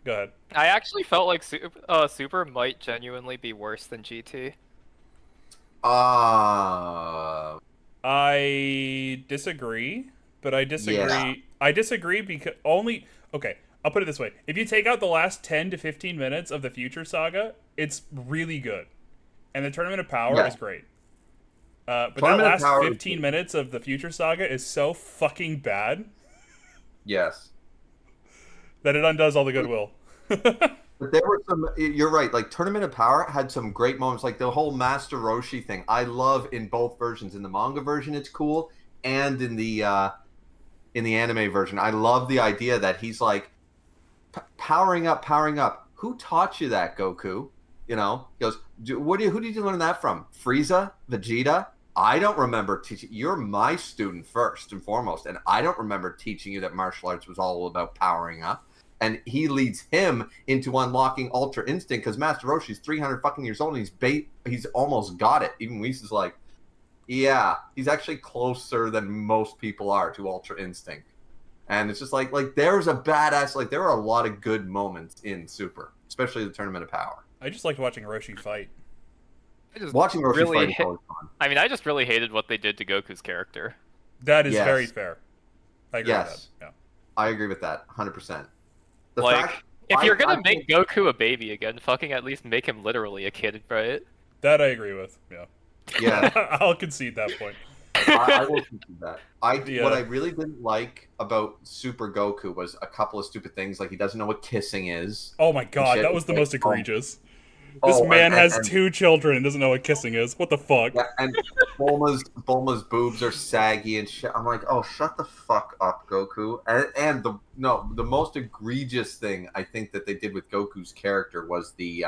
Go ahead. I actually felt like Super might genuinely be worse than GT. I disagree, but I disagree. Yeah. I disagree because only. Okay, I'll put it this way: if you take out the last 10 to 15 minutes of the Future Saga, it's really good, and the Tournament of Power Yeah. is great. But Tournament that of last Power is 15 minutes of the Future Saga is so fucking bad Yes. that it undoes all the goodwill. But there were some. You're right. Like Tournament of Power had some great moments, like the whole Master Roshi thing. I love in both versions. In the manga version, it's cool, and in the anime version, I love the idea that he's like powering up, powering up. Who taught you that, Goku? You know, he goes. Who did you learn that from? Frieza, Vegeta. I don't remember teaching. You're my student first and foremost, and I don't remember teaching you that martial arts was all about powering up. And he leads him into unlocking Ultra Instinct because Master Roshi's 300 fucking years old and he's almost got it. Even Whis is like, Yeah, he's actually closer than most people are to Ultra Instinct. And it's just like there's a badass, like there are a lot of good moments in Super, especially the Tournament of Power. I just liked watching Roshi fight. Watching Roshi really fight is always fun. I mean, I just really hated what they did to Goku's character. That is Yes. very fair. I agree with Yes. that. Yeah. I agree with that 100%. Like, if you're gonna make Goku a baby again, fucking at least make him literally a kid, right? That I agree with. Yeah. Yeah. I'll concede that point. I will concede that. Yeah. What I really didn't like about Super Goku was a couple of stupid things, like he doesn't know what kissing is. Oh my god, Shit. that was the most egregious. Oh, This man has and- 2 children and doesn't know what kissing is. What the fuck? Yeah, and Bulma's boobs are saggy and shit. I'm like, oh, shut the fuck up, Goku. And the most egregious thing I think that they did with Goku's character was the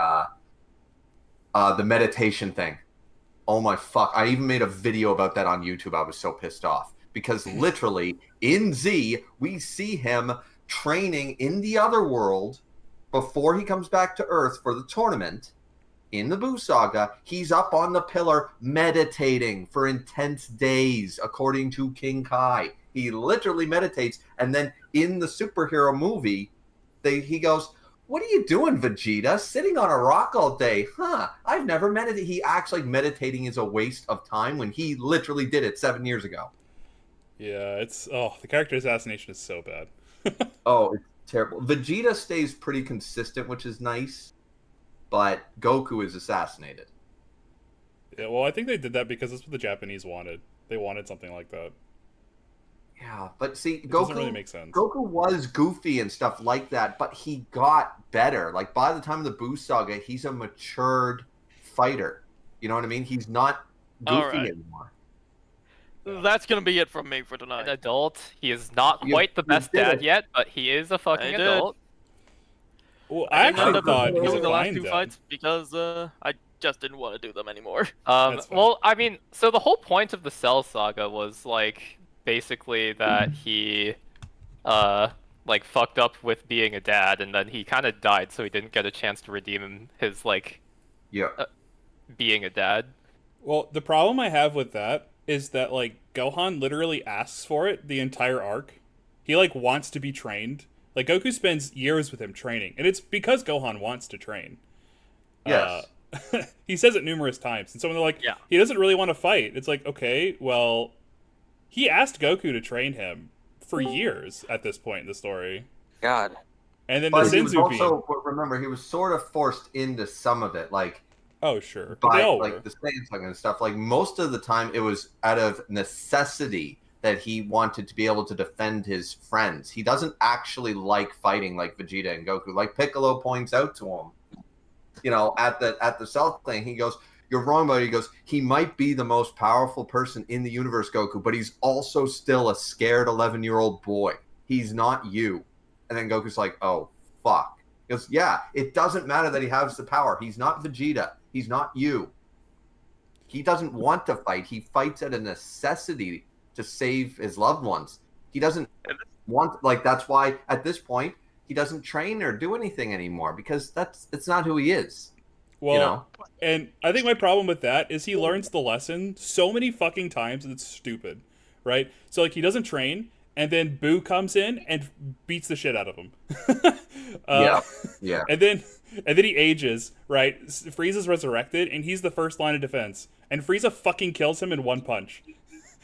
meditation thing. Oh my fuck! I even made a video about that on YouTube. I was so pissed off because literally in Z we see him training in the other world before he comes back to Earth for the tournament. In the Buu Saga, he's up on the pillar meditating for intense days, according to King Kai. He literally meditates, and then in the superhero movie, he goes, "What are you doing, Vegeta? Sitting on a rock all day? Huh, I've never meditated." He acts like meditating is a waste of time when he literally did it 7 years ago. Yeah, the character assassination is so bad. Oh, it's terrible. Vegeta stays pretty consistent, which is nice, but Goku is assassinated. Yeah, well, I think they did that because that's what the Japanese wanted. They wanted something like that. Yeah, but see, It Goku doesn't really make sense. Goku was goofy and stuff like that, but he got better. Like by the time of the Buu Saga, he's a matured fighter. You know what I mean? He's not goofy Alright. anymore. That's gonna be it from me for tonight. An adult. He is not You- quite the you best did dad it. yet, but he is a fucking I did. adult. Well, I didn't actually end up thought he was doing a the last fine 2 dad. fights because I just didn't want to do them anymore. That's fine. Well, I mean, so the whole point of the Cell Saga was like basically that he, like fucked up with being a dad, and then he kind of died, so he didn't get a chance to redeem his like Yeah. being a dad. Well, the problem I have with that is that, like, Gohan literally asks for it the entire arc. He, like, wants to be trained. Like, Goku spends years with him training, and it's because Gohan wants to train. Yes. He says it numerous times, and someone like, Yeah. he doesn't really want to fight. It's like, okay, well, he asked Goku to train him for years at this point in the story. God. And then But the he was Senzu beam. also, but remember, he was sort of forced into some of it, like Oh, sure. But by they all like were. the Saiyan Saga and stuff. Like most of the time, it was out of necessity that he wanted to be able to defend his friends. He doesn't actually like fighting like Vegeta and Goku. Like Piccolo points out to him, you know, at the Cell thing, he goes, "You're wrong about it." He goes, "He might be the most powerful person in the universe, Goku, but he's also still a scared 11-year-old boy. He's not you." And then Goku's like, "Oh, fuck." He goes, "Yeah, it doesn't matter that he has the power. He's not Vegeta. He's not you. He doesn't want to fight. He fights out of necessity to save his loved ones. He doesn't want, like, that's why at this point he doesn't train or do anything anymore, because it's not who he is." Well, You know? and I think my problem with that is he learns the lesson so many fucking times that it's stupid, right? So, like, he doesn't train, and then Boo comes in and beats the shit out of him. Yeah. And then he ages, right? Frieza's resurrected, and he's the first line of defense. And Frieza fucking kills him in one punch.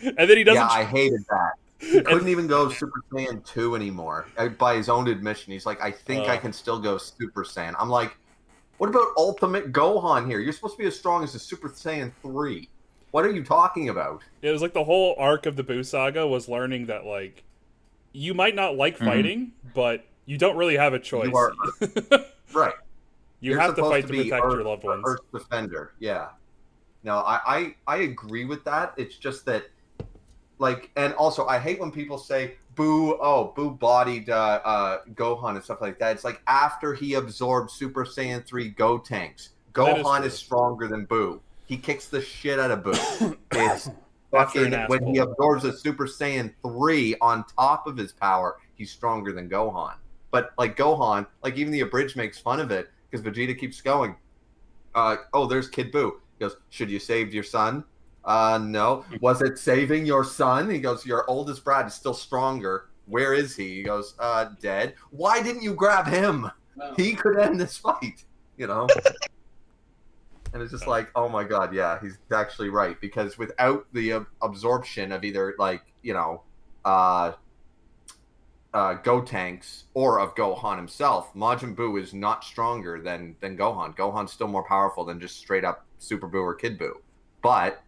And then he doesn't... Yeah, I hated that. He couldn't even go Super Saiyan 2 anymore. By his own admission, he's like, "I think I can still go Super Saiyan." I'm like, what about Ultimate Gohan here? You're supposed to be as strong as a Super Saiyan 3. What are you talking about? It was like the whole arc of the Boo Saga was learning that, like, you might not like fighting, but you don't really have a choice. You are right. You You're have to supposed fight to be protect your loved ones. Earth defender. Yeah. No, I agree with that. It's just that, like, and also I hate when people say Boo bodied Gohan and stuff like that. It's like after he absorbed Super Saiyan 3 Gotenks, That is Gohan true. is stronger than Boo. He kicks the shit out of Boo. It's After an fucking when he asshole. absorbs a Super Saiyan 3 on top of his power, he's stronger than Gohan. But like Gohan, like even the abridged makes fun of it because Vegeta keeps going. Oh, there's Kid Boo. He goes, "Should you save your son?" No. Was it saving your son? He goes, your oldest brat is still stronger. Where is he? He goes, dead. Why didn't you grab him? He could end this fight, you know? And it's just like, oh my god, yeah, he's actually right. Because without the absorption of either, like, you know, Gotenks or of Gohan himself, Majin Buu is not stronger than Gohan. Gohan's still more powerful than just straight up Super Buu or Kid Buu. But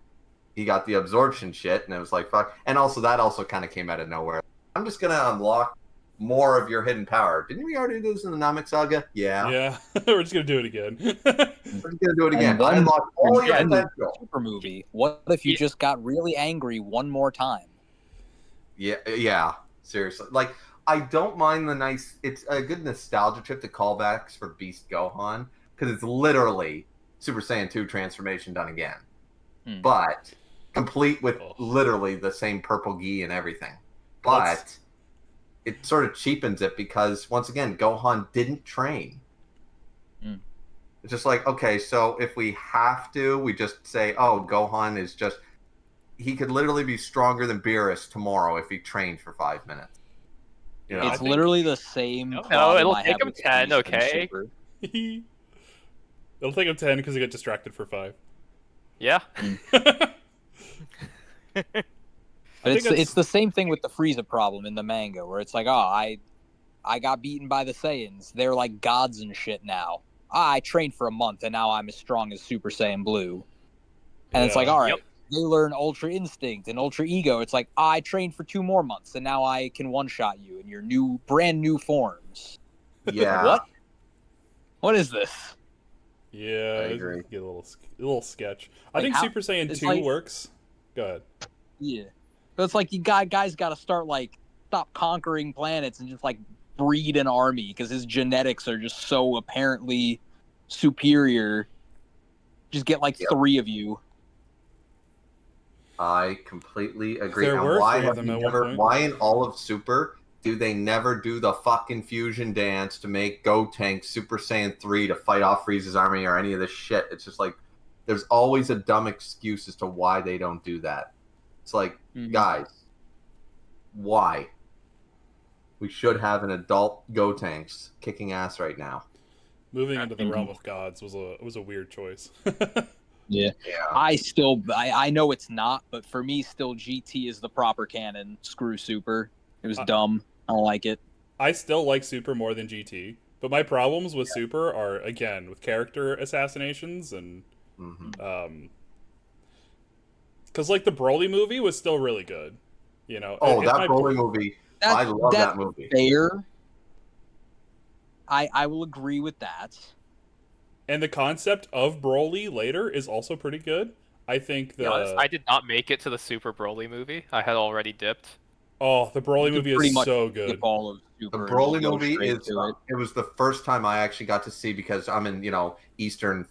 he got the absorption shit, and it was like, fuck. And also, that also kind of came out of nowhere. I'm just going to unlock more of your hidden power. Didn't we already do this in the Namek Saga? Yeah. Yeah, we're just going to do it again. We're just going to do it again. And one Unlock all your in the potential. Super movie. What if you just got really angry one more time? Yeah, seriously. Like, I don't mind the nice... It's a good nostalgia trip to callbacks for Beast Gohan, because it's literally Super Saiyan 2 transformation done again. But complete with literally the same purple gi and everything. But it sort of cheapens it because, once again, Gohan didn't train. It's just like, okay, so if we have to, we just say, oh, Gohan is just... He could literally be stronger than Beerus tomorrow if he trained for 5 minutes. You know? It's literally the same. No, it'll take him 10, okay? It'll take him 10 because he got distracted for 5. Yeah. It's the same thing with the Frieza problem in the manga, where it's like, oh, I got beaten by the Saiyans. They're like gods and shit now. I trained for a month, and now I'm as strong as Super Saiyan Blue. And it's like, all right, they learn Ultra Instinct and Ultra Ego. It's like, I trained for 2 more months, and now I can one-shot you in your brand new forms. Yeah. What? What is this? Yeah, I agree. Get a little sketch. I Like, think how- Super Saiyan it's 2 like- works. Go ahead. Yeah. But it's like you guys got to start, like, stop conquering planets and just, like, breed an army because his genetics are just so apparently superior. Just get, like, 3 of you. I completely agree. There And were why 3 of have them you at one never? point. Why in all of Super do they never do the fucking fusion dance to make Gotenks Super Saiyan 3 to fight off Frieza's army or any of this shit? It's just like there's always a dumb excuse as to why they don't do that. It's like, guys, why? We should have an adult Gotenks kicking ass right now. Moving into the realm of gods was a weird choice. Yeah. Yeah. I know it's not, but for me, still GT is the proper canon. Screw Super. It was dumb. I don't like it. I still like Super more than GT, but my problems with Super are, again, with character assassinations and because like the Broly movie was still really good, you know. Oh, that Broly movie! I love that movie. Fair. I will agree with that. And the concept of Broly later is also pretty good. I think To be honest, I did not make it to the Super Broly movie. I had already dipped. Oh, the Broly movie is so good. All of The Super Broly and just go movie straight is to it. it was the first time I actually got to see because I'm in,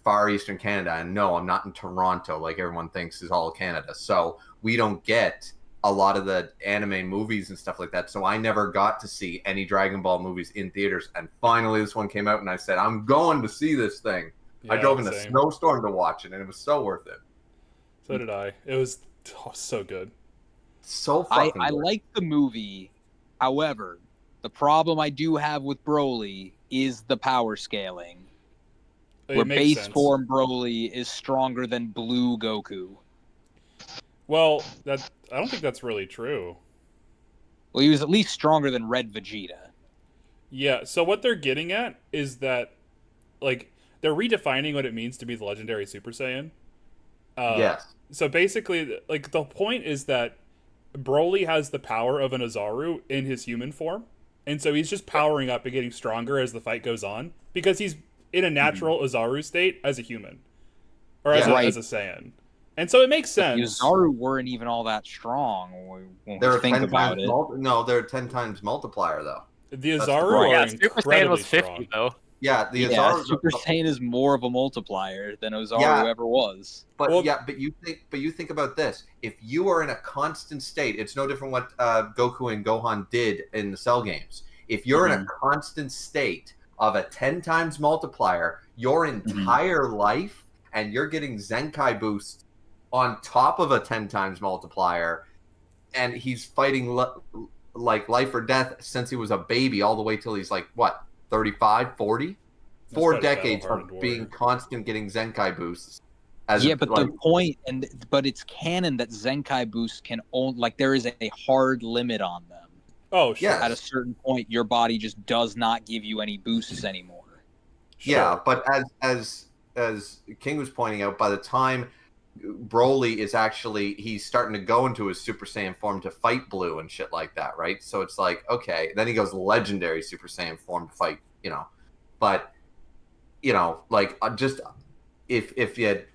far eastern Canada, and no, I'm not in Toronto like everyone thinks is all of Canada. So we don't get a lot of the anime movies and stuff like that. So I never got to see any Dragon Ball movies in theaters. And finally this one came out and I said, I'm going to see this thing. I drove in a snowstorm to watch it and it was so worth it. So did I. It was so good. So fucking I good. like the movie. However, the problem I do have with Broly is the power scaling. Where makes base sense. form Broly is stronger than Blue Goku. Well, I don't think that's really true. Well, he was at least stronger than Red Vegeta. Yeah, so what they're getting at is that, like, they're redefining what it means to be the legendary Super Saiyan. Yes. So basically, like, the point is that Broly has the power of an Ozaru in his human form, and so he's just powering up and getting stronger as the fight goes on, because he's in a natural Ozaru state as a human. Or as a Saiyan. And so it makes sense. The Ozaru weren't even all that strong when They're we think 10 about times it. no, they're 10 times multiplier though. The That's the Ozaru point. are Yeah, Super Saiyan incredibly was 50 strong. though. Yeah, the Yeah, Ozaru Super Saiyan is more of a multiplier than Ozaru ever was. But Well- but you think about this. If you are in a constant state, it's no different what Goku and Gohan did in the Cell games. If you're in a constant state of a 10 times multiplier, your entire life, and you're getting Zenkai boosts on top of a 10 times multiplier, and he's fighting like life or death since he was a baby all the way till he's like, what, 35, 40? That's 4 quite a decades battle-hardened of being warrior. constant getting Zenkai boosts. Yeah, but the point, but it's canon that Zenkai boosts can only, like, there is a hard limit on them. Oh, sure. Yeah. At a certain point, your body just does not give you any boosts anymore. Sure. Yeah, but as King was pointing out, by the time Broly is actually, he's starting to go into his Super Saiyan form to fight Blue and shit like that, right? So it's like, okay, then he goes legendary Super Saiyan form to fight, but like just if you had,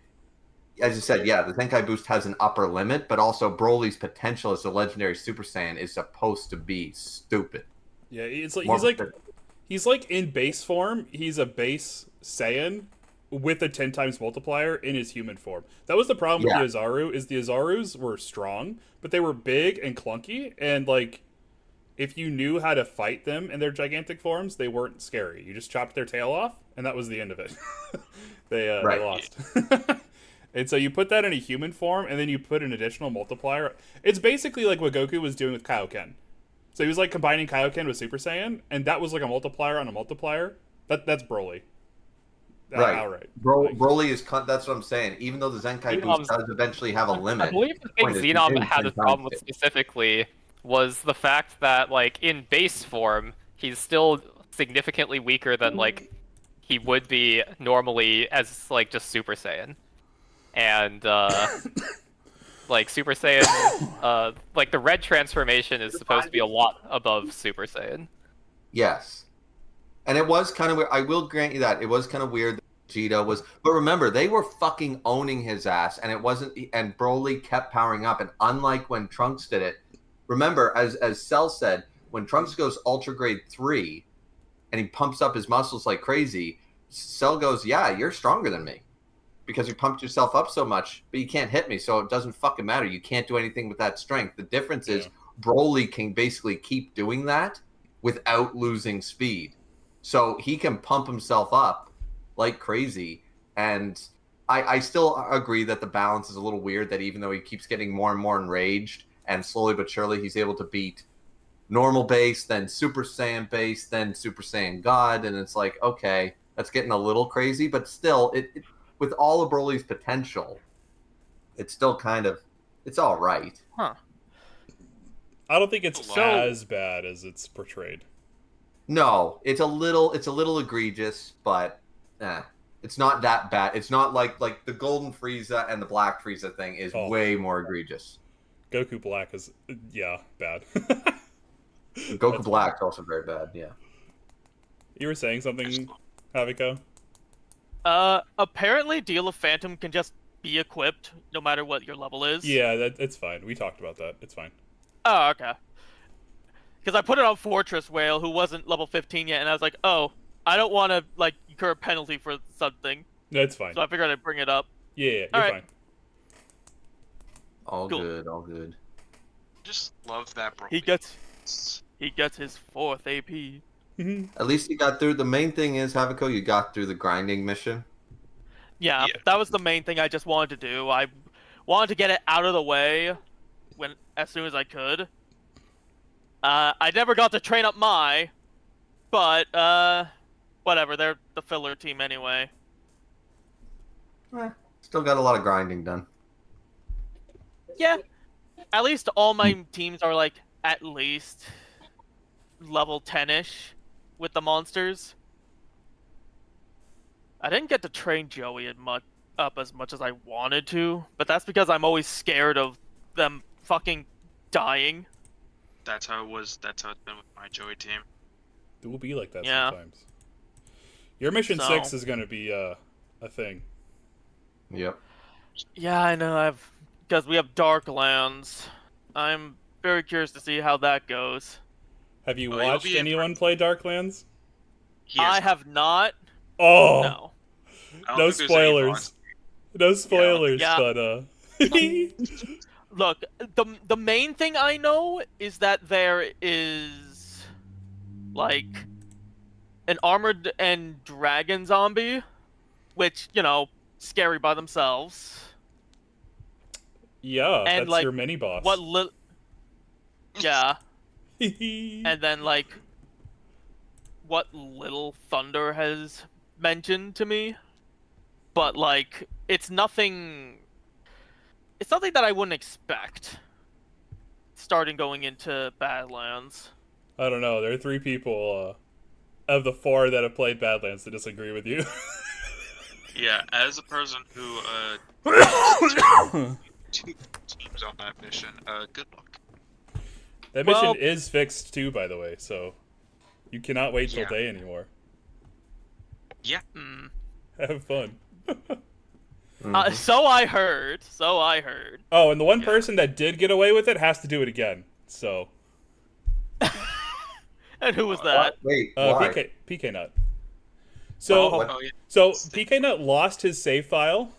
as you said, yeah, the Zenkai boost has an upper limit, but also Broly's potential as a legendary Super Saiyan is supposed to be stupid. Yeah, it's like he's like in base form, he's a base Saiyan with a 10 times multiplier in his human form. That was the problem with the Azaru, is the Azarus were strong, but they were big and clunky, and like if you knew how to fight them in their gigantic forms, they weren't scary. You just chopped their tail off, and that was the end of it. They lost. And so you put that in a human form, and then you put an additional multiplier. It's basically like what Goku was doing with Kaioken. So he was like combining Kaioken with Super Saiyan, and that was like a multiplier on a multiplier. That's Broly. Right. Outright. Broly is, that's what I'm saying. Even though the Zenkai boost does eventually have a limit. I believe the thing Xenom had a problem with specifically was the fact that, like, in base form, he's still significantly weaker than, like, he would be normally as, like, just Super Saiyan. And, like, Super Saiyan, like, the red transformation is supposed to be a lot above Super Saiyan. Yes. And it was kind of weird. I will grant you that. It was kind of weird that Vegeta was... But remember, they were fucking owning his ass, and it wasn't... And Broly kept powering up, and unlike when Trunks did it, remember, as Cell said, when Trunks goes Ultra Grade 3, and he pumps up his muscles like crazy, Cell goes, yeah, you're stronger than me. Because you pumped yourself up so much, but you can't hit me, so it doesn't fucking matter. You can't do anything with that strength. The difference is Broly can basically keep doing that without losing speed. So he can pump himself up like crazy. And I still agree that the balance is a little weird, that even though he keeps getting more and more enraged, and slowly but surely he's able to beat normal base, then Super Saiyan base, then Super Saiyan God. And it's like, okay, that's getting a little crazy, but still, it with all of Broly's potential, it's still kind of, it's all right. Huh. I don't think it's as bad as it's portrayed. No, it's a little egregious, but it's not that bad. It's not like the Golden Frieza and the Black Frieza thing is way more egregious. Goku Black is, bad. Goku Black's also very bad, yeah. You were saying something, Haviko? Apparently Deal of Phantom can just be equipped no matter what your level is. Yeah, it's fine. We talked about that. It's fine. Oh, okay. Because I put it on Fortress Whale, who wasn't level 15 yet, and I was like, oh, I don't want to, like, incur a penalty for something. That's fine. So I figured I'd bring it up. Yeah, you're fine. All good, all good. Just love that, bro. He gets his 4th AP. At least you got through. The main thing is, Haviko, you got through the grinding mission. Yeah, that was the main thing I just wanted to do. I wanted to get it out of the way as soon as I could. I never got to train up but whatever, they're the filler team anyway. Still got a lot of grinding done. Yeah, at least all my teams are like at least level 10-ish with the monsters. I didn't get to train Joey up as much as I wanted to, but that's because I'm always scared of them fucking dying. That's how it was. That's how it's been with my Joey team. It will be like that sometimes. Your mission 6 is going to be a thing. Yep. Yeah, I know. Because we have Darklands. I'm very curious to see how that goes. Have you watched anyone play Darklands? I have not. Oh. No. No spoilers. No spoilers, but Look, the main thing I know is that there is like an armored and dragon zombie, which, scary by themselves. Yeah, And, that's like, your mini boss. Yeah. And then, like, what Little Thunder has mentioned to me. But, like, it's nothing that I wouldn't expect starting going into Badlands. I don't know. There are 3 people of the 4 that have played Badlands that disagree with you. Yeah, as a person who two teams on that mission, good luck. That Well- mission is fixed too, by the way, so you cannot wait till Yeah. day anymore. Yeah. Hmm. Have fun. So I heard. Oh, and the one Yeah. person that did get away with it has to do it again. So, And who was that? Wait, why? PK Nut. So, What? Oh, yeah. so PK Nut lost his save file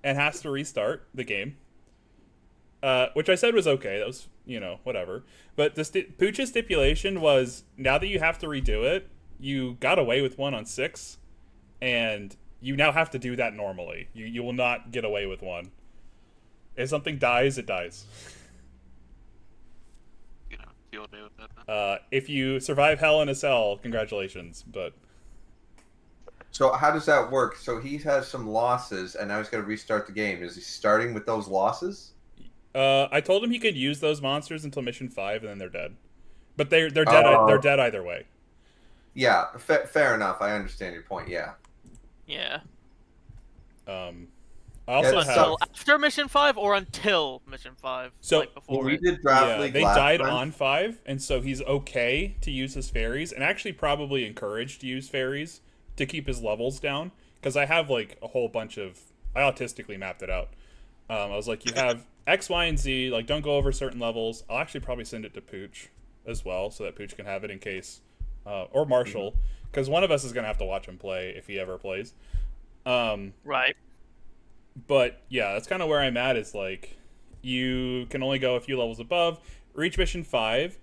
and has to restart the game. Which I said was okay. That was, whatever. But the Pooch's stipulation was, now that you have to redo it, you got away with one on 6, and you now have to do that normally. You will not get away with one. If something dies, it dies. Deal with that then. If you survive Hell in a Cell, congratulations. But So how does that work? So he has some losses, and now he's got to restart the game. Is he starting with those losses? I told him he could use those monsters until mission 5, and then they're dead. But they're dead. They're dead either way. Yeah, fair enough. I understand your point. Yeah. Yeah. I also Yeah, have. Until after mission 5 or until mission 5? So- like before We it? did draft Yeah, league they last died time. on 5, and so he's okay to use his fairies, and actually probably encouraged to use fairies to keep his levels down. Because I have like a whole bunch of. I autistically mapped it out. I was like, you have X, Y, and Z. Like, don't go over certain levels. I'll actually probably send it to Pooch as well, so that Pooch can have it in case, or Marshall, because one of us is gonna have to watch him play if he ever plays. Right. But yeah, that's kind of where I'm at. Is like, you can only go a few levels above. Reach mission 5.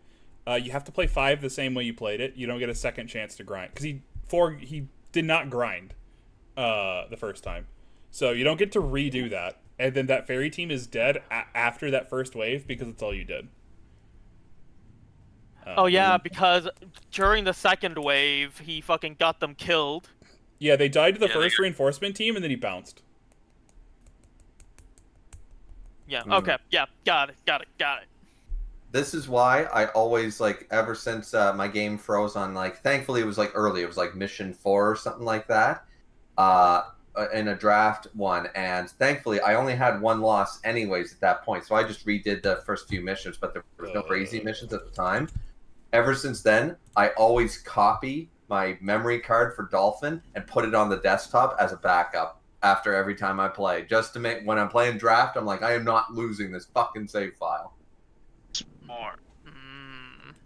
You have to play 5 the same way you played it. You don't get a second chance to grind because he did not grind the first time, so you don't get to redo that. And then that fairy team is dead after that first wave because it's all you did. Oh yeah, because during the second wave, he fucking got them killed. Yeah, they died to the Yeah, first reinforcement team, and then he bounced. Yeah. Okay. Yeah. Got it. This is why I always, like, ever since my game froze on, like, thankfully it was like early. It was like mission 4 or something like that. In a draft one, and thankfully I only had one loss anyways at that point, so I just redid the first few missions, but there was no crazy missions at the time. Ever since then, I always copy my memory card for Dolphin and put it on the desktop as a backup after every time I play, just to make, when I'm playing draft, I'm like, I am not losing this fucking save file. More. Okay.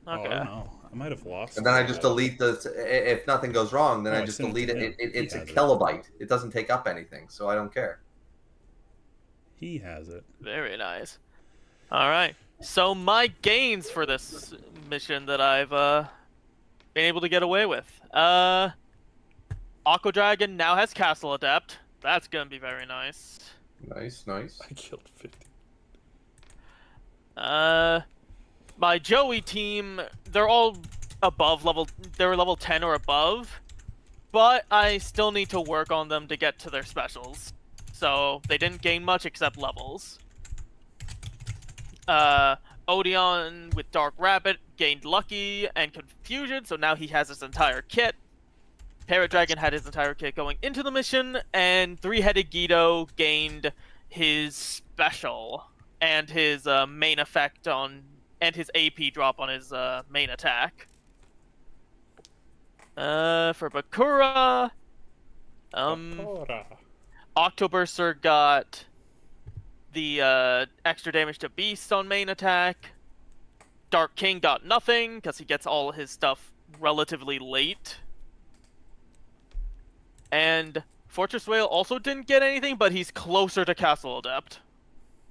Oh, I don't know. I might have lost. And then I just delete the. If nothing goes wrong, then Oh, I I just sent it delete to it. him. It's He a has it. kilobyte. It doesn't take up anything, so I don't care. He has it. Very nice. All right. So my gains for this mission that I've been able to get away with. Aqua Dragon now has Castle Adept. That's gonna be very nice. Nice. I killed 50. My Joey team, they're all above level. They're level 10 or above, but I still need to work on them to get to their specials. So they didn't gain much except levels. Odeon with Dark Rabbit gained Lucky and Confusion, so now he has his entire kit. Parrot Dragon had his entire kit going into the mission, and Three-Headed Guido gained his special and his main effect on, and his AP drop on his main attack. For Bakura, Octoburster got the extra damage to Beast on main attack. Dark King got nothing because he gets all his stuff relatively late. And Fortress Whale also didn't get anything, but he's closer to Castle Adept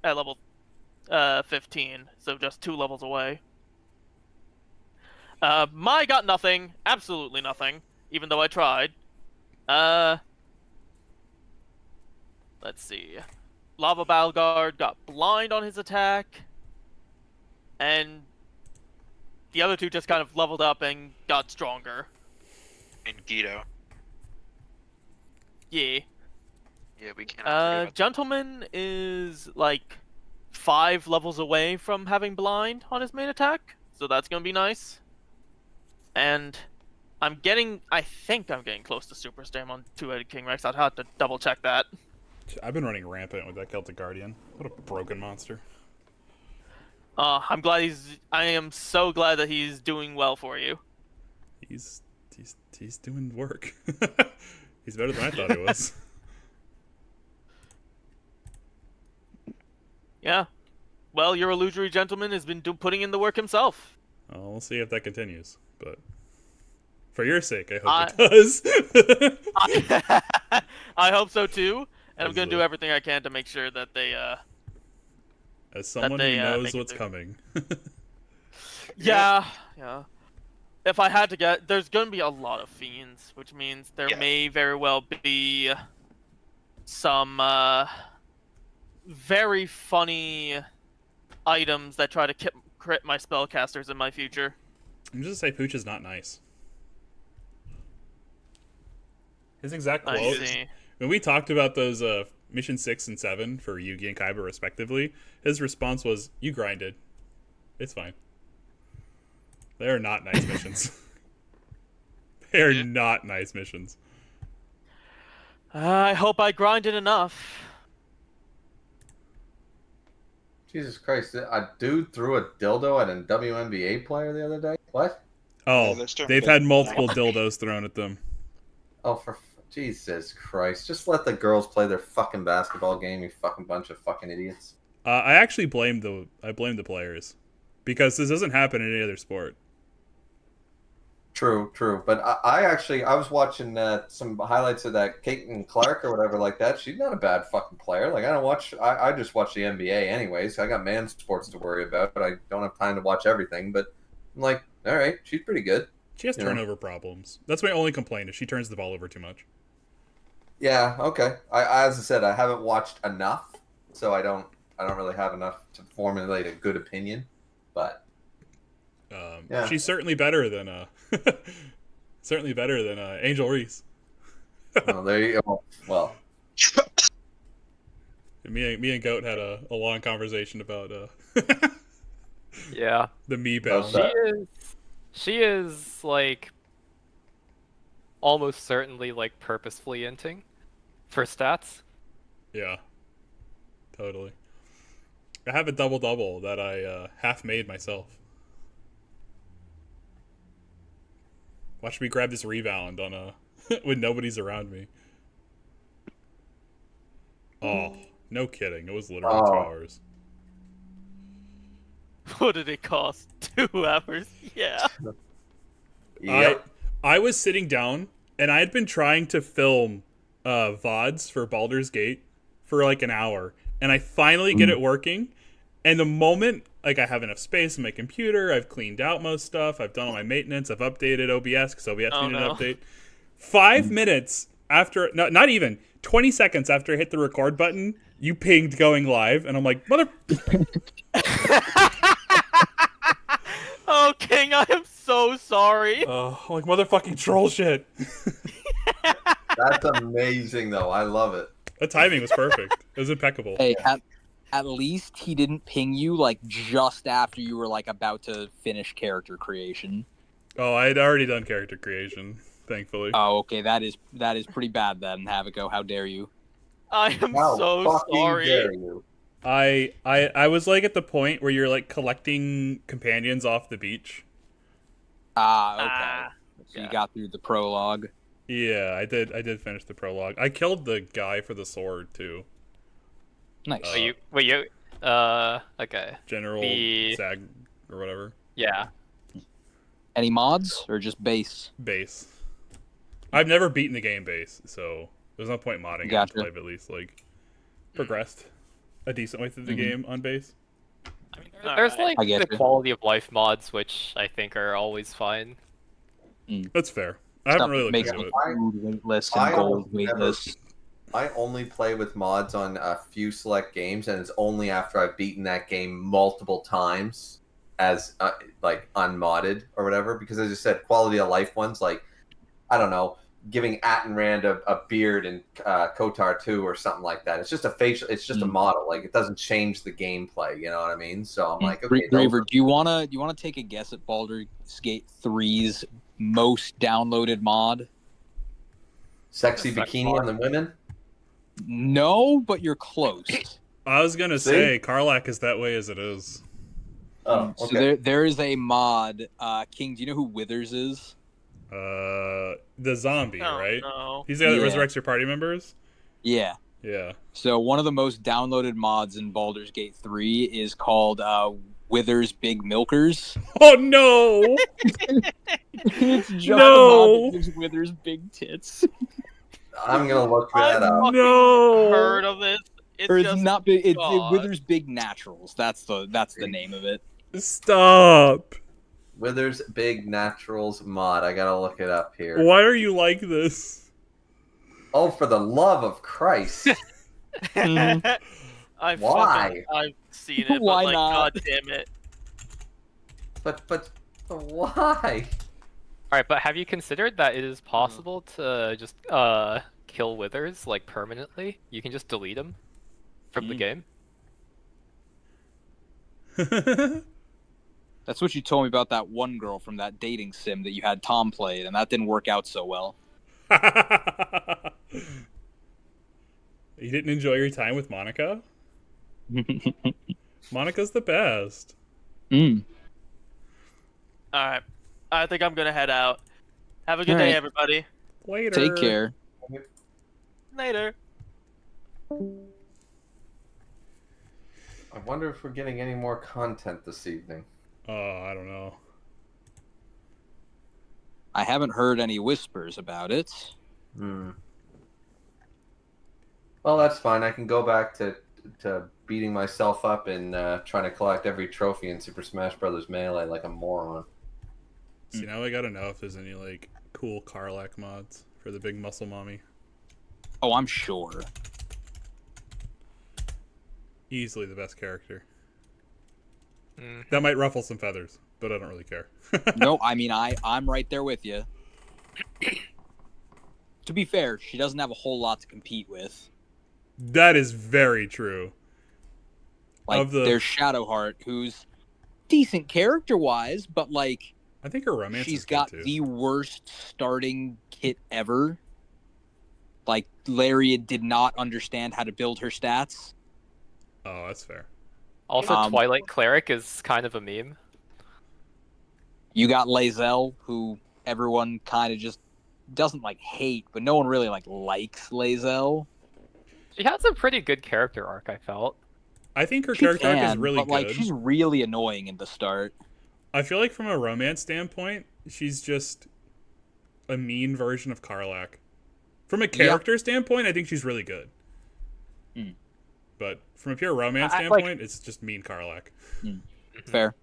at level 15, so just 2 levels away. Mai got nothing, absolutely nothing, even though I tried. Let's see. Lava Balgard got blind on his attack, and the other two just kind of leveled up and got stronger. And Guido. Yeah. Yeah, we cannot forget about Gentleman is like 5 levels away from having blind on his main attack, so that's gonna be nice. And I think I'm getting close to Super Stam on Two-Headed King Rex. I'd have to double check that. I've been running rampant with that Celtic Guardian. What a broken monster. I am so glad that he's doing well for you. He's doing work. He's better than I thought he was. Yeah. Well, your illusory gentleman has been putting in the work himself. Well, we'll see if that continues, but for your sake, I hope it does. I hope so too, and I'm As gonna do a- everything I can to make sure that they As someone they, who knows make it what's through. coming. Yeah. If I had to get, there's gonna be a lot of fiends, which means there Yeah. may very well be some very funny items that try to crit my spellcasters in my future. I'm just gonna say Pooch is not nice. His exact I quote, see. when we talked about those mission 6 and 7 for Yugi and Kaiba respectively, his response was, "You grinded. It's fine." They are not nice missions. They are not nice missions. I hope I grinded enough. Jesus Christ! A dude threw a dildo at a WNBA player the other day. What? Oh, that's true. they've had multiple dildos thrown at them. Oh, for Jesus Christ! Just let the girls play their fucking basketball game. You fucking bunch of fucking idiots. I actually blame the players, because this doesn't happen in any other sport. True. But I was watching some highlights of that Caitlin Clark or whatever like that. She's not a bad fucking player. Like I just watch the NBA anyways. I got man sports to worry about, but I don't have time to watch everything. But I'm like, all right, she's pretty good. She has You know. turnover problems. That's my only complaint, is she turns the ball over too much. Yeah, okay. As I said, I haven't watched enough, so I don't really have enough to formulate a good opinion. But yeah. She's certainly better than Angel Reese. well, there you go. Well, Me and Goat had a long conversation about Yeah. the me How's balance. that? She is like almost certainly like purposefully inting for stats. Yeah, totally. I have a double-double that I half made myself. Watch me grab this rebound on when nobody's around me. Oh, no kidding. It was literally 2 hours. What did it cost? 2 hours? Yeah. yep. I was sitting down, and I had been trying to film VODs for Baldur's Gate for like an hour, and I finally get it working. And the moment, like, I have enough space on my computer, I've cleaned out most stuff, I've done all my maintenance, I've updated OBS because OBS needed an update. 5 minutes after, no, not even 20 seconds after I hit the record button, you pinged going live, and I'm like, mother. Oh, King, I am so sorry. Like motherfucking troll shit. That's amazing, though. I love it. The timing was perfect. It was impeccable. Hey, at least he didn't ping you like just after you were like about to finish character creation. Oh, I had already done character creation, thankfully. Oh, okay, that is pretty bad then, Havoco. How dare you? I am How so fucking sorry. dare you? I was like at the point where you're like collecting companions off the beach. Okay. So yeah. you got through the prologue. Yeah, I did finish the prologue. I killed the guy for the sword too. Nice. Okay. General Zag or whatever. Yeah. Any mods or just base? Base. I've never beaten the game base, so there's no point modding it Gotcha. until I've at least like progressed a decent way through the game on base. There's Alright. like I get the you. quality of life mods, which I think are always fine. That's fair. I haven't Stuff really that looked makes into the it. food waitlist I and gold almost never- waitlist. I only play with mods on a few select games, and it's only after I've beaten that game multiple times as like unmodded or whatever. Because as you said, quality of life ones, like I don't know, giving Attenrand a beard in Kotar 2 or something like that. It's just a facial. It's just a model. Like it doesn't change the gameplay. You know what I mean? So I'm like, okay, Graver, do you wanna take a guess at Baldur's Gate 3's most downloaded mod? Sexy bikini on the women? No, but you're close. I was gonna say Karlak is that way as it is. Oh, okay. So there is a mod. King, do you know who Withers is? The zombie, right? No. He's the guy that resurrects your party members? Yeah. Yeah. So one of the most downloaded mods in Baldur's Gate 3 is called Withers Big Milkers. Oh no! It's just No! a mod that gives Withers big tits. I'm gonna look that up. No! Heard of it? It's not big. It's Withers Big Naturals. That's the name of it. Stop! Withers Big Naturals mod. I gotta look it up here. Why are you like this? Oh, for the love of Christ! Why? I've seen it, but Why like, not? god damn it. But why? Alright, but have you considered that it is possible to just kill Withers like permanently? You can just delete him from the game. That's what you told me about that one girl from that dating sim that you had Tom played, and that didn't work out so well. You didn't enjoy your time with Monica? Monica's the best. Mm. Alright. I think I'm gonna head out. Have a good day, everybody. Later. Take care. Later. I wonder if we're getting any more content this evening. I don't know. I haven't heard any whispers about it. Well, that's fine. I can go back to beating myself up and trying to collect every trophy in Super Smash Bros. Melee like a moron. See, now I gotta know if there's any, like, cool Karlak mods for the big muscle mommy. Oh, I'm sure. Easily the best character. That might ruffle some feathers, but I don't really care. No, I mean, I'm right there with you. To be fair, she doesn't have a whole lot to compete with. That is very true. Like, there's Shadowheart, who's decent character-wise, but, like... I think her romance she's is got good too. the worst starting kit ever. Like, Lariat did not understand how to build her stats. Oh, that's fair. Also, Twilight Cleric is kind of a meme. You got Lae'zel, who everyone kind of just doesn't, like, hate, but no one really, like, likes Lae'zel. She has a pretty good character arc, I felt. I think her character arc is really but, like, good. she's really annoying in the start. I feel like from a romance standpoint, she's just a mean version of Karlak. From a character standpoint, I think she's really good. But from a pure romance standpoint, it's just mean Karlak. Fair.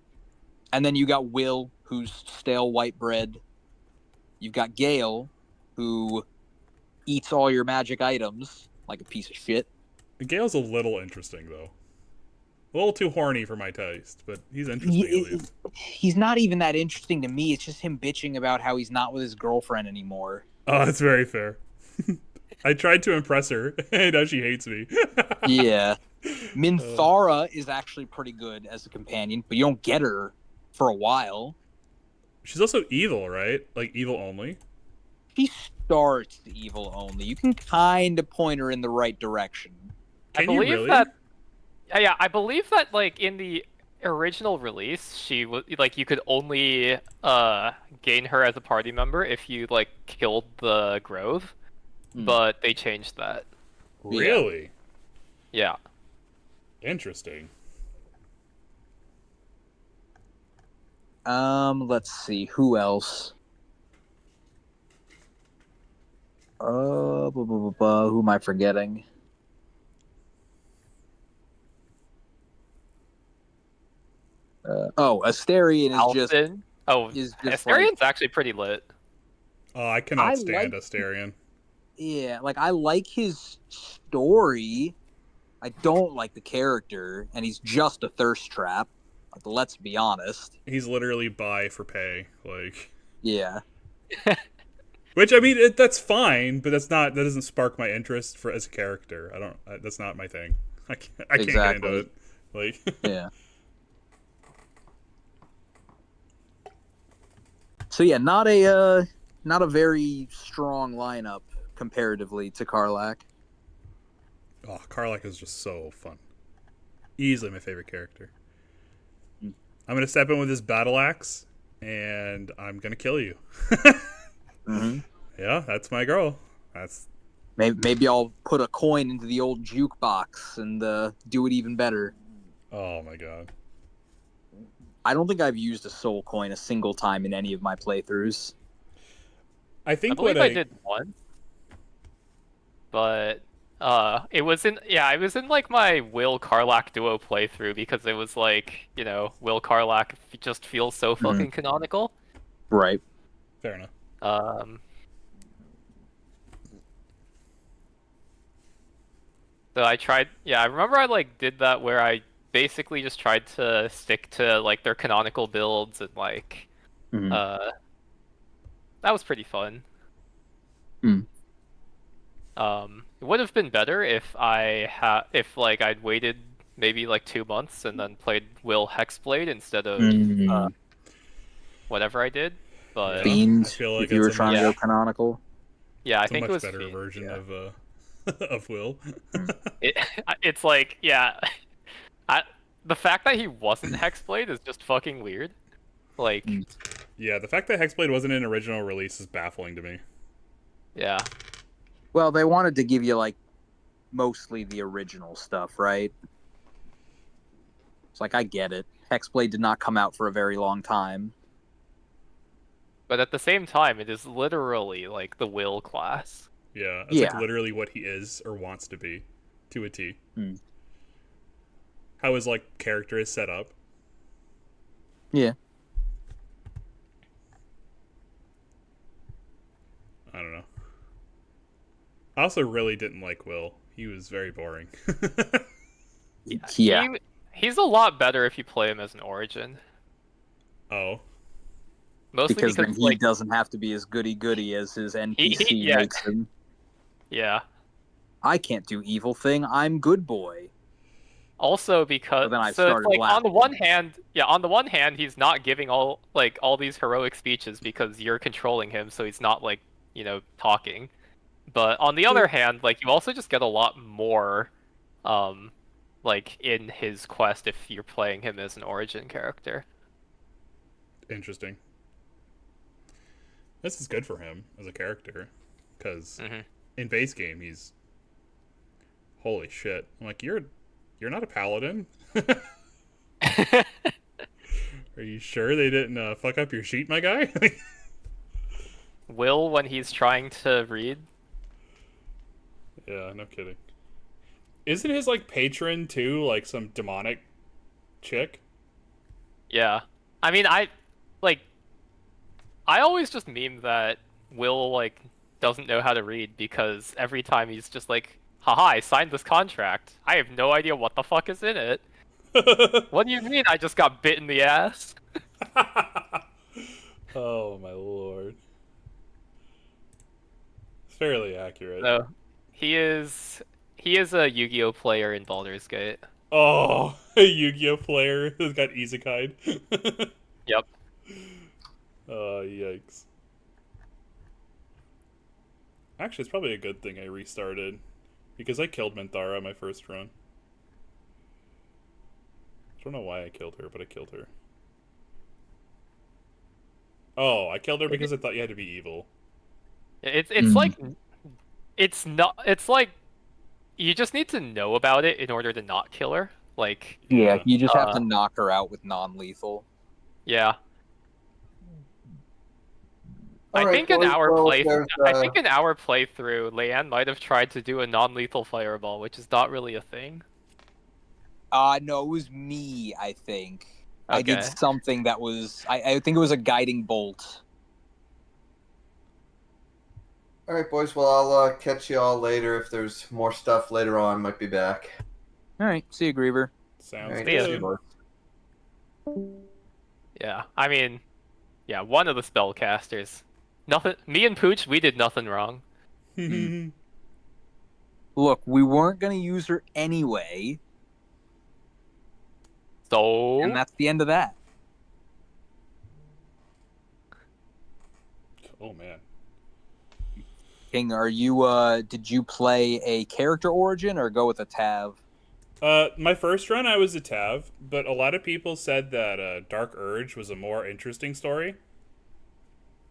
And then you got Will, who's stale white bread. You've got Gale, who eats all your magic items like a piece of shit. Gale's a little interesting, though. A little too horny for my taste, but he's interesting at least. He's not even that interesting to me. It's just him bitching about how he's not with his girlfriend anymore. Oh, that's very fair. I tried to impress her, and now she hates me. Yeah. Minthara is actually pretty good as a companion, but you don't get her for a while. She's also evil, right? Like, evil only? She starts evil only. You can kind of point her in the right direction. Can you really? Yeah, I believe that, like, in the original release, she was like, you could only gain her as a party member if you, like, killed the Grove, but they changed that. Really? Yeah. Interesting. Let's see, who else? Who am I forgetting? Asterion is Alston? just Asterian's actually pretty lit. Oh, I cannot stand Asterion. Yeah, like I like his story. I don't like the character, and he's just a thirst trap. Like, let's be honest. He's literally buy for pay, like. Yeah. Which I mean, that's fine, but that doesn't spark my interest for as a character. I don't. That's not my thing. I can't get into it. Like. Yeah. So yeah, not a very strong lineup comparatively to Karlach. Oh, Karlach is just so fun. Easily my favorite character. I'm gonna step in with this battle axe, and I'm gonna kill you. Mm-hmm. Yeah, that's my girl. That's maybe I'll put a coin into the old jukebox and do it even better. Oh my god. I don't think I've used a soul coin a single time in any of my playthroughs. I think I believe I did once, but it was in like my Will Karlach duo playthrough because it was like, you know, Will Karlach just feels so fucking canonical. Right. Fair enough. So I tried. Yeah, I remember I like did that where I basically just tried to stick to like their canonical builds and like, that was pretty fun. It would have been better if if like I'd waited maybe like 2 months and then played Will Hexblade instead of whatever I did. But Fiend, I feel like if you were trying to go canonical. Yeah, I it's think a it much was better Fiend, version yeah. of Will. It's like, yeah, the fact that he wasn't Hexblade is just fucking weird. Like, yeah, the fact that Hexblade wasn't in original release is baffling to me. Yeah. Well, they wanted to give you like mostly the original stuff, right? It's like I get it. Hexblade did not come out for a very long time. But at the same time, it is literally like the Will class. Yeah, it's like literally what he is or wants to be, to a T. How his like character is set up. Yeah. I don't know. I also really didn't like Will. He was very boring. Yeah. He's a lot better if you play him as an origin. Oh. Mostly because then he like, doesn't have to be as goody-goody as his NPC makes him. Yeah. I can't do evil thing. I'm good boy. Also because then I so started it's like laughing. on the one hand he's not giving all these heroic speeches because you're controlling him, so he's not like, you know, talking. But on the other hand, like you also just get a lot more like in his quest if you're playing him as an origin character. Interesting. This is good for him as a character, because in base game he's holy shit. I'm like, you're not a paladin. Are you sure they didn't fuck up your sheet, my guy? Will when he's trying to read. Yeah, no kidding. Isn't his like patron too like some demonic chick? Yeah. I mean, I always just meme that Will like doesn't know how to read because every time he's just like, haha, I signed this contract. I have no idea what the fuck is in it. What do you mean I just got bit in the ass? Oh my lord. It's fairly accurate. No. He is a Yu-Gi-Oh player in Baldur's Gate. Oh, a Yu-Gi-Oh player who's got isekai'd. Yep. Oh, yikes. Actually, it's probably a good thing I restarted, because I killed Minthara my first run. I don't know why I killed her, but I killed her. Oh, I killed her because I thought you had to be evil. It's like it's not. It's like you just need to know about it in order to not kill her. Like yeah, you just have to knock her out with non-lethal. Yeah. All I right, think in boys, our well, playthrough, there's, I think in our playthrough, Leanne might have tried to do a non-lethal fireball, which is not really a thing. No, it was me, I think. Okay. I did something that was I think it was a guiding bolt. All right, boys. Well, I'll catch you all later. If there's more stuff later on, might be back. All right, see you, Griever. Sounds All right, See ya. see you, good. boys. Yeah, I mean, yeah, one of the spellcasters. Nothing. Me and Pooch, we did nothing wrong. Look, we weren't gonna use her anyway, So and that's the end of that. Oh man. King, are you? Did you play a character origin or go with a Tav? My first run, I was a Tav, but a lot of people said that Dark Urge was a more interesting story.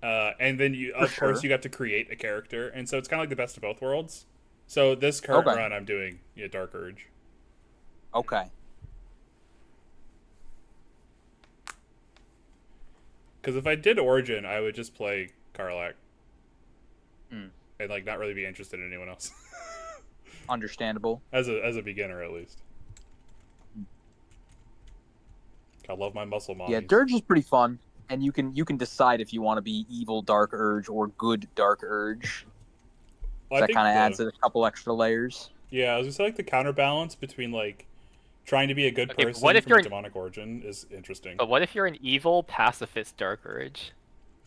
And then of course, you got to create a character, and so it's kind of like the best of both worlds. So this current run, I'm doing Dark Urge. Okay. Because if I did Origin, I would just play Karlak. Mm. And like not really be interested in anyone else. Understandable. As a beginner, at least. I love my muscle mommies. Yeah, Dirge is pretty fun, and you can decide if you want to be evil Dark Urge or good Dark Urge. Well, that kind of adds a couple extra layers. Yeah, I was gonna say like the counterbalance between like trying to be a good person what if from you're a demonic origin is interesting. But what if you're an evil pacifist Dark Urge?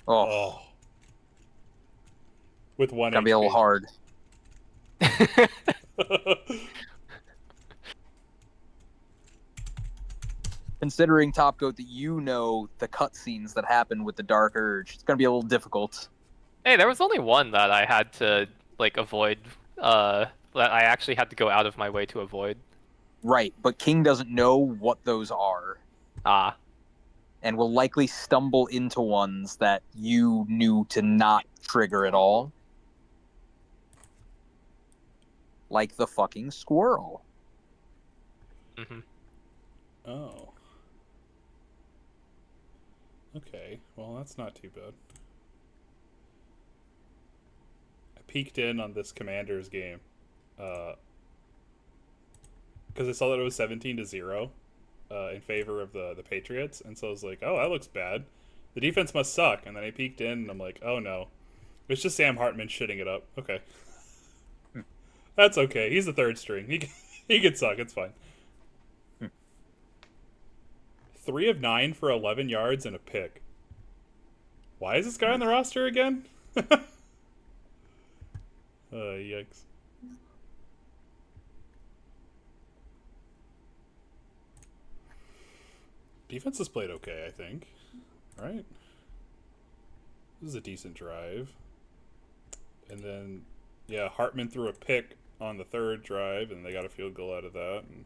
Oh. With one Gotta be a little hard. Considering Top Goat that you know the cutscenes that happen with the Dark Urge, it's gonna be a little difficult. Hey, there was only one that I had to like avoid. That I actually had to go out of my way to avoid. Right, but King doesn't know what those are. Ah. And will likely stumble into ones that you knew to not trigger at all. Like the fucking squirrel. Mm-hmm. Oh. Okay, well that's not too bad. I peeked in on this Commanders game. Because I saw that it was 17-0 in favor of the Patriots, and so I was like, oh, that looks bad. The defense must suck, and then I peeked in, and I'm like, oh no. It's just Sam Hartman shitting it up. Okay. That's okay. He's the third string. He can suck. It's fine. 3 of 9 for 11 yards and a pick. Why is this guy on the roster again? Yikes. Defense has played okay, I think. Right? This is a decent drive. And then, yeah, Hartman threw a pick on the third drive, and they got a field goal out of that. And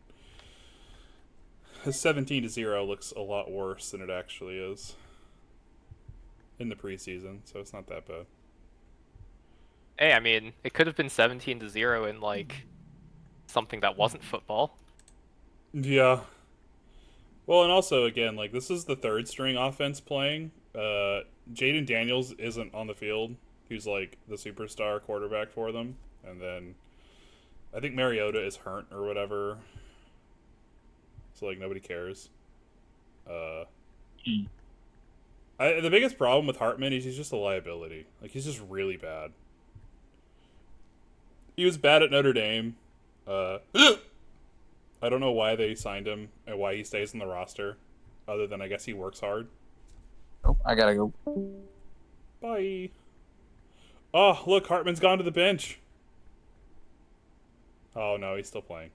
his 17-0 looks a lot worse than it actually is in the preseason, so it's not that bad. Hey, I mean, it could have been 17-0 in like something that wasn't football. Yeah. Well, and also again, like this is the third string offense playing. Jaden Daniels isn't on the field. He's like the superstar quarterback for them, and then I think Mariota is hurt or whatever. So like nobody cares. The biggest problem with Hartman is he's just a liability. Like he's just really bad. He was bad at Notre Dame. I don't know why they signed him and why he stays on the roster, other than I guess he works hard. Oh, I gotta go. Bye. Oh, look, Hartman's gone to the bench. Oh no, he's still playing.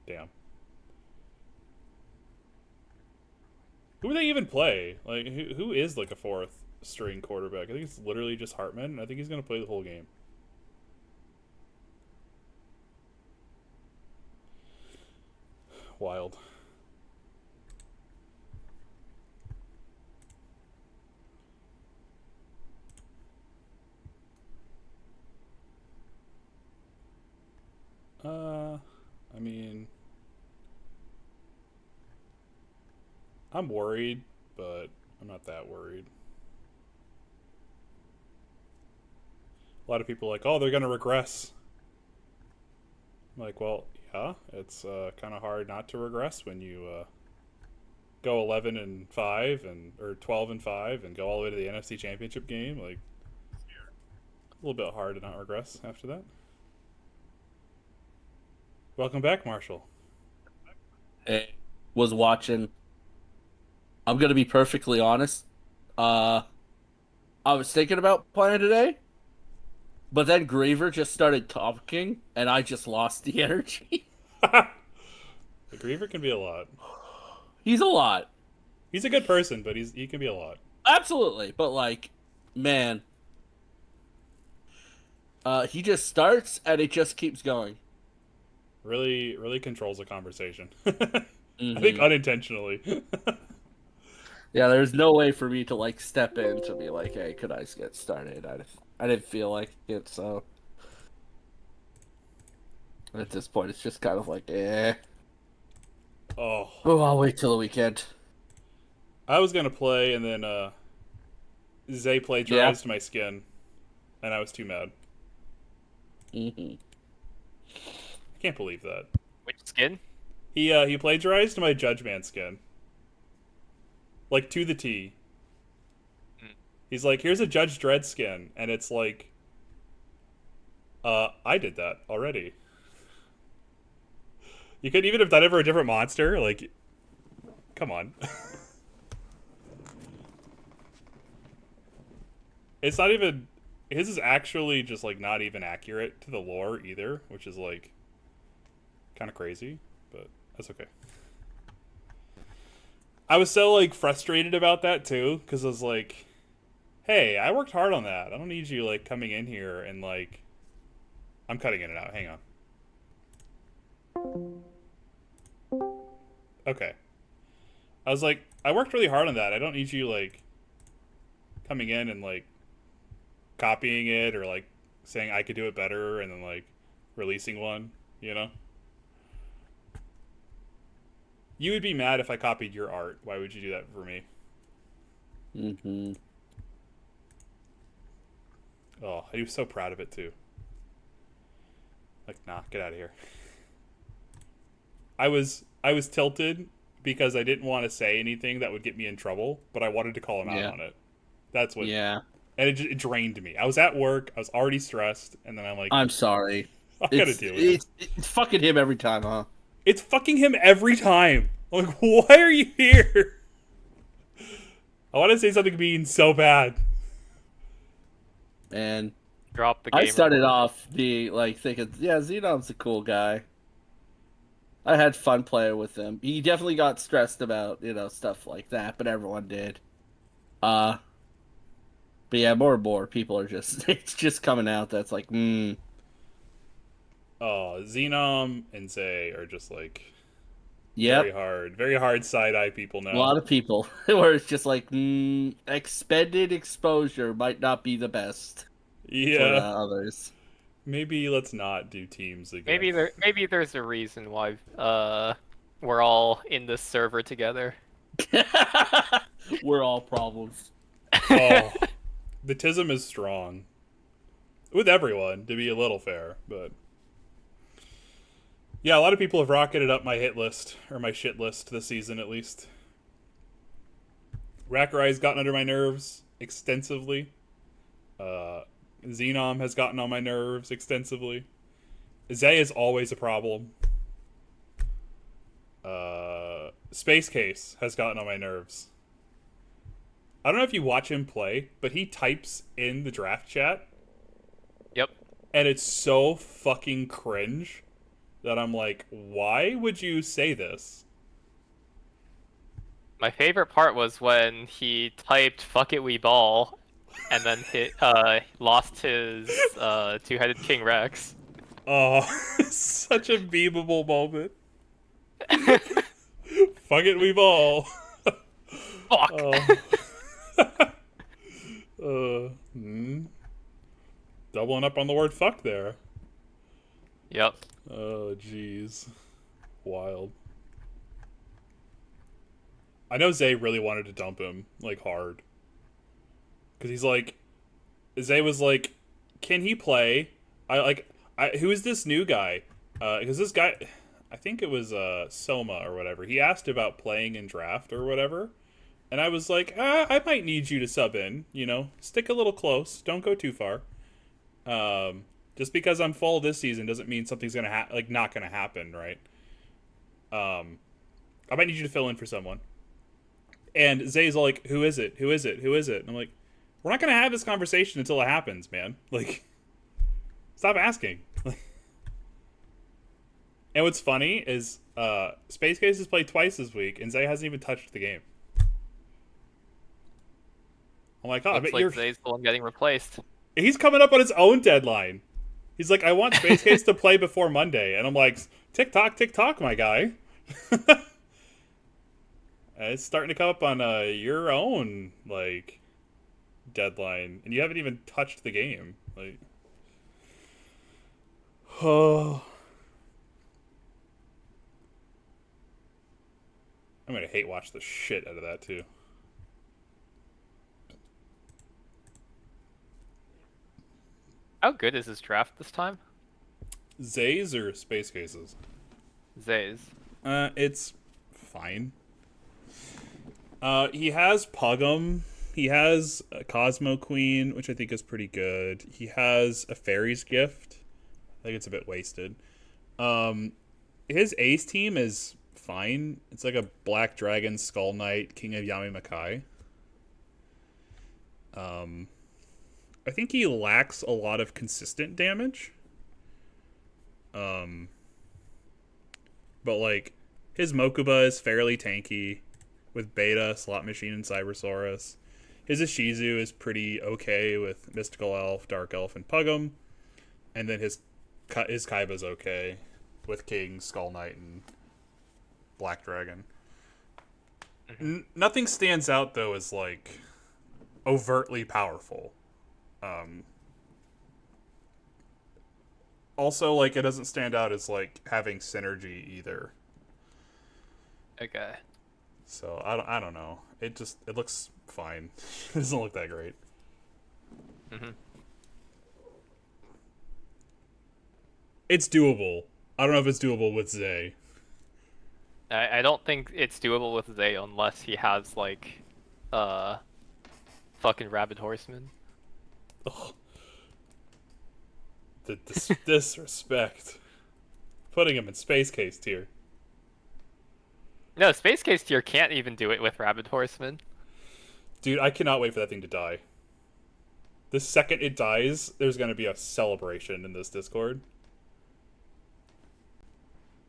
Damn. Who would they even play? Like, who is like a fourth string quarterback? I think it's literally just Hartman, and I think he's gonna play the whole game. Wild. I mean, I'm worried, but I'm not that worried. A lot of people are like, oh, they're gonna regress. I'm like, well, yeah, it's kind of hard not to regress when you go 11-5 or 12-5 and go all the way to the NFC Championship game. Like, A little bit hard to not regress after that. Welcome back, Marshall. Hey, was watching. I'm gonna be perfectly honest. I was thinking about playing today, but then Graver just started talking, and I just lost the energy. The Griever can be a lot. He's a lot. He's a good person, but he can be a lot. Absolutely, but like, man, he just starts and it just keeps going. Really, really controls the conversation. Mm-hmm. I think unintentionally. Yeah, there's no way for me to like step in to be like, "Hey, could I just get started?" I didn't feel like it, so at this point, it's just kind of like, eh. Oh, I'll wait till the weekend. I was gonna play, and then Zay plagiarized my skin, and I was too mad. Mm-hmm. I can't believe that. Which skin? He plagiarized my Judge Man skin. Like, to the T. He's like, here's a Judge Dredd skin, and it's like, I did that already. You couldn't even have done it for a different monster? Like, come on. It's not even... His is actually just, like, not even accurate to the lore either, which is, like, kind of crazy, but that's okay. I was so, like, frustrated about that, too, because I was like, hey, I worked hard on that. I don't need you, like, coming in here and, like... I'm cutting in and out. Hang on. Okay. I was like, I worked really hard on that. I don't need you, like, coming in and, like, copying it or, like, saying I could do it better and then, like, releasing one, you know? You would be mad if I copied your art. Why would you do that for me? Mm-hmm. Oh, I was so proud of it, too. Like, nah, get out of here. I was tilted because I didn't want to say anything that would get me in trouble, but I wanted to call him out on it. That's what... Yeah. And it drained me. I was at work, I was already stressed, and then I'm like... I'm sorry. I gotta deal with it. It's fucking him every time, huh? It's fucking him every time. I'm like, why are you here? I want to say something mean so bad. And Drop the game. I started off being like thinking, yeah, Xenom's a cool guy. I had fun playing with him. He definitely got stressed about, stuff like that, but everyone did. But yeah, more and more people are just it's just coming out that's like, Oh, Xenom and Zay are just like yep. very hard side-eye people now. A lot of people where it's just like, expended exposure might not be the best. Yeah. For others. Maybe let's not do teams again. Maybe there's a reason why we're all in this server together. We're all problems. Oh, the TISM is strong. With everyone, to be a little fair, but... Yeah, a lot of people have rocketed up my hit list, or my shit list this season, at least. Rakarai's gotten under my nerves extensively. Xenom has gotten on my nerves extensively. Zay is always a problem. Space Case has gotten on my nerves. I don't know if you watch him play, but he types in the draft chat. Yep. And it's so fucking cringe that I'm like, why would you say this? My favorite part was when he typed "fuck it, we ball," and then lost his two-headed King Rex. Oh, such a memeable moment. Fuck it, we ball. Fuck. Doubling up on the word fuck there. Yep. Oh, jeez. Wild. I know Zay really wanted to dump him, like, hard. Because he's like... Zay was like, can he play? Who is this new guy? Because this guy... I think it was Soma or whatever. He asked about playing in draft or whatever. And I was like, I might need you to sub in, Stick a little close. Don't go too far. Just because I'm full this season doesn't mean something's gonna not gonna happen, right? I might need you to fill in for someone. And Zay's like, who is it? Who is it? Who is it? And I'm like, we're not gonna have this conversation until it happens, man. Like, stop asking. And what's funny is Space Case has played twice this week, and Zay hasn't even touched the game. I'm like, oh, I bet Looks like Zay's the one getting replaced. He's coming up on his own deadline. He's like, I want Space Case to play before Monday. And I'm like, tick tock, my guy. It's starting to come up on your own, like, deadline. And you haven't even touched the game. Like, oh. I'm going to hate watch the shit out of that, too. How good is his draft this time? Zay's or Space Cases? Zay's. It's fine. He has Pugum. He has a Cosmo Queen, which I think is pretty good. He has a Fairy's Gift. I think it's a bit wasted. His ace team is fine. It's like a Black Dragon, Skull Knight, King of Yami Makai. I think he lacks a lot of consistent damage. But like, his Mokuba is fairly tanky with Beta, Slot Machine, and Cybersaurus. His Ishizu is pretty okay with Mystical Elf, Dark Elf, and Pugum. And then his Kaiba's okay with King, Skull Knight, and Black Dragon. Nothing stands out, though, as, like, overtly powerful. Also, like, it doesn't stand out as, like, having synergy either. Okay. So, I don't know. It looks fine. It doesn't look that great. Mm-hmm. It's doable. I don't know if it's doable with Zay. I don't think it's doable with Zay unless he has, like, fucking Rabid Horseman. Ugh. The disrespect. Putting him in Space Case tier. No, Space Case tier can't even do it with Rabid Horseman. Dude, I cannot wait for that thing to die. The second it dies, there's going to be a celebration in this Discord.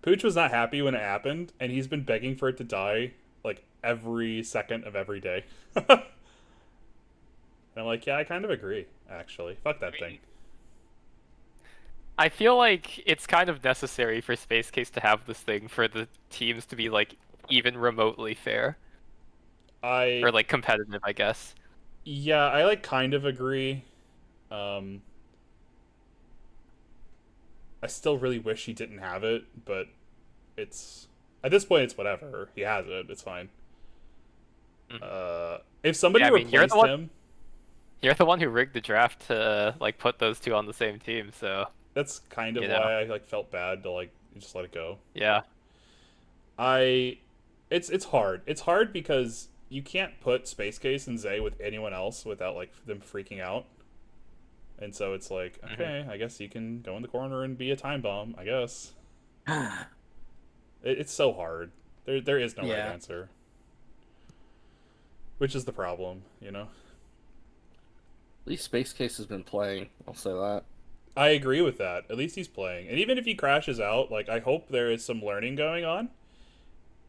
Pooch was not happy when it happened, and he's been begging for it to die, like, every second of every day. And I'm like, yeah, I kind of agree, actually. Fuck that thing. I feel like it's kind of necessary for Space Case to have this thing for the teams to be, like, even remotely fair. Or, like, competitive, I guess. Yeah, I, like, kind of agree. I still really wish he didn't have it, but it's... At this point, it's whatever. He has it. It's fine. If somebody replaced him... You're the one who rigged the draft to, like, put those two on the same team, so... That's kind of why I, like, felt bad to, like, just let it go. Yeah. It's hard. It's hard because you can't put Space Case and Zay with anyone else without, like, them freaking out. And so it's like, okay, I guess you can go in the corner and be a time bomb, I guess. It's so hard. There is no right answer. Which is the problem, you know? At least Space Case has been playing, I'll say that. I agree with that. At least he's playing. And even if he crashes out, like, I hope there is some learning going on.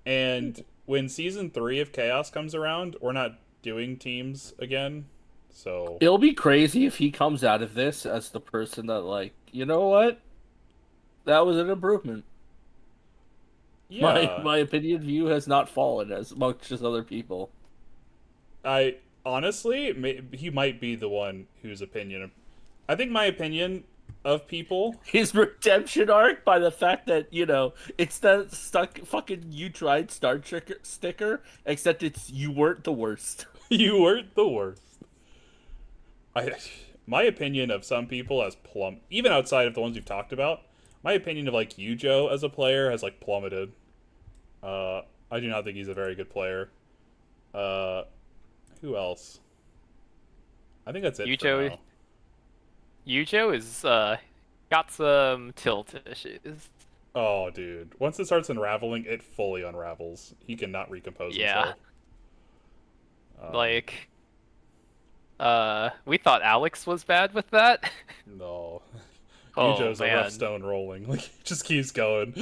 And when Season 3 of Chaos comes around, we're not doing teams again. So it'll be crazy if he comes out of this as the person that, like, you know what? That was an improvement. Yeah. My opinion view has not fallen as much as other people. I honestly, he might be the one whose opinion. I think my opinion of people, his redemption arc, by the fact that, you know, it's that stuck fucking you tried Star Trek sticker, except it's you weren't the worst. You weren't the worst. My opinion of some people has even outside of the ones we've talked about, my opinion of, like, Yujo as a player has, like, plummeted. I do not think he's a very good player. Who else? I think that's it for now. Yujo is got some tilt issues. Oh, dude. Once it starts unraveling, it fully unravels. He cannot recompose Yeah. himself. Like, we thought Alex was bad with that. No. Oh, Yujo's a rough man. stone rolling. Like, he just keeps going.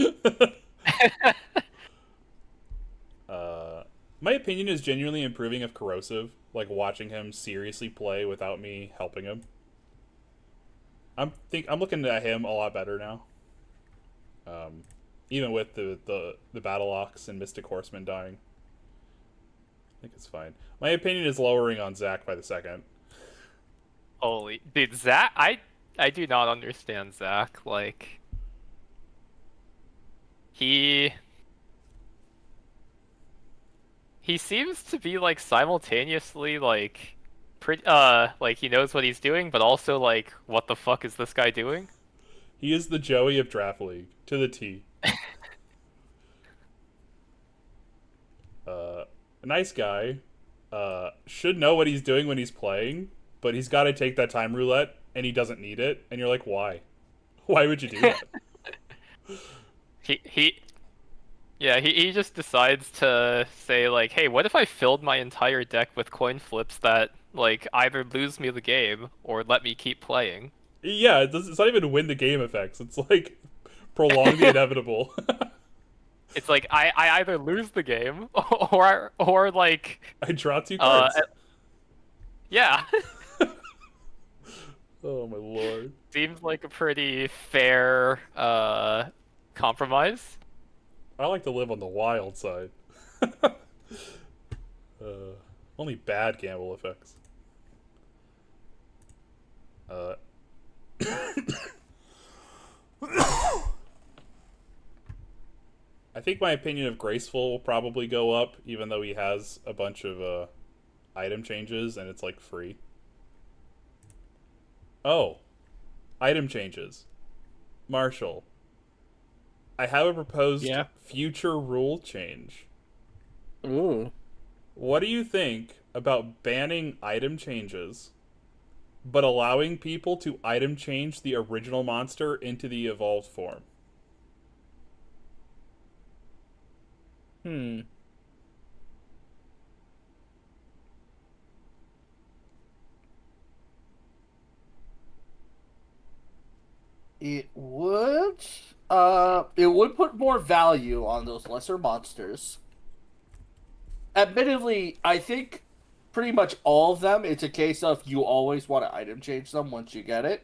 My opinion is genuinely improving of Corrosive. Like, watching him seriously play without me helping him. I'm looking at him a lot better now. Even with the Battle Ox and Mystic Horseman dying. I think it's fine. My opinion is lowering on Zach by the second. Holy dude, Zach! I do not understand Zach. Like, he seems to be like simultaneously like pretty like he knows what he's doing, but also like what the fuck is this guy doing? He is the Joey of Draft League to the T. A nice guy. Should know what he's doing when he's playing, but he's got to take that time roulette, and he doesn't need it. And you're like, why? Why would you do that? he just decides to say like, hey, what if I filled my entire deck with coin flips that like either lose me the game or let me keep playing? Yeah, it's not even win the game effects. It's like prolong the inevitable. It's like I either lose the game or like I draw 2 cards. Yeah. Oh my lord. Seems like a pretty fair compromise. I like to live on the wild side. Only bad gamble effects. I think my opinion of Graceful will probably go up, even though he has a bunch of item changes and it's like free. Oh, item changes. Marshall, I have a proposed future rule change. Ooh. What do you think about banning item changes, but allowing people to item change the original monster into the evolved form? It would put more value on those lesser monsters. Admittedly, I think pretty much all of them, it's a case of you always want to item change them once you get it.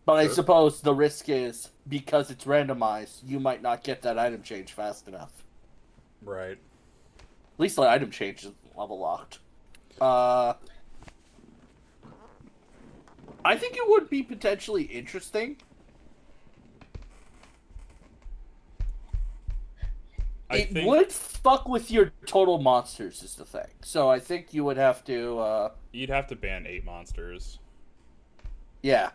But I suppose the risk is, because it's randomized, you might not get that item change fast enough. Right. At least the item change is level locked. I think it would be potentially interesting. It would fuck with your total monsters is the thing. So I think you would have to... You'd have to ban 8 monsters. Yeah.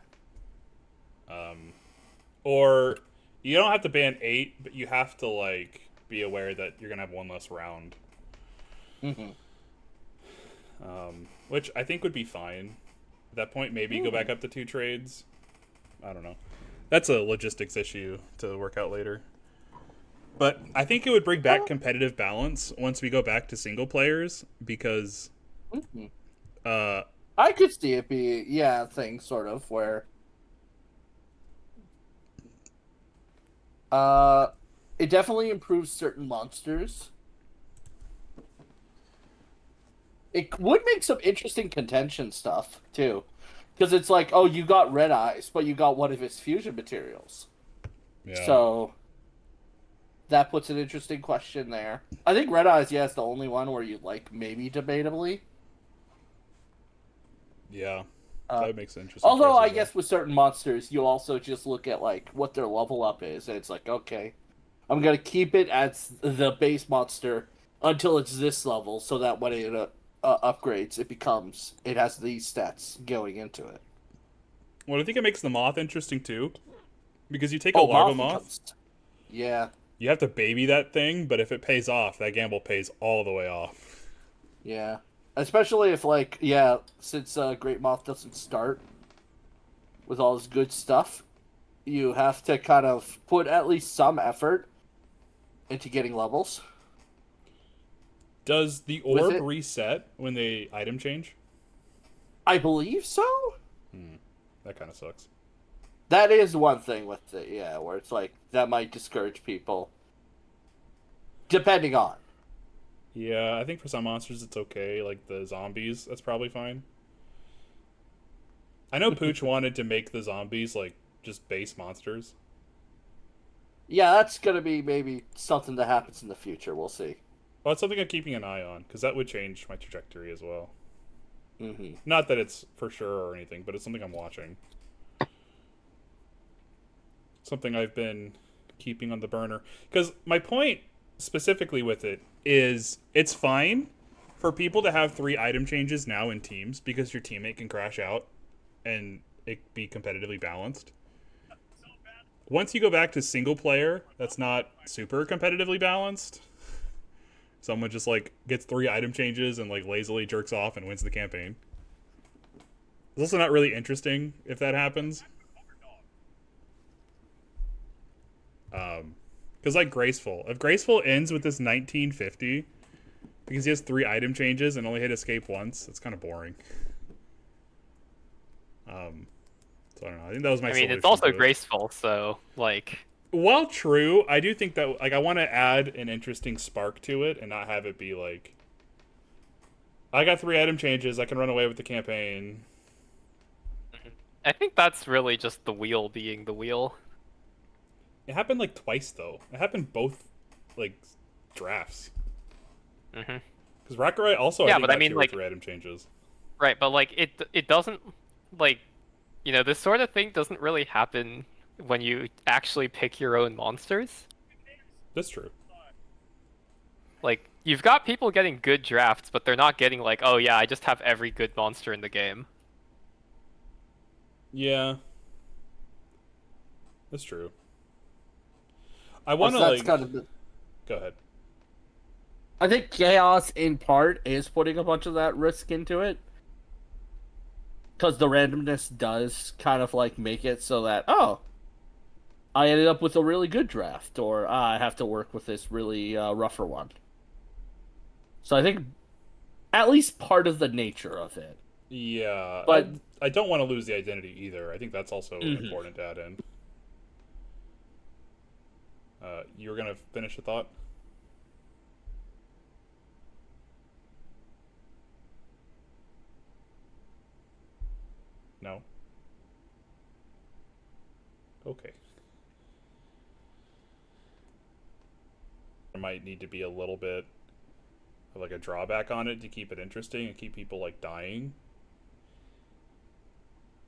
Or you don't have to ban 8, but you have to like be aware that you're gonna have one less round. Which I think would be fine. At that point, maybe go back up to 2 trades. I don't know. That's a logistics issue to work out later. But I think it would bring back competitive balance once we go back to single players, because I could see it be a thing sort of where it definitely improves certain monsters. It would make some interesting contention stuff too, because it's like, oh, you got Red Eyes, but you got one of his fusion materials. Yeah. So that puts an interesting question there. I think Red Eyes, is the only one where you like maybe debatably. Yeah, that makes it interesting. Although I guess with certain monsters, you also just look at like what their level up is, and it's like, okay, I'm gonna keep it as the base monster until it's this level, so that when it upgrades, it has these stats going into it. Well, I think it makes the moth interesting too, because you take a larva moth. Yeah. You have to baby that thing, but if it pays off, that gamble pays all the way off. Yeah. Especially if, like, since Great Moth doesn't start with all his good stuff, you have to kind of put at least some effort into getting levels. Does the With orb it? reset when they item change? I believe so. That kind of sucks. That is one thing with it, yeah, where it's like, that might discourage people. Depending on. Yeah, I think for some monsters it's okay. Like the zombies, that's probably fine. I know Pooch wanted to make the zombies like just base monsters. Yeah, that's gonna be maybe something that happens in the future. We'll see. Well, it's something I'm keeping an eye on because that would change my trajectory as well. Mm-hmm. Not that it's for sure or anything, but it's something I'm watching. Something I've been keeping on the burner. Because my point specifically with it is it's fine for people to have 3 item changes now in teams because your teammate can crash out and it be competitively balanced. Once you go back to single player, that's not super competitively balanced. Someone just like gets 3 item changes and like lazily jerks off and wins the campaign. It's also not really interesting if that happens. Because like Graceful, if Graceful ends with this 1950 because he has 3 item changes and only hit escape once, it's kind of boring. So I don't know. I think that was my. I mean, solution it's also to it. graceful, so like. While true, I do think that like I want to add an interesting spark to it and not have it be like, I got 3 item changes, I can run away with the campaign. I think that's really just the wheel being the wheel. It happened like twice though. It happened both like drafts. Mm-hmm. Because Rakurai also Yeah, I think but I got mean, 2 or like- 3 item changes. Right, but like it doesn't like, you know, this sort of thing doesn't really happen when you actually pick your own monsters. That's true. Like, you've got people getting good drafts, but they're not getting like, oh yeah, I just have every good monster in the game. Yeah. That's true. I want to That's like. kind of Go ahead. I think Chaos, in part, is putting a bunch of that risk into it. Because the randomness does kind of, like, make it so that, oh, I ended up with a really good draft, or I have to work with this really rougher one. So I think at least part of the nature of it. Yeah, But- I don't want to lose the identity either. I think that's also Mhm. important to add in. You were gonna finish a thought? No. Okay. There might need to be a little bit of like a drawback on it to keep it interesting and keep people like dying.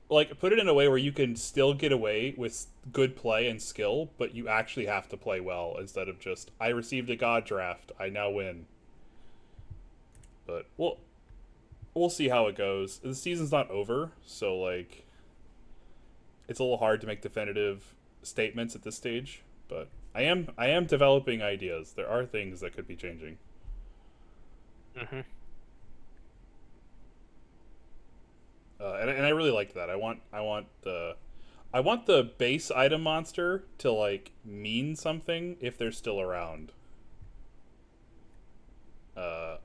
Like put it in a way where you can still get away with good play and skill, but you actually have to play well instead of just I received a god draft, I now win. But we'll see how it goes. The season's not over, so like it's a little hard to make definitive statements at this stage, but I am developing ideas. There are things that could be changing. Mm-hmm. And I really liked that. I want the base item monster to like mean something if they're still around. And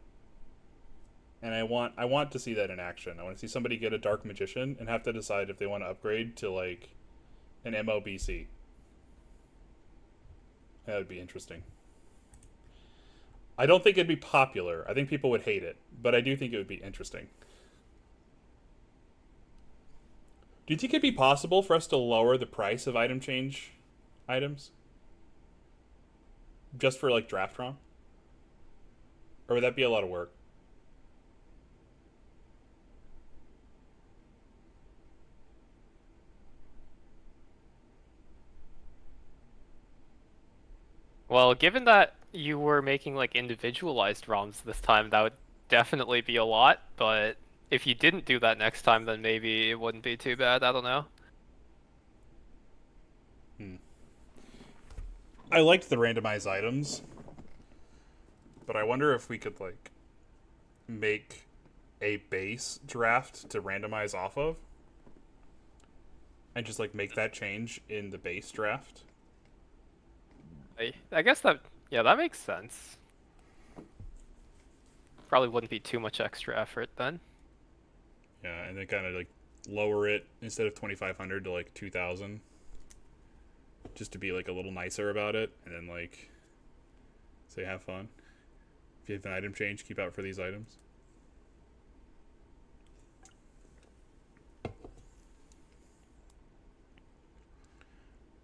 I want to see that in action. I want to see somebody get a Dark Magician and have to decide if they want to upgrade to like an MOBC. That would be interesting. I don't think it'd be popular. I think people would hate it, but I do think it would be interesting. Do you think it'd be possible for us to lower the price of item change items? Just for like draft ROM? Or would that be a lot of work? Well, given that you were making like individualized ROMs this time, that would definitely be a lot, but if you didn't do that next time, then maybe it wouldn't be too bad. I don't know. I liked the randomized items, but I wonder if we could like make a base draft to randomize off of, and just like make that change in the base draft. I guess that that makes sense. Probably wouldn't be too much extra effort then. Yeah, and then kind of like lower it instead of 2,500 to like 2,000, just to be like a little nicer about it, and then like say have fun. If you have an item change, keep out for these items.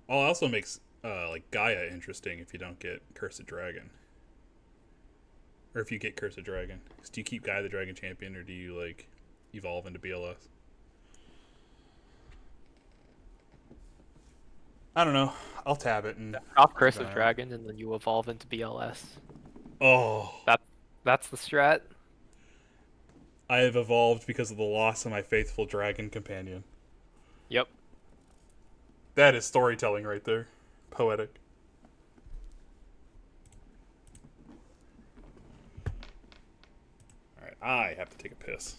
Oh, it also makes like Gaia interesting if you don't get Cursed Dragon. Or if you get Cursed Dragon. So do you keep Gaia the Dragon Champion, or do you like evolve into BLS? I don't know. I'll tab it and Drop Curse of Dragon and then you evolve into BLS. Oh, That's the strat. I have evolved because of the loss of my faithful dragon companion. Yep. That is storytelling right there. Poetic. Alright, I have to take a piss.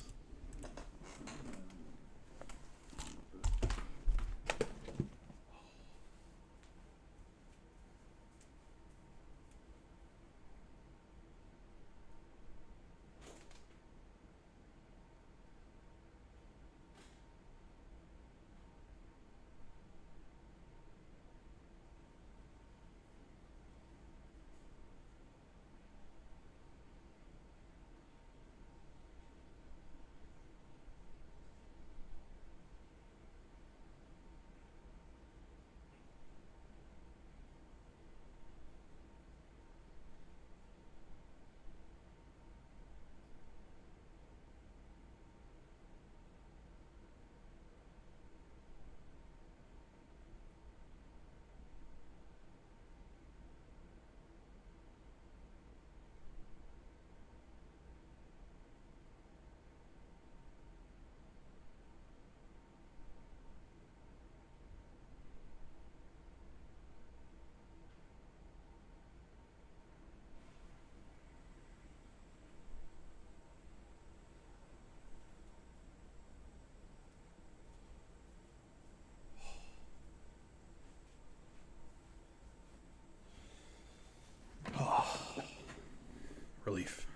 Relief.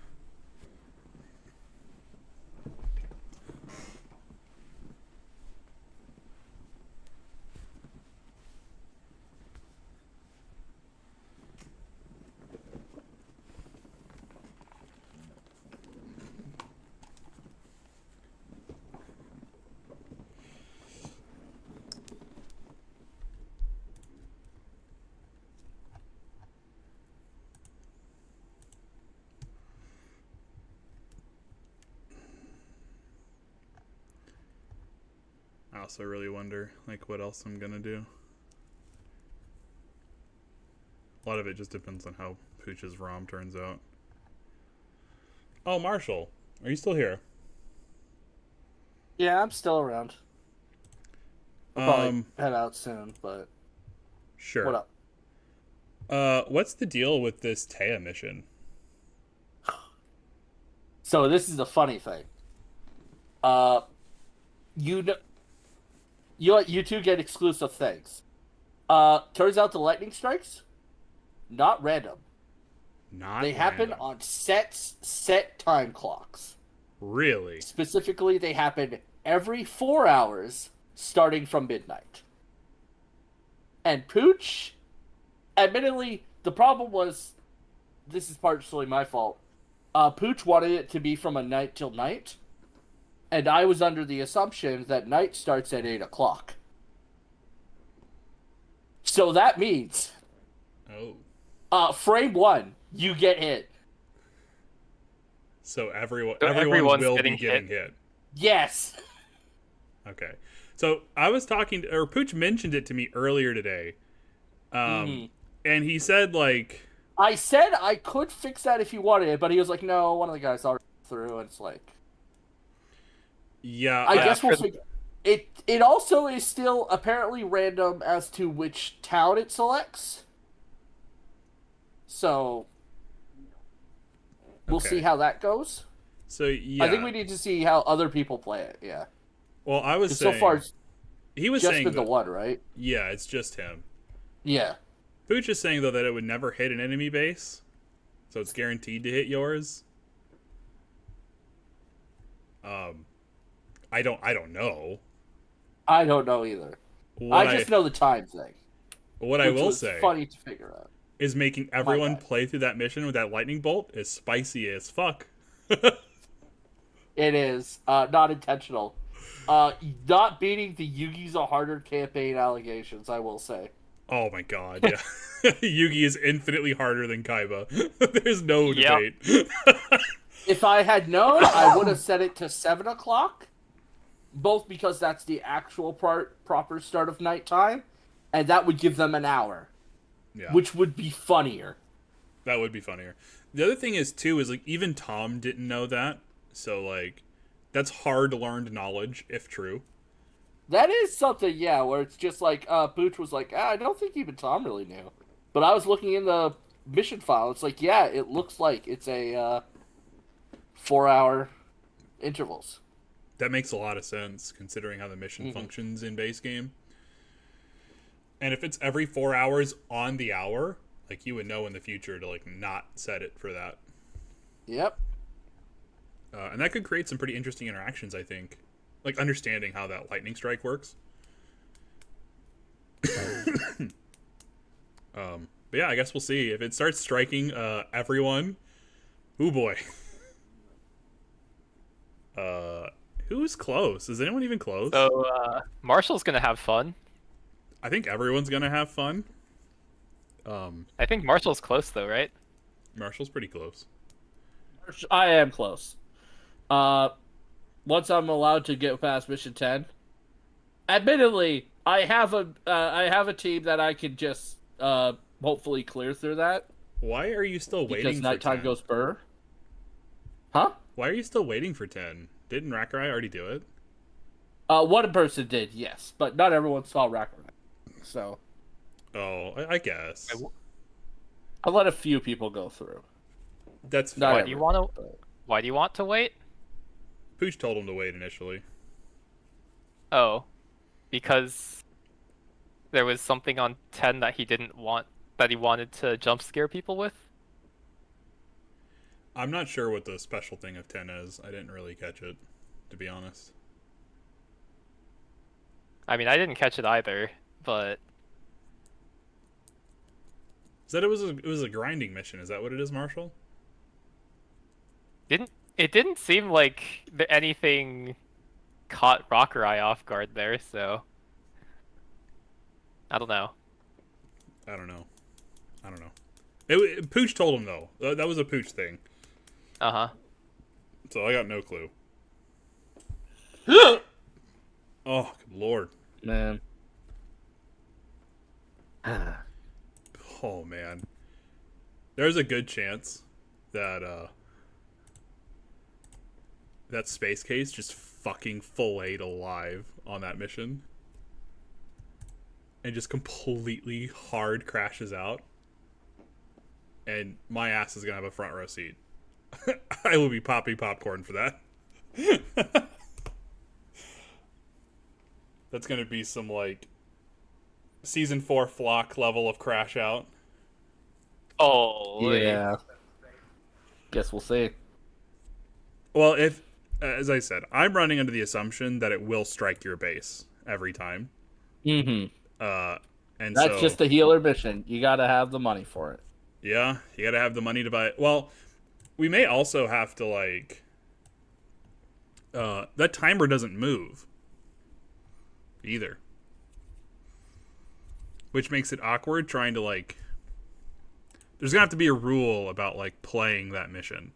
I also really wonder, like, what else I'm gonna do. A lot of it just depends on how Pooch's ROM turns out. Oh, Marshall, are you still here? Yeah, I'm still around. I'll probably head out soon, but Sure. what up? What's the deal with this Taya mission? So this is the funny thing. You two get exclusive things. Turns out the lightning strikes, not random. They happen on set time clocks. Really? Specifically, they happen every 4 hours, starting from midnight. And Pooch, admittedly, the problem was, this is partially my fault. Pooch wanted it to be from a night till night, and I was under the assumption that night starts at 8 o'clock. So that means, frame 1, you get hit. So everyone everyone's will getting be getting hit. Yes. Okay. So I was talking, or Pooch mentioned it to me earlier today. And he said, like... I said I could fix that if you wanted it, but he was like, no, one of the guys already through, and it's like... Yeah, I guess we'll figure... It also is still apparently random as to which town it selects. So... We'll see how that goes. So yeah, I think we need to see how other people play it. Yeah. well, I was 'Cause saying so far, it's he was just saying been the that, one, right? yeah, it's just him. Yeah. Pooch is saying though that it would never hit an enemy base, so it's guaranteed to hit yours. I don't know. I don't know either. What I just know the time thing. what I Which will was say funny to figure out. is making everyone bad. play through that mission with that lightning bolt is spicy as fuck. It is not intentional. Not beating the Yugi's a harder campaign allegations, I will say. Oh my god, yeah. Yugi is infinitely harder than Kaiba. There's no Yep. debate. If I had known, I would have set it to 7 o'clock. Both because that's the actual proper start of nighttime, and that would give them an hour, Yeah. which would be funnier. That would be funnier. The other thing is too is like even Tom didn't know that. So like that's hard learned knowledge if true. That is something, yeah, where it's just like, Booch was like, I don't think even Tom really knew. But I was looking in the mission file, it's like, yeah, it looks like it's a 4-hour intervals. That makes a lot of sense considering how the mission functions in base game. And if it's every 4 hours on the hour, like you would know in the future to like not set it for that. Yep. And that could create some pretty interesting interactions, I think. Like understanding how that lightning strike works. But yeah, I guess we'll see. If it starts striking everyone, oh boy. Who's close? Is anyone even close? So Marshall's gonna have fun. I think everyone's gonna have fun. I think Marshall's close though, right? Marshall's pretty close. I am close. Once I'm allowed to get past mission 10, admittedly, I have a team that I can just hopefully clear through that. Why are you still waiting Because for nighttime 10? goes burr. Huh? Why are you still waiting for 10? Didn't Rakurai already do it? One person did, yes, but not everyone saw Rakurai. So Oh, I guess. I let a few people go through. That's Not fine. everyone. Why do you want to wait? Pooch told him to wait initially. Oh, because there was something on 10 that he didn't want, that he wanted to jump scare people with. I'm not sure what the special thing of 10 is. I didn't really catch it, to be honest. I mean, I didn't catch it either, but Said it was a grinding mission. Is that what it is, Marshall? it didn't seem like anything caught Rakurai off guard there, so I don't know. I don't know. Pooch told him though. That was a Pooch thing. Uh-huh. So I got no clue. Oh, good lord. Man. Oh man. There's a good chance that that space case just fucking filleted alive on that mission. And just completely hard crashes out. And my ass is gonna have a front row seat. I will be popping popcorn for that. That's gonna be some like season 4 flock level of crash out. Oh, Yeah. Guess we'll see. Well, if as I said, I'm running under the assumption that it will strike your base every time. Mm-hmm. And That's so, just a healer mission. You gotta have the money for it. yeah, you gotta have the money to buy it. Well, we may also have to like that timer doesn't move either, which makes it awkward trying to like. There's gonna have to be a rule about like playing that mission.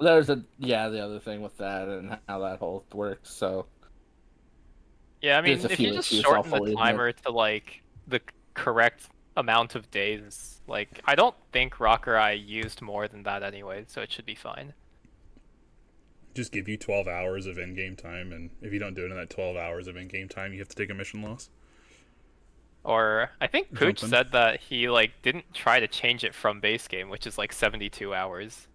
There's the other thing with that and how that whole works. So yeah, I mean, There's a if few you just issues, shorten I'll fully the admit. timer to like the correct amount of days, like I don't think Rakurai used more than that anyway, so it should be fine. Just give you 12 hours of in-game time, and if you don't do it in that 12 hours of in-game time, you have to take a mission loss. Or I think Pooch Something. said that he like didn't try to change it from base game, which is like 72 hours.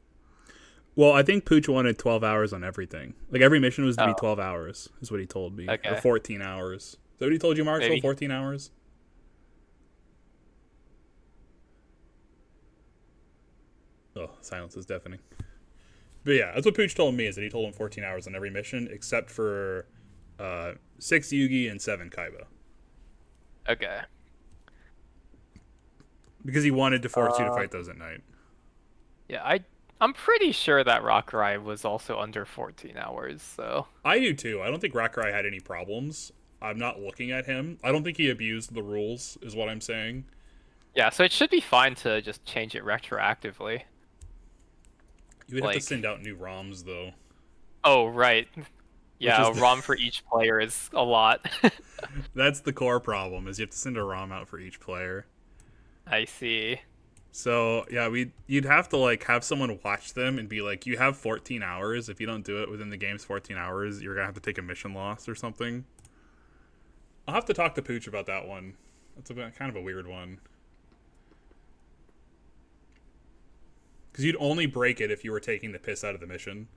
Well, I think Pooch wanted 12 hours on everything. Like, every mission was to be Oh. 12 hours, is what he told me. Or Okay. 14 hours. Is that what he told you, Marshall? Maybe. 14 hours? Oh, silence is deafening. But yeah, that's what Pooch told me, is that he told him 14 hours on every mission, except for 6 Yugi and 7 Kaiba. Okay. Because he wanted to force you to fight those at night. Yeah, I'm pretty sure that Rockrai was also under 14 hours, so... I do too. I don't think Rakurai had any problems. I'm not looking at him. I don't think he abused the rules, is what I'm saying. Yeah, so it should be fine to just change it retroactively. You would have to Like- send out new ROMs, though. Oh, right. Yeah, is a ROM for each player is a lot. That's the core problem, is you have to send a ROM out for each player. I see. So, yeah, you'd have to, like, have someone watch them and be like, you have 14 hours. If you don't do it within the game's 14 hours, you're going to have to take a mission loss or something. I'll have to talk to Pooch about that one. That's kind of a weird one. Because you'd only break it if you were taking the piss out of the mission.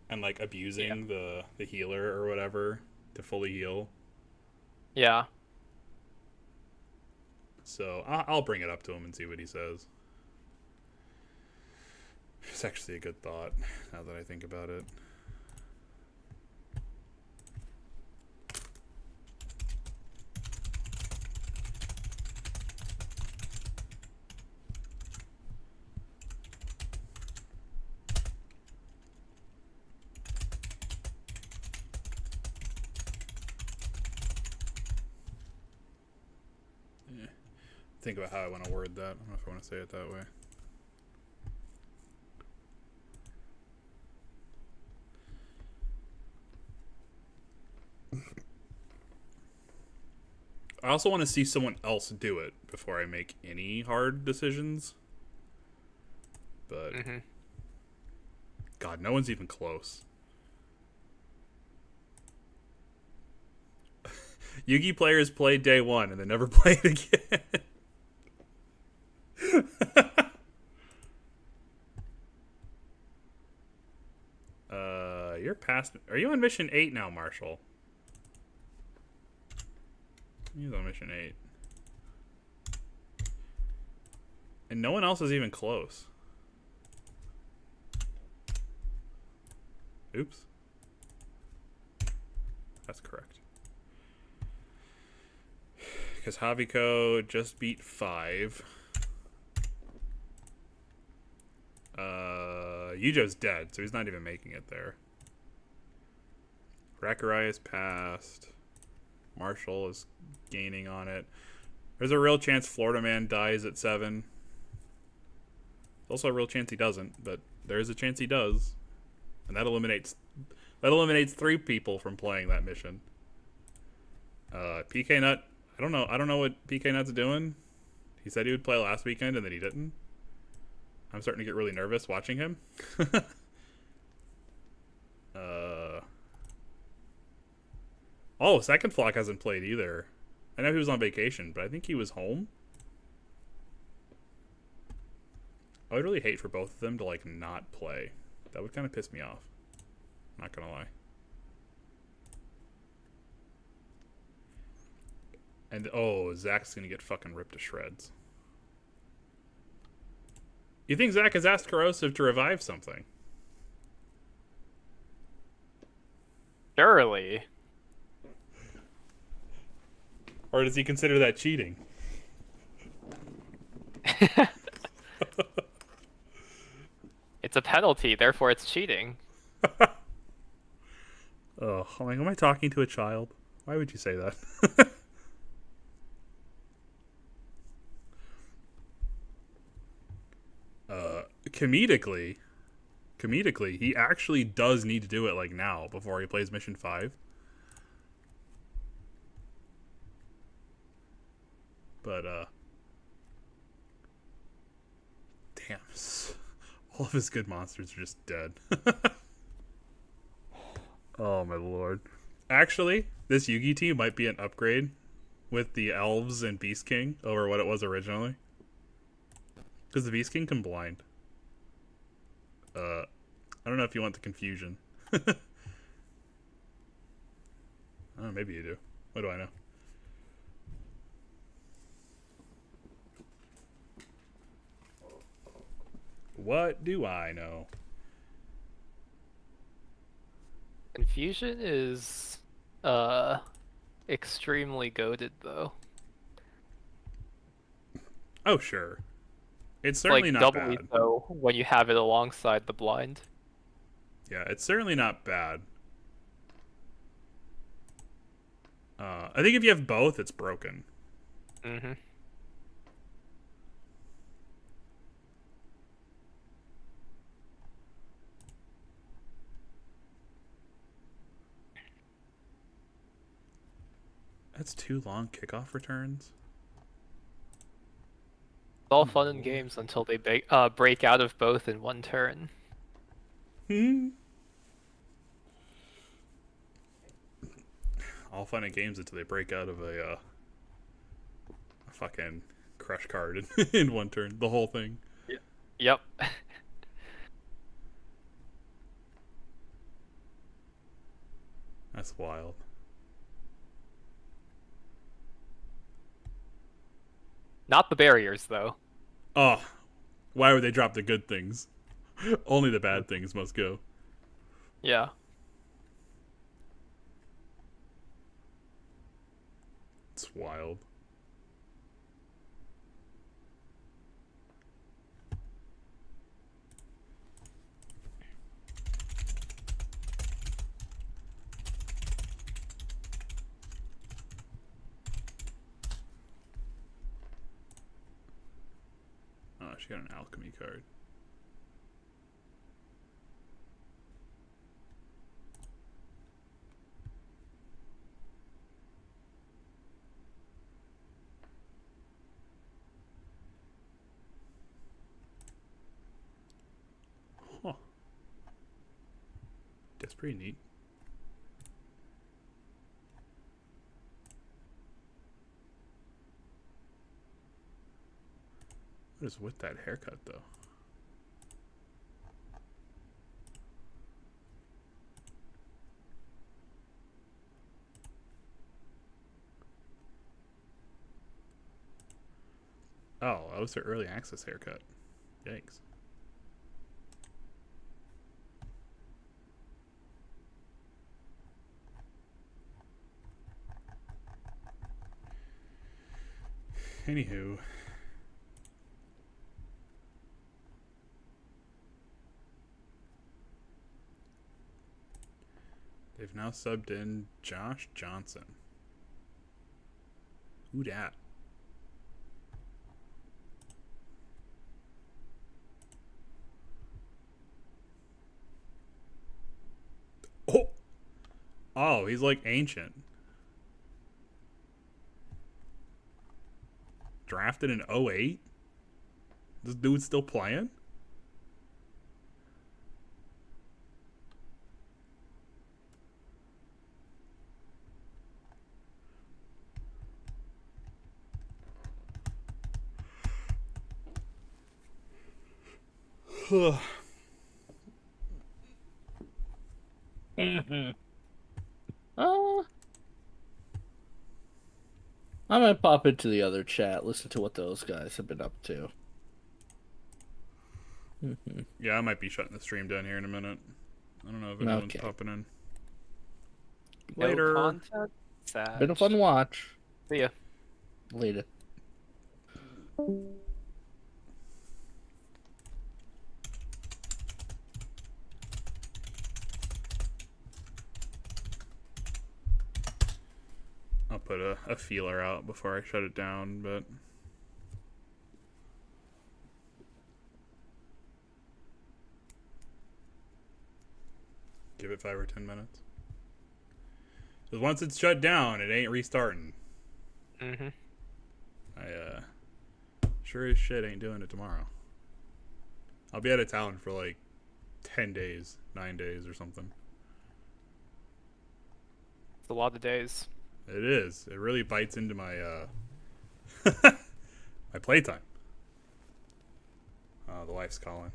And, like, abusing the healer or whatever to fully heal. Yeah. So I'll bring it up to him and see what he says. It's actually a good thought, now that I think about it. Think about how I want to word that. I don't know if I want to say it that way. I also want to see someone else do it before I make any hard decisions. But God, no one's even close. Yugi players played day one and then never played again. You're past. Are you on mission 8 now, Marshall? He's on mission 8. And no one else is even close. Oops. That's correct. Because Haviko just beat 5. Yujo's dead, so he's not even making it there. Rakurai is passed. Marshall is gaining on it. There's a real chance Florida Man dies at 7. There's also a real chance he doesn't, but there is a chance he does. And that eliminates 3 people from playing that mission. PK Nut, I don't know what PK Nut's doing. He said he would play last weekend and then he didn't. I'm starting to get really nervous watching him. Oh, Second Flock hasn't played either. I know he was on vacation, but I think he was home. I would really hate for both of them to, like, not play. That would kind of piss me off. Not gonna lie. And, oh, Zach's gonna get fucking ripped to shreds. You think Zach has asked Corrosive to revive something? Surely. Or does he consider that cheating? It's a penalty, therefore it's cheating. Oh, I'm like, am I talking to a child? Why would you say that? Comedically, he actually does need to do it, like, now, before he plays Mission 5. But, damn. All of his good monsters are just dead. Oh, my lord. Actually, this Yugi team might be an upgrade with the Elves and Beast King over what it was originally. Because the Beast King can blind. I don't know if you want the confusion. Oh, maybe you do. What do I know? What do I know? Confusion is extremely goated though. Oh, sure. It's certainly Like not doubly bad. so when you have it alongside the blind. Yeah, it's certainly not bad. I think if you have both, it's broken. Mm-hmm. That's 2 long kickoff returns. It's all fun and games until they break out of both in one turn. All fun and games until they break out of a fucking crush card in one turn. The whole thing. Yep. That's wild. Not the barriers though. Oh, why would they drop the good things? Only the bad things must go. Yeah. It's wild. Oh, she got an alchemy card. Huh. That's pretty neat. What is with that haircut, though? Oh, that was her early access haircut. Yikes. Anywho. They've now subbed in Josh Johnson. Who dat? Oh! Oh, he's like ancient. Drafted in 08? This dude's still playing? I might pop into the other chat, listen to what those guys have been up to. Yeah, I might be shutting the stream down here in a minute. I don't know if anyone's popping in. No Later. content? Sad. Been a fun watch. See ya. Later. I'll put a feeler out before I shut it down, but... Give it 5 or 10 minutes. Because once it's shut down, it ain't restarting. Mm-hmm. I, sure as shit ain't doing it tomorrow. I'll be out of town for like 10 days, 9 days or something. It's a lot of days. It is. It really bites into my, my playtime. Oh, the wife's calling.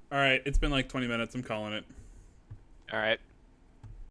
All right, it's been like 20 minutes. I'm calling it. All right.